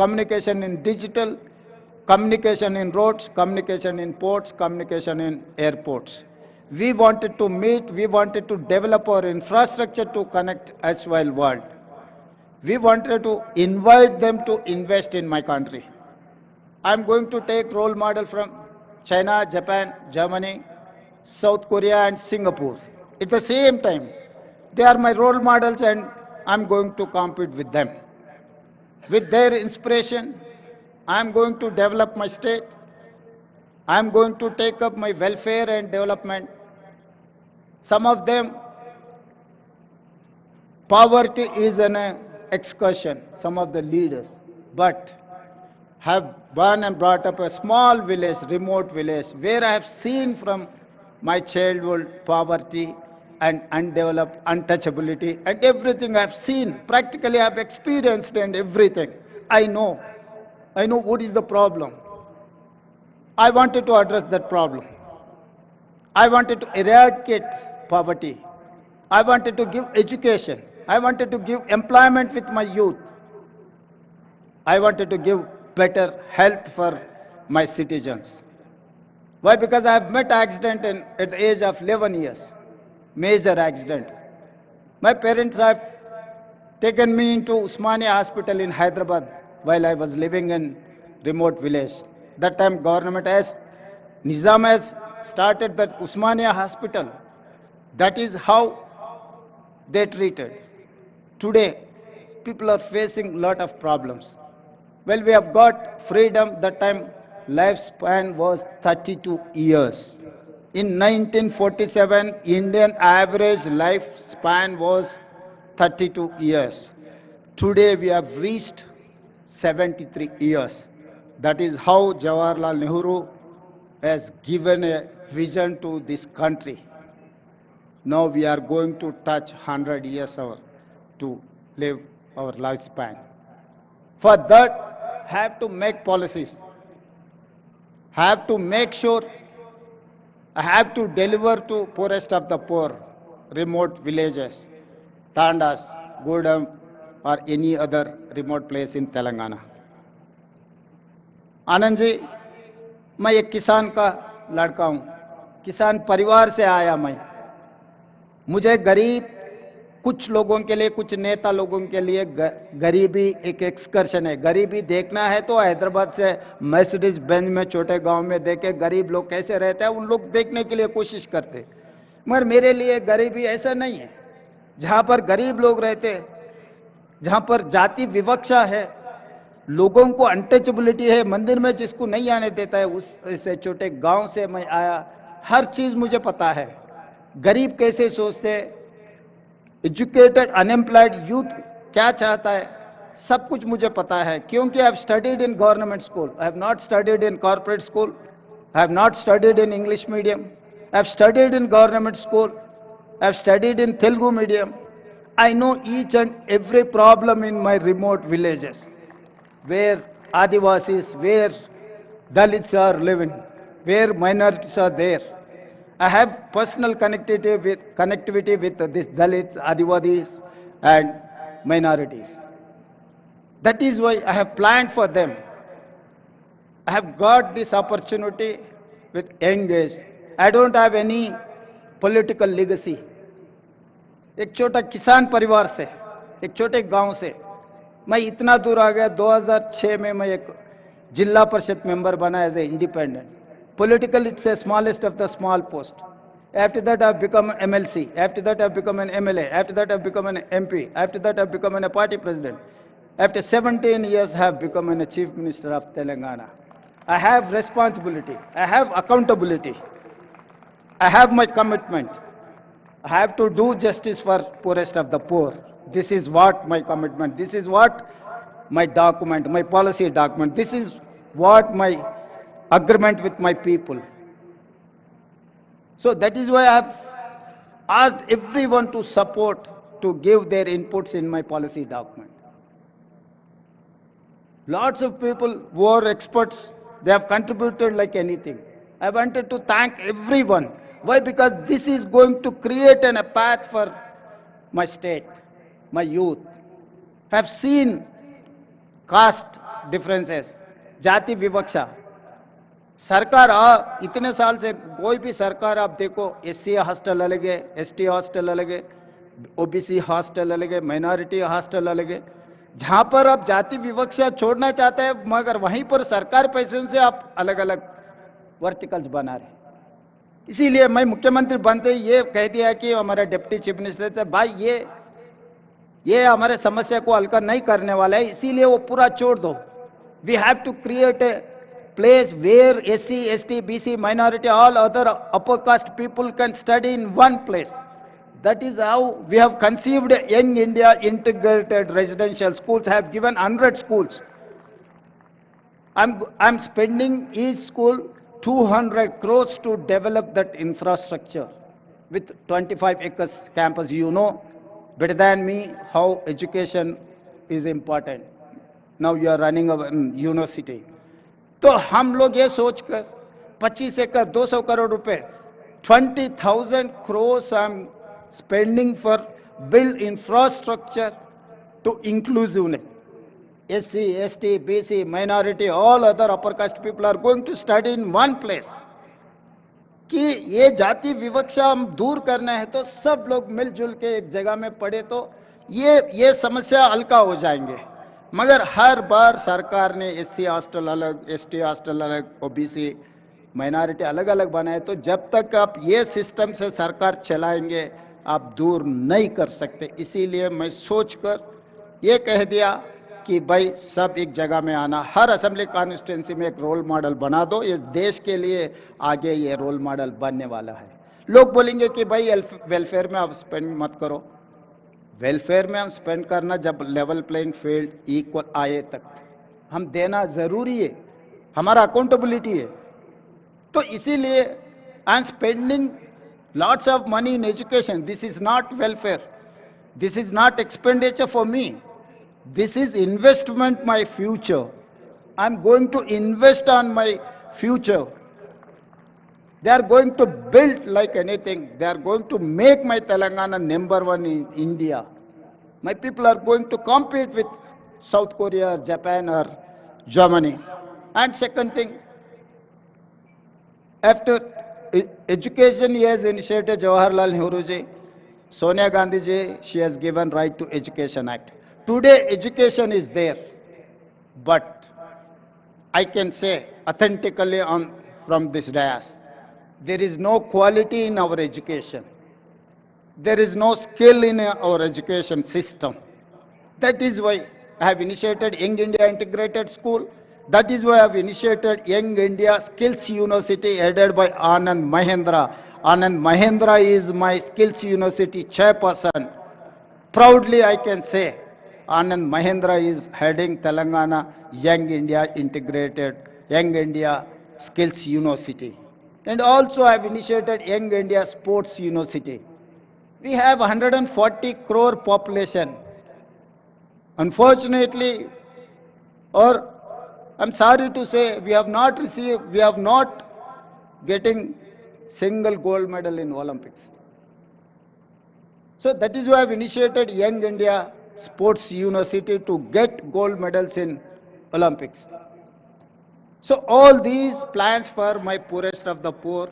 O: communication in digital, communication in roads, communication in ports, communication in airports. We wanted to meet, we wanted to develop our infrastructure to connect as well world. We wanted to invite them to invest in my country. I am going to take role model from China, Japan, Germany, South Korea and Singapore. At the same time, they are my role models and I'm going to compete with them. With their inspiration, I'm going to develop my state. I'm going to take up my welfare and development. Some of them, poverty is an excursion, some of the leaders, but have born and brought up a small village, remote village, where I have seen from my childhood poverty and undeveloped untouchability and everything I have seen. Practically I have experienced and everything. I know what is the problem. I wanted to address that problem. I wanted to eradicate poverty. I wanted to give education. I wanted to give employment with my youth. I wanted to give better health for my citizens. Why? Because I have met accident at the age of 11 years, major accident. My parents have taken me into Usmania Hospital in Hyderabad while I was living in remote village. That time government has, Nizam has started that Usmania Hospital. That is how they treated. Today, people are facing lot of problems. Well, we have got freedom. That time, lifespan was 32 years. In 1947, Indian average lifespan was 32 years. Today, we have reached 73 years. That is how Jawaharlal Nehru has given a vision to this country. Now we are going to touch 100 years to live our lifespan. For that, have to make policies, have to make sure, have to deliver to poorest of the poor, remote villages, Tandas, Gudam, or any other remote place in Telangana. Anand ji, मैं एक किसान का लड़का हूं, किसान परिवार से आया मैं। मुझे गरीब, कुछ लोगों के लिए, कुछ नेता लोगों के लिए गरीबी एक एक्सकर्शन है। गरीबी देखना है तो हैदराबाद से मर्सिडीज बेंज में छोटे गांव में देखे गरीब लोग कैसे रहते हैं, उन लोग देखने के लिए कोशिश करते। मगर मेरे लिए गरीबी ऐसा नहीं है। जहां पर गरीब लोग रहते, जहां पर जाति विवक्षा है, लोगों को अनटचेबिलिटी है, मंदिर में जिसको नहीं आने देता है, उस ऐसे छोटे गांव से मैं आया। हर चीज मुझे पता है, गरीब कैसे सोचते, एजुकेटेड अनएम्प्लॉयड यूथ क्या चाहता है, सब कुछ मुझे पता है। क्योंकि I have studied in government school, I have not studied in corporate school, I have not studied in English medium, I have studied in government school, I have studied in Telugu medium. I know each and every problem in my remote villages, where Adivasis, where Dalits are living, where minorities are there. I have personal connectivity with these Dalits, Adivasis and minorities. That is why I have planned for them. I have got this opportunity with young age. I don't have any political legacy. एक छोटा किसान परिवार से, एक छोटे गांव से मैं इतना दूर आ गया। 2006 में मैं एक जिला परिषद मेंबर बना as a independent. Politically, it's a smallest of the small post. After that, I've become an MLC. After that, I've become an MLA. After that, I've become an MP. After that, I've become a party president. After 17 years, I have become a chief minister of Telangana. I have responsibility. I have accountability. I have my commitment. I have to do justice for poorest of the poor. This is what my commitment, this is what my document, my policy document, this is what my agreement with my people. So that is why I have asked everyone to support, to give their inputs in my policy document. Lots of people who are experts, they have contributed like anything. I wanted to thank everyone. Why? Because this is going to create a path for my state, my youth. I have seen caste differences, जाति विवक्षा। सरकार इतने साल से कोई भी सरकार आप देखो, SC हॉस्टल अलग है, ST हॉस्टल अलग है, OBC हॉस्टल अलग है, माइनॉरिटी हॉस्टल अलग है। जहां पर आप जाति विवक्षा छोड़ना चाहते हैं, मगर वहीं पर सरकार पैसों से आप अलग अलग वर्टिकल्स बना रहे। इसीलिए मैं मुख्यमंत्री बनते ये कह दिया कि हमारा डिप्टी चीफ मिनिस्टर से, भाई ये ये हमारे समस्या को हल्का नहीं करने वाला है, इसीलिए वो पूरा छोड़ दो. We have to create a place where SC, ST, BC, minority, all other upper caste people can study in one place. That is how we have conceived Young India integrated residential schools. I have given 100 schools. I'm spending each school 200 crores to develop that infrastructure with 25 acres campus. You know better than me how education is important. Now you are running a university. तो हम लोग ये सोचकर 25 एकड़ 200 करोड़ रुपए 20,000 crores I'm spending for build infrastructure to inclusiveness. SC, ST, BC, minority, all other upper caste people are going to study in one place. कि ये जाति विवक्षा हम दूर करना है तो सब लोग मिलजुल के एक जगह में पढ़े तो ये समस्या हल्का हो जाएंगे. मगर हर बार सरकार ने SC हॉस्टल अलग, ST हॉस्टल अलग, OBC माइनॉरिटी अलग अलग बनाए, तो जब तक आप ये सिस्टम से सरकार चलाएंगे आप दूर नहीं कर सकते. इसीलिए मैं सोचकर ये कह दिया कि भाई सब एक जगह में आना, हर असेंबली कॉन्स्टिट्यूंसी में एक रोल मॉडल बना दो. ये देश के लिए आगे ये रोल मॉडल बनने वाला है. लोग बोलेंगे कि भाई वेलफेयर में आप स्पेंड मत करो. वेलफेयर में हम स्पेंड करना जब लेवल प्लेइंग फील्ड इक्वल आए तक हम देना जरूरी है, हमारा अकाउंटेबिलिटी है. तो इसीलिए I am spending lots of money in education. This is not welfare. This is not expenditure for me. This is investment my future. I'm going to invest on my future. They are going to build like anything. They are going to make my Telangana #1 in India. My people are going to compete with South Korea, Japan or Germany. And second thing, after education he has initiated Jawaharlal Nehru ji, Sonia Gandhi ji, she has given Right to Education Act. Today education is there, but I can say authentically from this dais, there is no quality in our education. There is no skill in our education system. That is why I have initiated Young India Integrated School. That is why I have initiated Young India Skills University headed by Anand Mahendra. Anand Mahendra is my Skills University chairperson. Proudly I can say Anand Mahendra is heading Telangana Young India Integrated, Young India Skills University. And also I have initiated Young India Sports University. We have 140 crore population. Unfortunately, or I'm sorry to say, we have not getting single gold medal in Olympics. So that is why I have initiated Young India Sports University to get gold medals in Olympics. So all these plans for my poorest of the poor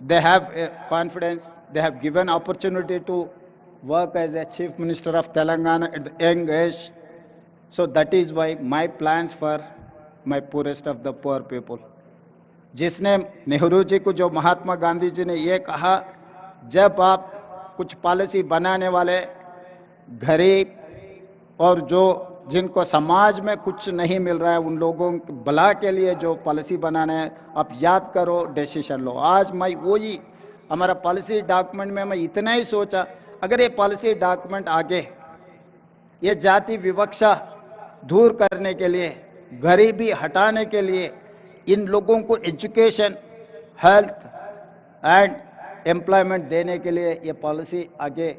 O: they have confidence, they have given opportunity to work as a Chief Minister of Telangana at the young age. So that is why my plans for my poorest of the poor people. जिसने नेहरू जी को, जो महात्मा गांधी जी ने ये कहा, जब आप कुछ policy बनाने वाले गरीब और जो जिनको समाज में कुछ नहीं मिल रहा है उन लोगों के भला के लिए जो पॉलिसी बनाना है, आप याद करो, डिसीजन लो. आज मैं वही हमारा पॉलिसी डॉक्यूमेंट में मैं इतना ही सोचा, अगर ये पॉलिसी डॉक्यूमेंट आगे ये जाति विवक्षा दूर करने के लिए, गरीबी हटाने के लिए, इन लोगों को एजुकेशन, हेल्थ एंड एम्प्लॉयमेंट देने के लिए ये पॉलिसी आगे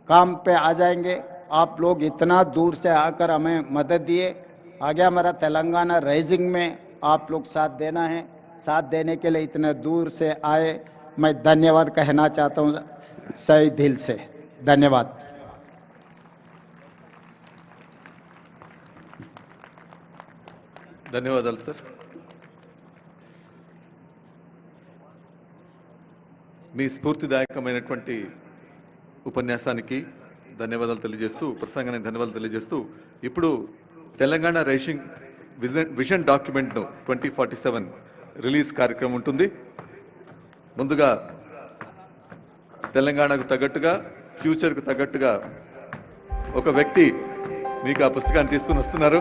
O: काम पे आ जाएंगे. आप लोग इतना दूर से आकर हमें मदद दिए, आगे हमारा तेलंगाना राइजिंग में आप लोग साथ देना है. साथ देने के लिए इतने दूर से आए, मैं धन्यवाद कहना चाहता हूं सही दिल से. धन्यवाद.
C: ధన్యవాదాలు సార్. మీ స్ఫూర్తిదాయకమైనటువంటి ఉపన్యాసానికి ధన్యవాదాలు తెలియజేస్తూ, ప్రసంగానికి ధన్యవాదాలు తెలియజేస్తూ, ఇప్పుడు తెలంగాణ రైజింగ్ విజన్ డాక్యుమెంట్ను 2047 రిలీజ్ కార్యక్రమం ఉంటుంది. ముందుగా తెలంగాణకు తగ్గట్టుగా ఫ్యూచర్కు తగ్గట్టుగా ఒక వ్యక్తి మీకు ఆ పుస్తకాన్ని తీసుకుని వస్తున్నారు.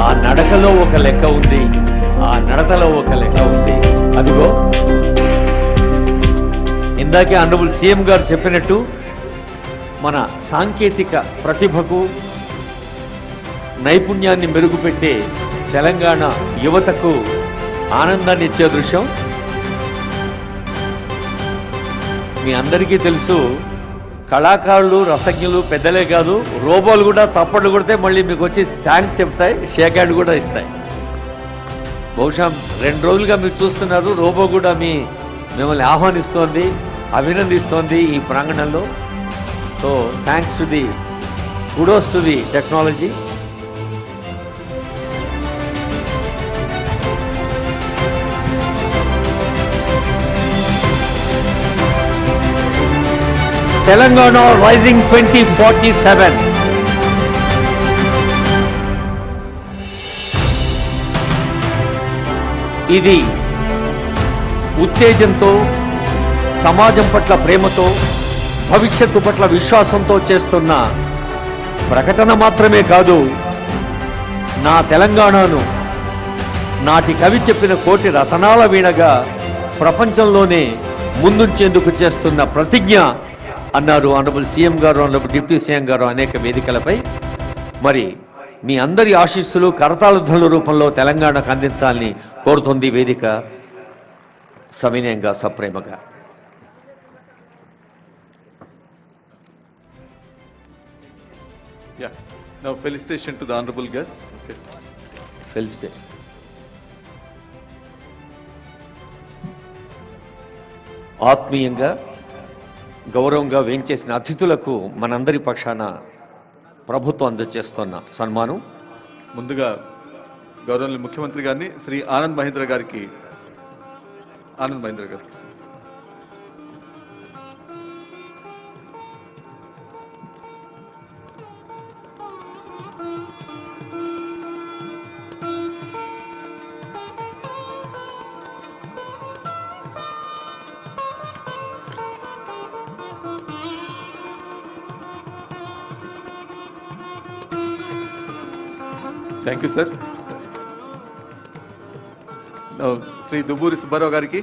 B: ఆ నడకలో ఒక లెక్క ఉంది, ఆ నడతలో ఒక లెక్క ఉంది. అదిగో ఇందాకే ఆనరబుల్ సీఎం గారు చెప్పినట్టు మన సాంకేతిక ప్రతిభకు నైపుణ్యాన్ని మెరుగుపెట్టే తెలంగాణ యువతకు ఆనందాన్ని ఇచ్చే దృశ్యం. మీ అందరికీ తెలుసు, కళాకారులు రసజ్ఞులు పెద్దలే కాదు, రోబోలు కూడా చప్పట్లు కొడితే మళ్ళీ మీకు వచ్చి థ్యాంక్స్ చెప్తాయి, షేక్ హ్యాండ్ కూడా ఇస్తాయి. బహుశా 2 రోజులుగా మీరు చూస్తున్నారు, రోబో కూడా మిమ్మల్ని ఆహ్వానిస్తోంది, అభినందిస్తోంది ఈ ప్రాంగణంలో. So thanks to the kudos to the technology. Telangana Rising 2047. ఇది ఉత్తేజంతో, సమాజం పట్ల ప్రేమతో, భవిష్యత్తు పట్ల విశ్వాసంతో చేస్తున్న ప్రకటన మాత్రమే కాదు, నా తెలంగాణను నాటి కవి చెప్పిన కోటి రతనాల వీణగా ప్రపంచంలోనే ముందుంచేందుకు చేస్తున్న ప్రతిజ్ఞ అన్నారు ఆనరబుల్ సీఎం గారు, ఆనరబుల్ డిప్యూటీ సీఎం గారు అనేక వేదికలపై. మరి మీ అందరి ఆశీస్సులు కరతాళ రూపంలో తెలంగాణకు అందించాలని కోరుతోంది వేదిక సవినయంగా, సప్రేమగా.
C: Yeah. Now felicitation to the honorable guest. Okay.
B: Felicitation. ఆత్మీయంగా గౌరవంగా వేంచేసిన అతిథులకు మనందరి పక్షాన ప్రభుత్వం అందజేస్తున్న సన్మానం.
C: ముందుగా గౌరవనీయ ముఖ్యమంత్రి గారిని శ్రీ ఆనంద్ మహేంద్ర గారికి thank you sir. Shri Dubburi Subbarao గారికి,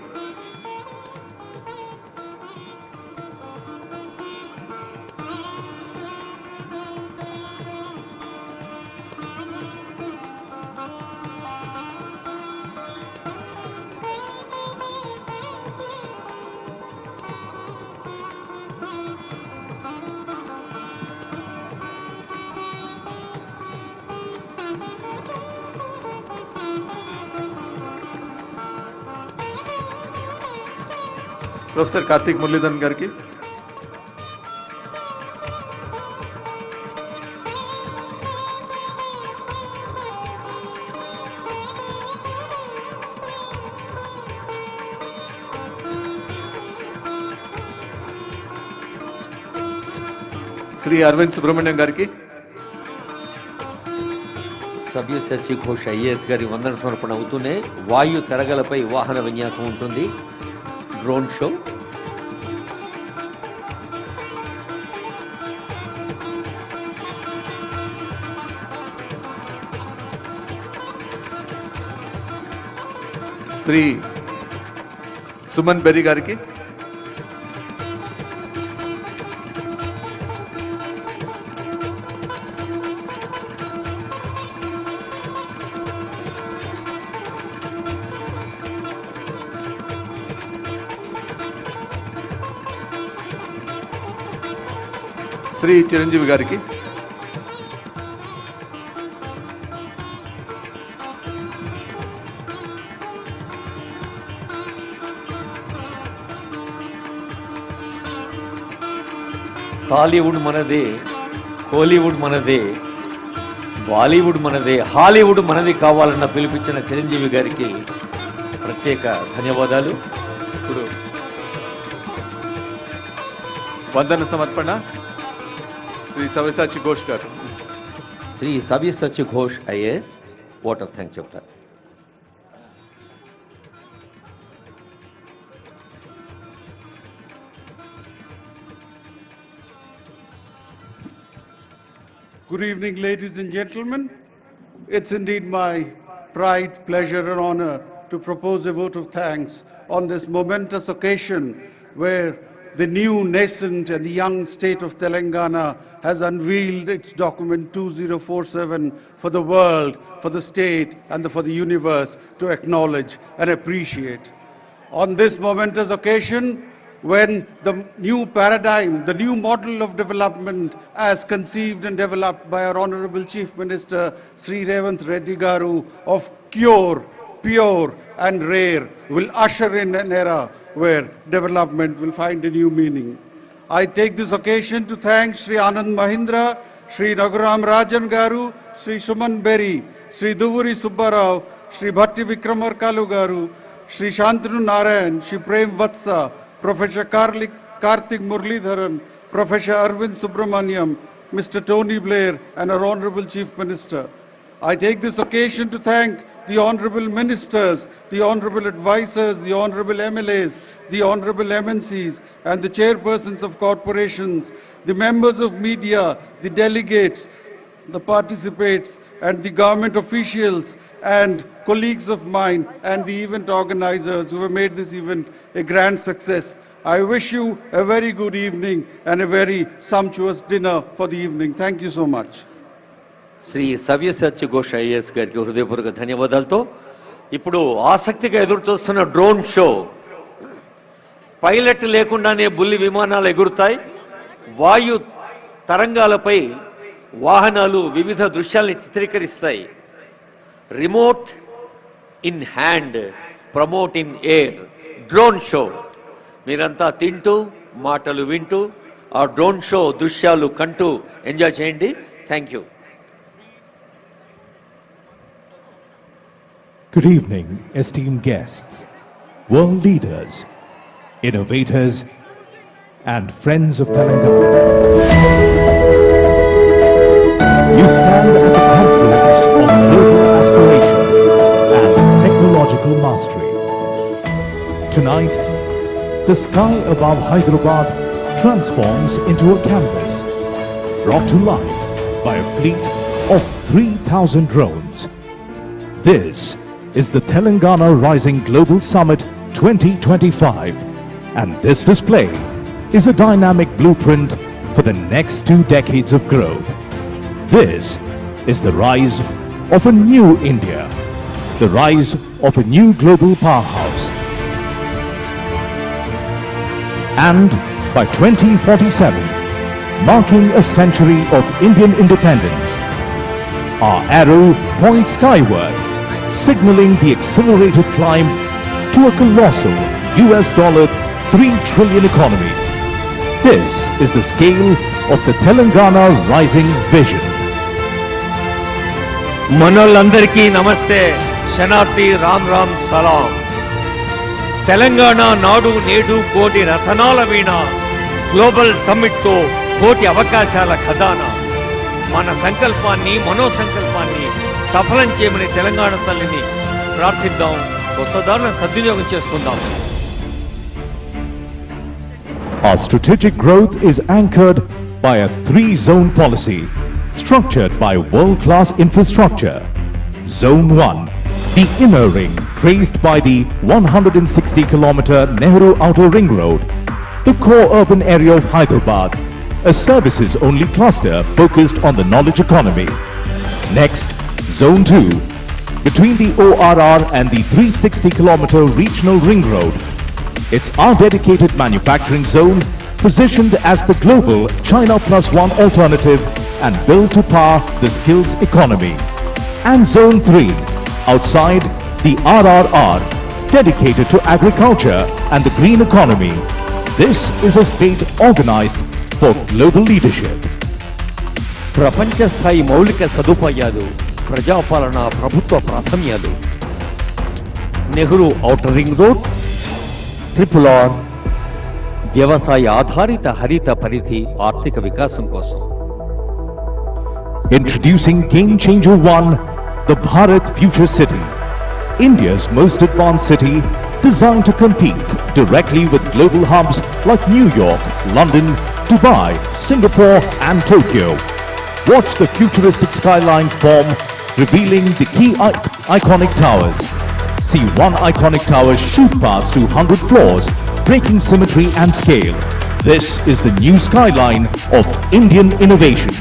C: ప్రొఫెసర్ కార్తీక్ మురళీధరన్ గారికి, శ్రీ అరవింద్ సుబ్రహ్మణ్యం గారికి,
B: సవ్యసాచి ఘోష్ ఐఏఎస్ గారి వందన సమర్పణ అవుతూనే వాయు తెరగలపై వాహన విన్యాసం ఉంటుంది, డ్రోన్ షో.
C: శ్రీ సుమన్ బెర్రీ గారికి, శ్రీ చిరంజీవి గారికి,
B: టాలీవుడ్ మనదే, కోలీవుడ్ మనదే, బాలీవుడ్ మనదే, హాలీవుడ్ మనది కావాలన్న పిలిపించిన చిరంజీవి గారికి ప్రత్యేక ధన్యవాదాలు.
C: ఇప్పుడు వందన సమర్పణ శ్రీ సవ్యసాచి ఘోష్ గారు.
B: Shri Savyasachi Ghosh IAS vote of thanks చెప్తారు.
P: Good evening, ladies and gentlemen. It's indeed my pride, pleasure and honor to propose a vote of thanks on this momentous occasion where the new nascent and young state of Telangana has unveiled its document 2047 for the world, for the state and for the universe to acknowledge and appreciate. On this momentous occasion, when the new paradigm, the new model of development as conceived and developed by our Honorable Chief Minister Sri Revanth Reddy Garu of cure, pure and rare will usher in an era where development will find a new meaning. I take this occasion to thank Sri Anand Mahindra, Sri Raghuram Rajan Garu, Sri Suman Berry, Sri Duvuri Subbarao, Sri Bhatti Vikramarkalu Garu, Sri Shantanu Narayan, Sri Prem Vatsa, Professor Karthik Muralidharan, Professor Arvind Subramaniam, Mr. Tony Blair and our Honorable Chief Minister. I take this occasion to thank the Honorable Ministers, the Honorable Advisors, the Honorable MLAs, the Honorable MNCs and the Chairpersons of corporations, the members of media, the delegates, the participants and the government officials and colleagues of mine and the event organizers who have made this event a grand success. I wish you a very good evening and a very sumptuous dinner for the evening. Thank you so much.
B: Shri Savyasachi Ghosh IAS గారికి హృదయపూర్వక ధన్యవాదాలతో ఇప్పుడు ఆసక్తిగా ఎదురుచూస్తున్న drone show. Pilot లేకుండానే బుల్లి విమానాలు ఎగురుతాయి. వాయు తరంగాలపై వాహనాలు వివిధ దృశ్యాల్ని చిత్రీకరిస్తాయి. Remote in hand, promote in air, drone show. మీరంతా తింటూ మాటలు వింటూ ఆ డ్రోన్ షో దృశ్యాలు కంటూ ఎంజాయ్ చేయండి. Thank you.
Q: Good evening, esteemed guests, world leaders, innovators, and friends of Telangana. You stand at the confluence of global aspiration and technological mastery. Tonight, the sky above Hyderabad transforms into a canvas, brought to life by a fleet of 3,000 drones. This is the Telangana Rising Global Summit 2025, and this display is a dynamic blueprint for the next 2 decades of growth. This is the rise of a new India, the rise of a new global powerhouse. And by 2047, marking a century of Indian independence, our arrow points skyward, signaling the accelerated climb to a colossal $3 trillion economy. This is the scale of the Telangana Rising Vision.
B: మనోళ్ళందరికీ నమస్తే, శనార్థి రామ్ రామ్ సలాం. తెలంగాణ నాడు నేడు కోటి రతనాల వీణ, global సమ్మిట్తో కోటి అవకాశాల ఖజానా. మన సంకల్పాన్ని, మనోసంకల్పాన్ని సఫలం చేయమని తెలంగాణ తల్లిని ప్రార్థిద్దాం. కొత్త దారులను సద్వినియోగం చేసుకుందాం.
Q: Our strategic growth is anchored by a 3-zone policy structured by world-class infrastructure. Zone 1, the inner ring traced by the 160-kilometer Nehru Outer Ring Road, the core urban area of Hyderabad, a services-only cluster focused on the knowledge economy. Next, Zone 2, between the ORR and the 360-kilometer regional ring road. It's our dedicated manufacturing zone positioned as the global China Plus One alternative and built to power the skills economy. And Zone 3, outside the RRR, dedicated to agriculture and the green economy. This is a state organized for global leadership.
B: ప్రపంచ స్థాయి మౌలిక సదుపాయాలు, ప్రజాపాలన, ప్రభుత్వ ప్రాధాన్యాలు. Nehru outer ring road, triple R, వ్యవసాయ ఆధారిత హరిత పరిధి ఆర్థిక వికాసం కోసం.
Q: Introducing Game Changer 1, the Bharat Future City, India's most advanced city designed to compete directly with global hubs like New York, London, Dubai, Singapore and Tokyo. Watch the futuristic skyline form, revealing the key iconic towers. See one iconic tower shoot past 200 floors, breaking symmetry and scale. This is the new skyline of Indian innovation.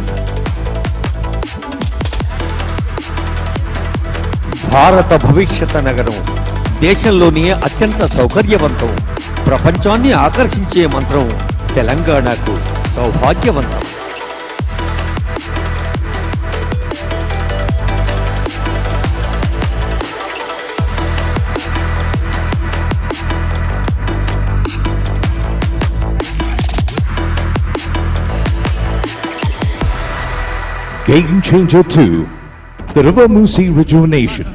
B: భారత భవిష్యత్ నగరం దేశంలోనే అత్యంత సౌకర్యవంతం, ప్రపంచాన్ని ఆకర్షించే మంత్రం తెలంగాణకు సౌభాగ్యవంతం.
Q: Game Changer 2, the River Musi rejuvenation.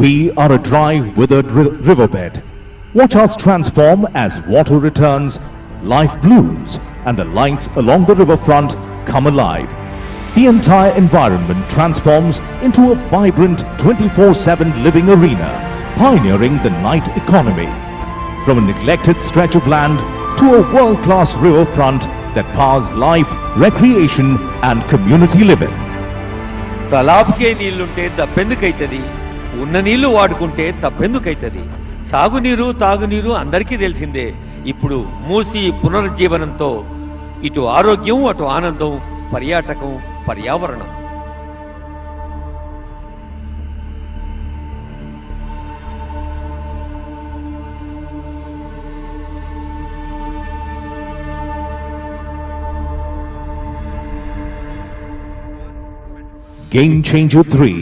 Q: We are a dry, withered riverbed. Watch us transform as water returns, life blooms, and the lights along the riverfront come alive. The entire environment transforms into a vibrant 24/7 living arena, pioneering the night economy. From a neglected stretch of land to a world-class riverfront that powers life, recreation, and community living.
B: తలాబ్కే నీళ్లుంటే దప్పెందుకైతది, ఉన్న నీళ్లు వాడుకుంటే తప్పెందుకైతది. సాగునీరు తాగునీరు అందరికీ తెలిసిందే. ఇప్పుడు మూసి పునరుజ్జీవనంతో ఇటు ఆరోగ్యం, అటు ఆనందం, పర్యాటకం, పర్యావరణం.
Q: Game Changer 3,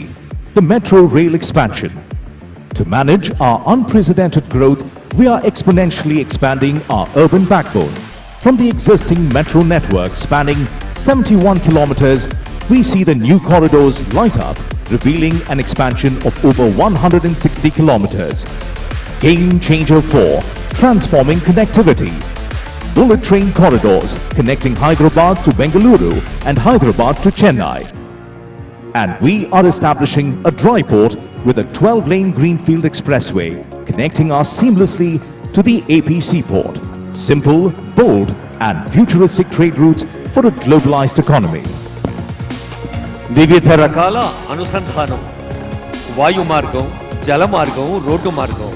Q: the metro rail expansion. To manage our unprecedented growth, we are exponentially expanding our urban backbone. From the existing metro network spanning 71 kilometers, we see the new corridors light up, revealing an expansion of over 160 kilometers. Game Changer 4, transforming connectivity. Bullet train corridors connecting Hyderabad to Bengaluru and Hyderabad to Chennai. And we are establishing a dry port with a 12-lane greenfield expressway connecting us seamlessly to the AP seaport. Simple, bold and futuristic trade routes for a globalized economy.
B: వివిధ రకాల అనుసంధానం, వాయు మార్గం, జల మార్గం, road మార్గం.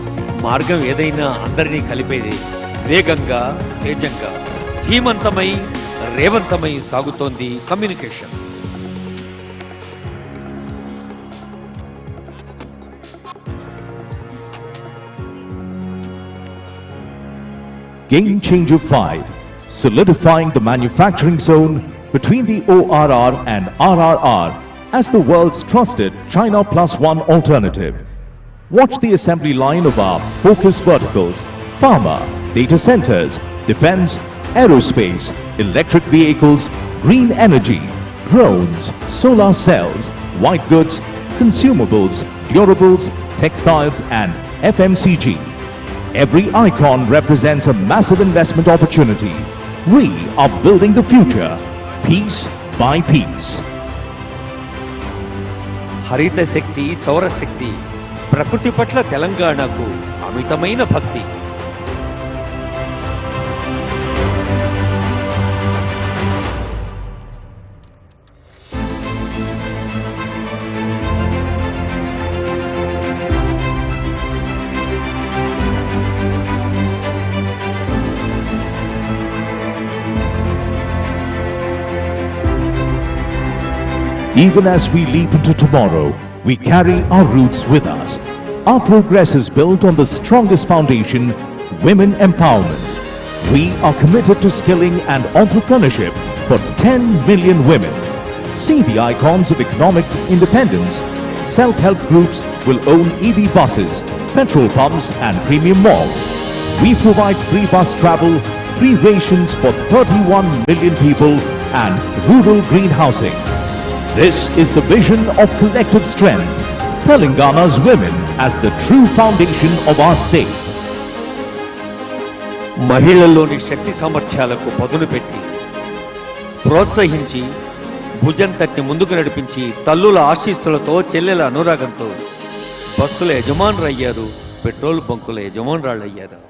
B: మార్గం ఏదైనా అందరినీ కలిపేది. వేగంగా, తేజంగా, ధీమంతమై, రేవంతమై సాగుతోంది communication.
Q: Game Changer 5, solidifying the manufacturing zone between the ORR and RRR as the world's trusted China Plus One alternative. Watch the assembly line of our focus verticals: pharma, data centers, defense, aerospace, electric vehicles, green energy, drones, solar cells, white goods, consumables, durables, textiles and FMCG. Every icon represents a massive investment opportunity. We are building the future, piece by piece.
B: హరిత శక్తి, సౌరశక్తి, ప్రకృతి పట్ల తెలంగాణకు అమితమైన భక్తి.
Q: Even as we leap into tomorrow, we carry our roots with us. Our progress is built on the strongest foundation, women empowerment. We are committed to skilling and entrepreneurship for 10 million women. See the icons of economic independence. Self-help groups will own EV buses, petrol pumps and premium malls. We provide free bus travel, free rations for 31 million people and rural green housing. This is the vision of collective strength, Telangana's women as the true foundation of our state.
B: మహిళల్లోని శక్తి సామర్థ్యాలకు పదును పెట్టి ప్రోత్సహించి భుజం తట్టి ముందుకు నడిపించి తల్లుల ఆశీస్సులతో చెల్లెల అనురాగంతో బస్సుల యజమానులయ్యారు, petrol బంకుల యజమానురాళ్ళయ్యారు.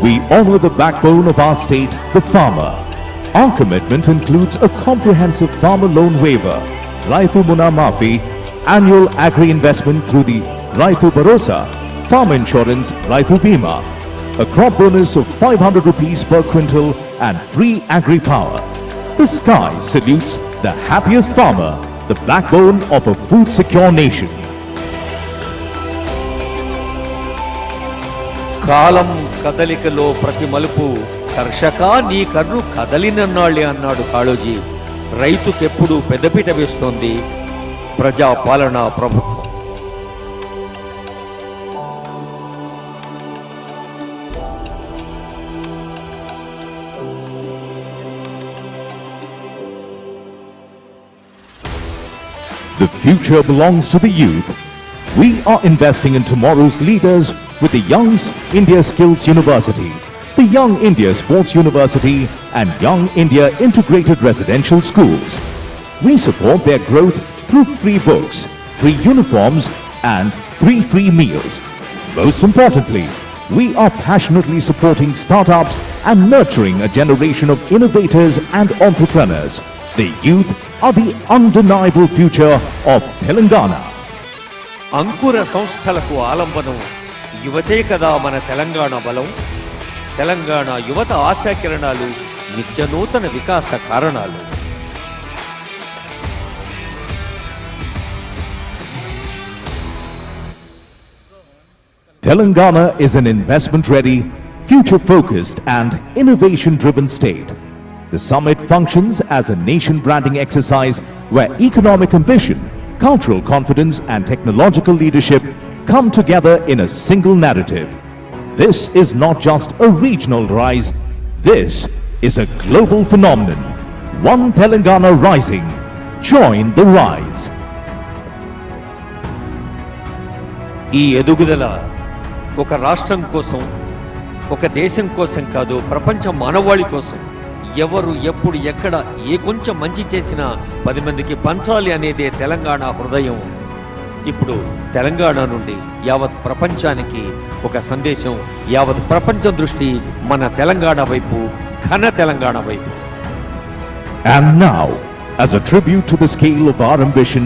Q: We honor the backbone of our state, the farmer. Our commitment includes a comprehensive farmer loan waiver, Raitu Muna Mafi, annual agri-investment through the Raitu Bharosa, farm insurance Raitu Bima, a crop bonus of 500 rupees per quintal and free agri-power. The sky salutes the happiest farmer, the backbone of a food-secure nation.
B: కాలం కదలికలో ప్రతి మలుపు కర్షక నీ కన్ను కదలినన్నాళ్ళే అన్నాడు కాళోజీ. రైతుకెప్పుడు పెద్దపీట వేస్తోంది ప్రజా పాలనా ప్రభుత్వం.
Q: The future belongs to the youth. We are investing in tomorrow's leaders with the Young India Skills University, the Young India Sports University and Young India Integrated Residential Schools. We support their growth through free books, free uniforms and free meals. Most importantly, we are passionately supporting startups and nurturing a generation of innovators and entrepreneurs. The youth are the undeniable future of Telangana.
B: అంకుర సంస్థలకు ఆలంబనం యువతే కదా మన తెలంగాణ బలం. తెలంగాణ యువత ఆశాకిరణాలు, నిత్య నూతన వికాస కారణాలు.
Q: Telangana is an investment-ready, future-focused and innovation-driven state. The summit functions as a nation branding exercise where economic ambition, cultural confidence and technological leadership come together in a single narrative. This is not just a regional rise, this is a global phenomenon. One Telangana rising. Join the rise.
B: ఈ ఎదుగుదల ఒక రాష్ట్రం కోసం, ఒక దేశం కోసం కాదు, ప్రపంచ మానవాళి కోసం. ఎవరు ఎప్పుడు ఎక్కడ ఏ కొంచెం మంచి చేసినా 10 మందికి పంచాలి అనేదే తెలంగాణ హృదయం. ఇప్పుడు తెలంగాణ నుండి యావత్ ప్రపంచానికి ఒక సందేశం, యావత్ ప్రపంచం దృష్టి మన తెలంగాణ వైపు, ఘన తెలంగాణ వైపు.
Q: And now, as a tribute to the scale of our ambition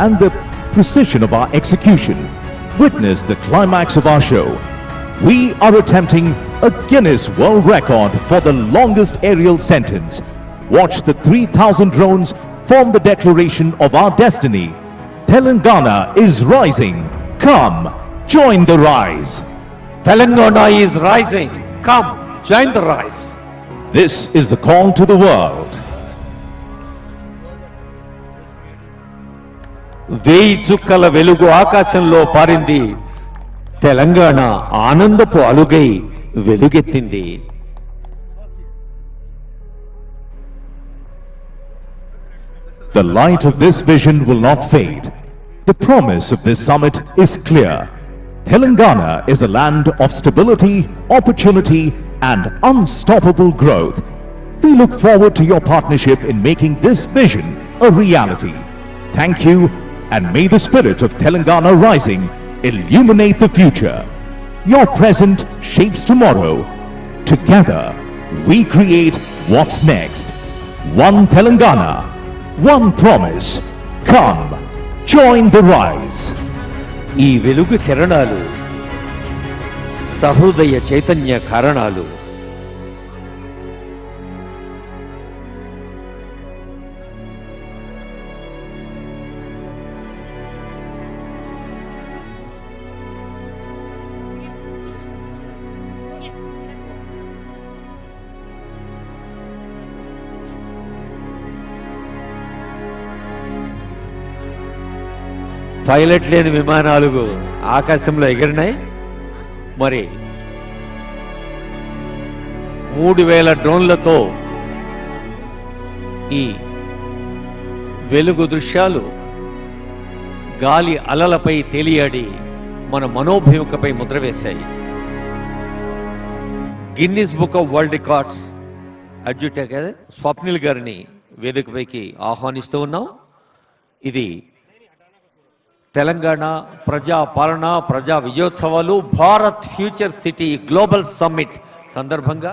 Q: and the precision of our execution, witness the climax of our show. We are attempting a Guinness World Record for the longest aerial sentence. Watch the 3,000 drones form the declaration of our destiny. Telangana is rising. Come, join the rise.
B: Telangana is rising. Come, join the rise.
Q: This is the call to the world.
B: వేయి చుక్కల వెలుగు ఆకాశంలో పారింది. Telangana ఆనందపు అలుగై వెలుగెత్తింది.
Q: The light of this vision will not fade. The promise of this summit is clear. Telangana is a land of stability, opportunity and unstoppable growth. We look forward to your partnership in making this vision a reality. Thank you, and may the spirit of Telangana rising illuminate the future. Your present shapes tomorrow. Together, we create what's next. One Telangana, one promise. Come, join the rise.
B: ఈ వెలుగు కిరణాలు సహృదయ చైతన్య కారణాలు. Pilot లేని విమానాలు ఆకాశంలో ఎగిరినాయి. మరి 3000 డ్రోన్లతో ఈ వెలుగు దృశ్యాలు గాలి అలలపై తేలియాడి మన మనోభూమికపై ముద్ర వేశాయి. Guinness book of world records adjutant Swapnil గారిని వేదికపైకి ఆహ్వానిస్తూ ఉన్నాం. ఇది తెలంగాణ ప్రజా పాలన ప్రజా విజయోత్సవాలు Bharat future city global summit సందర్భంగా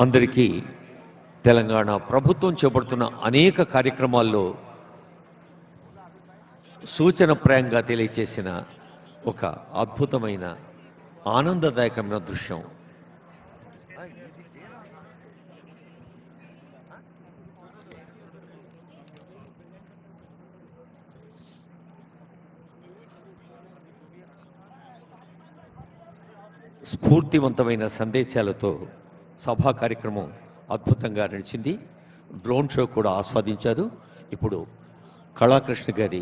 B: అందరికీ తెలంగాణ ప్రభుత్వం చేపడుతున్న అనేక కార్యక్రమాల్లో సూచనప్రాయంగా తెలియచేసిన ఒక అద్భుతమైన ఆనందదాయకమైన దృశ్యం. స్ఫూర్తివంతమైన సందేశాలతో సభా కార్యక్రమం అద్భుతంగా నడిచింది. డ్రోన్ షో కూడా ఆస్వాదించారు. ఇప్పుడు కళాకృష్ణ గారి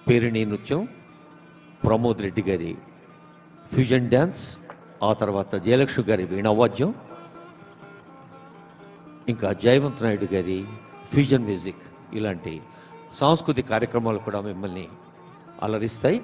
B: పేరిణి నృత్యం, ప్రమోద్ రెడ్డి గారి ఫ్యూజన్ డ్యాన్స్, ఆ తర్వాత జయలక్ష్మి గారి వీణావాద్యం, ఇంకా జయవంత్ నాయుడు గారి ఫ్యూజన్ మ్యూజిక్, ఇలాంటి సాంస్కృతిక కార్యక్రమాలు కూడా మిమ్మల్ని అలరిస్తాయి.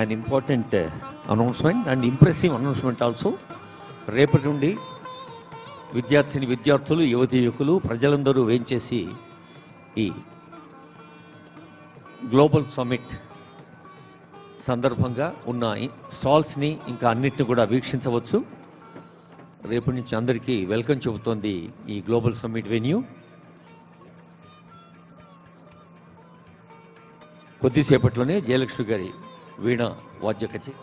B: An important announcement and impressive announcement also. రేపటి నుండి విద్యార్థులు యువతి యువకులు ప్రజలందరూ వేంచేసి ఈ గ్లోబల్ సమ్మిట్ సందర్భంగా ఉన్న స్టాల్స్ని ఇంకా అన్నిటిని కూడా వీక్షించవచ్చు. రేపటి నుంచి అందరికీ వెల్కమ్ చెబుతోంది ఈ గ్లోబల్ సమ్మిట్ వెన్యూ. కొద్దిసేపట్లోనే జయలక్ష్మి గారి వీణ వాద్య కచేరీ.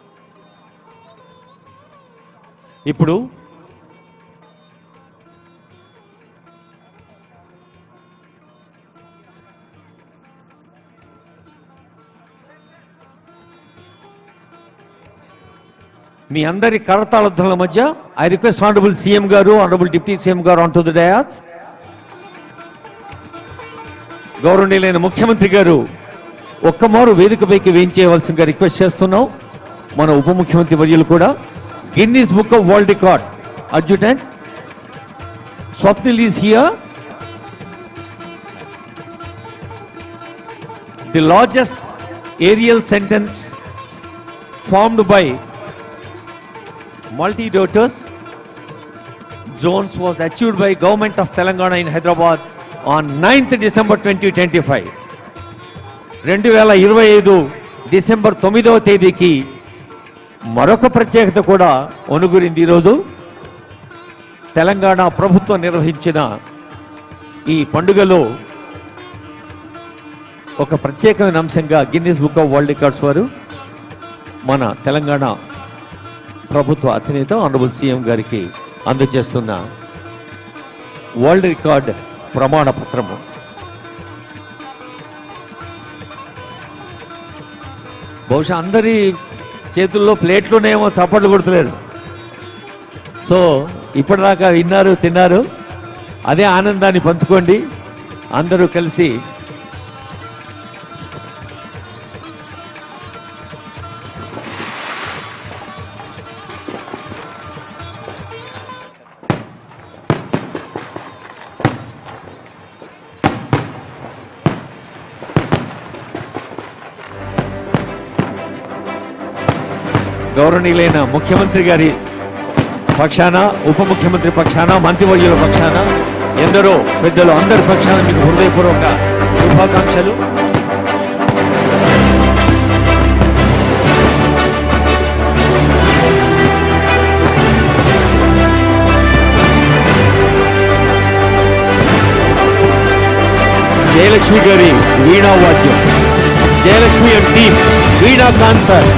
B: ఇప్పుడు మీ అందరి కరతాళధ్వనుల మధ్య ఐ రిక్వెస్ట్ ఆనరబుల్ సీఎం గారు, ఆనరబుల్ డిప్యూటీ సీఎం గారు ఆన్ టు ది డయాస్. గౌరవనీయులైన ముఖ్యమంత్రి గారు ఒక్కమారు వేదికపైకి వేయించేయవలసిందిగా రిక్వెస్ట్ చేస్తున్నాం. మన ఉప ముఖ్యమంత్రి వర్యులు కూడా. Guinness book of world record adjutant Swapnil is here. The largest aerial sentence formed by multi-daughters zones was achieved by Government of Telangana in Hyderabad on 9th December 2025. 2025 December 9వ తేదీకి మరొక ప్రత్యేకత కూడా ఒనుగురింది. ఈరోజు తెలంగాణ ప్రభుత్వం నిర్వహించిన ఈ పండుగలో ఒక ప్రత్యేకమైన అంశంగా Guinness book of world records వారు మన తెలంగాణ ప్రభుత్వ అధినేత ఆనరబుల్ సీఎం గారికి అందజేస్తున్న వరల్డ్ రికార్డ్ ప్రమాణ పత్రము. బహుశా అందరి చేతుల్లో ప్లేట్లోనేమో చప్పట్లు కొడుతులేరు. సో ఇప్పటిదాకా విన్నారు, తిన్నారు, అదే ఆనందాన్ని పంచుకోండి అందరూ కలిసి. గౌరవనీయులైన ముఖ్యమంత్రి గారి పక్షాన, ఉప ముఖ్యమంత్రి పక్షాన, మంత్రివర్యుల పక్షాన, ఎందరో పెద్దలు అందరి పక్షాన మీకు హృదయపూర్వక శుభాకాంక్షలు. జయలక్ష్మి గారి వీణా వాద్యం, Jayalakshmi and team veena concert.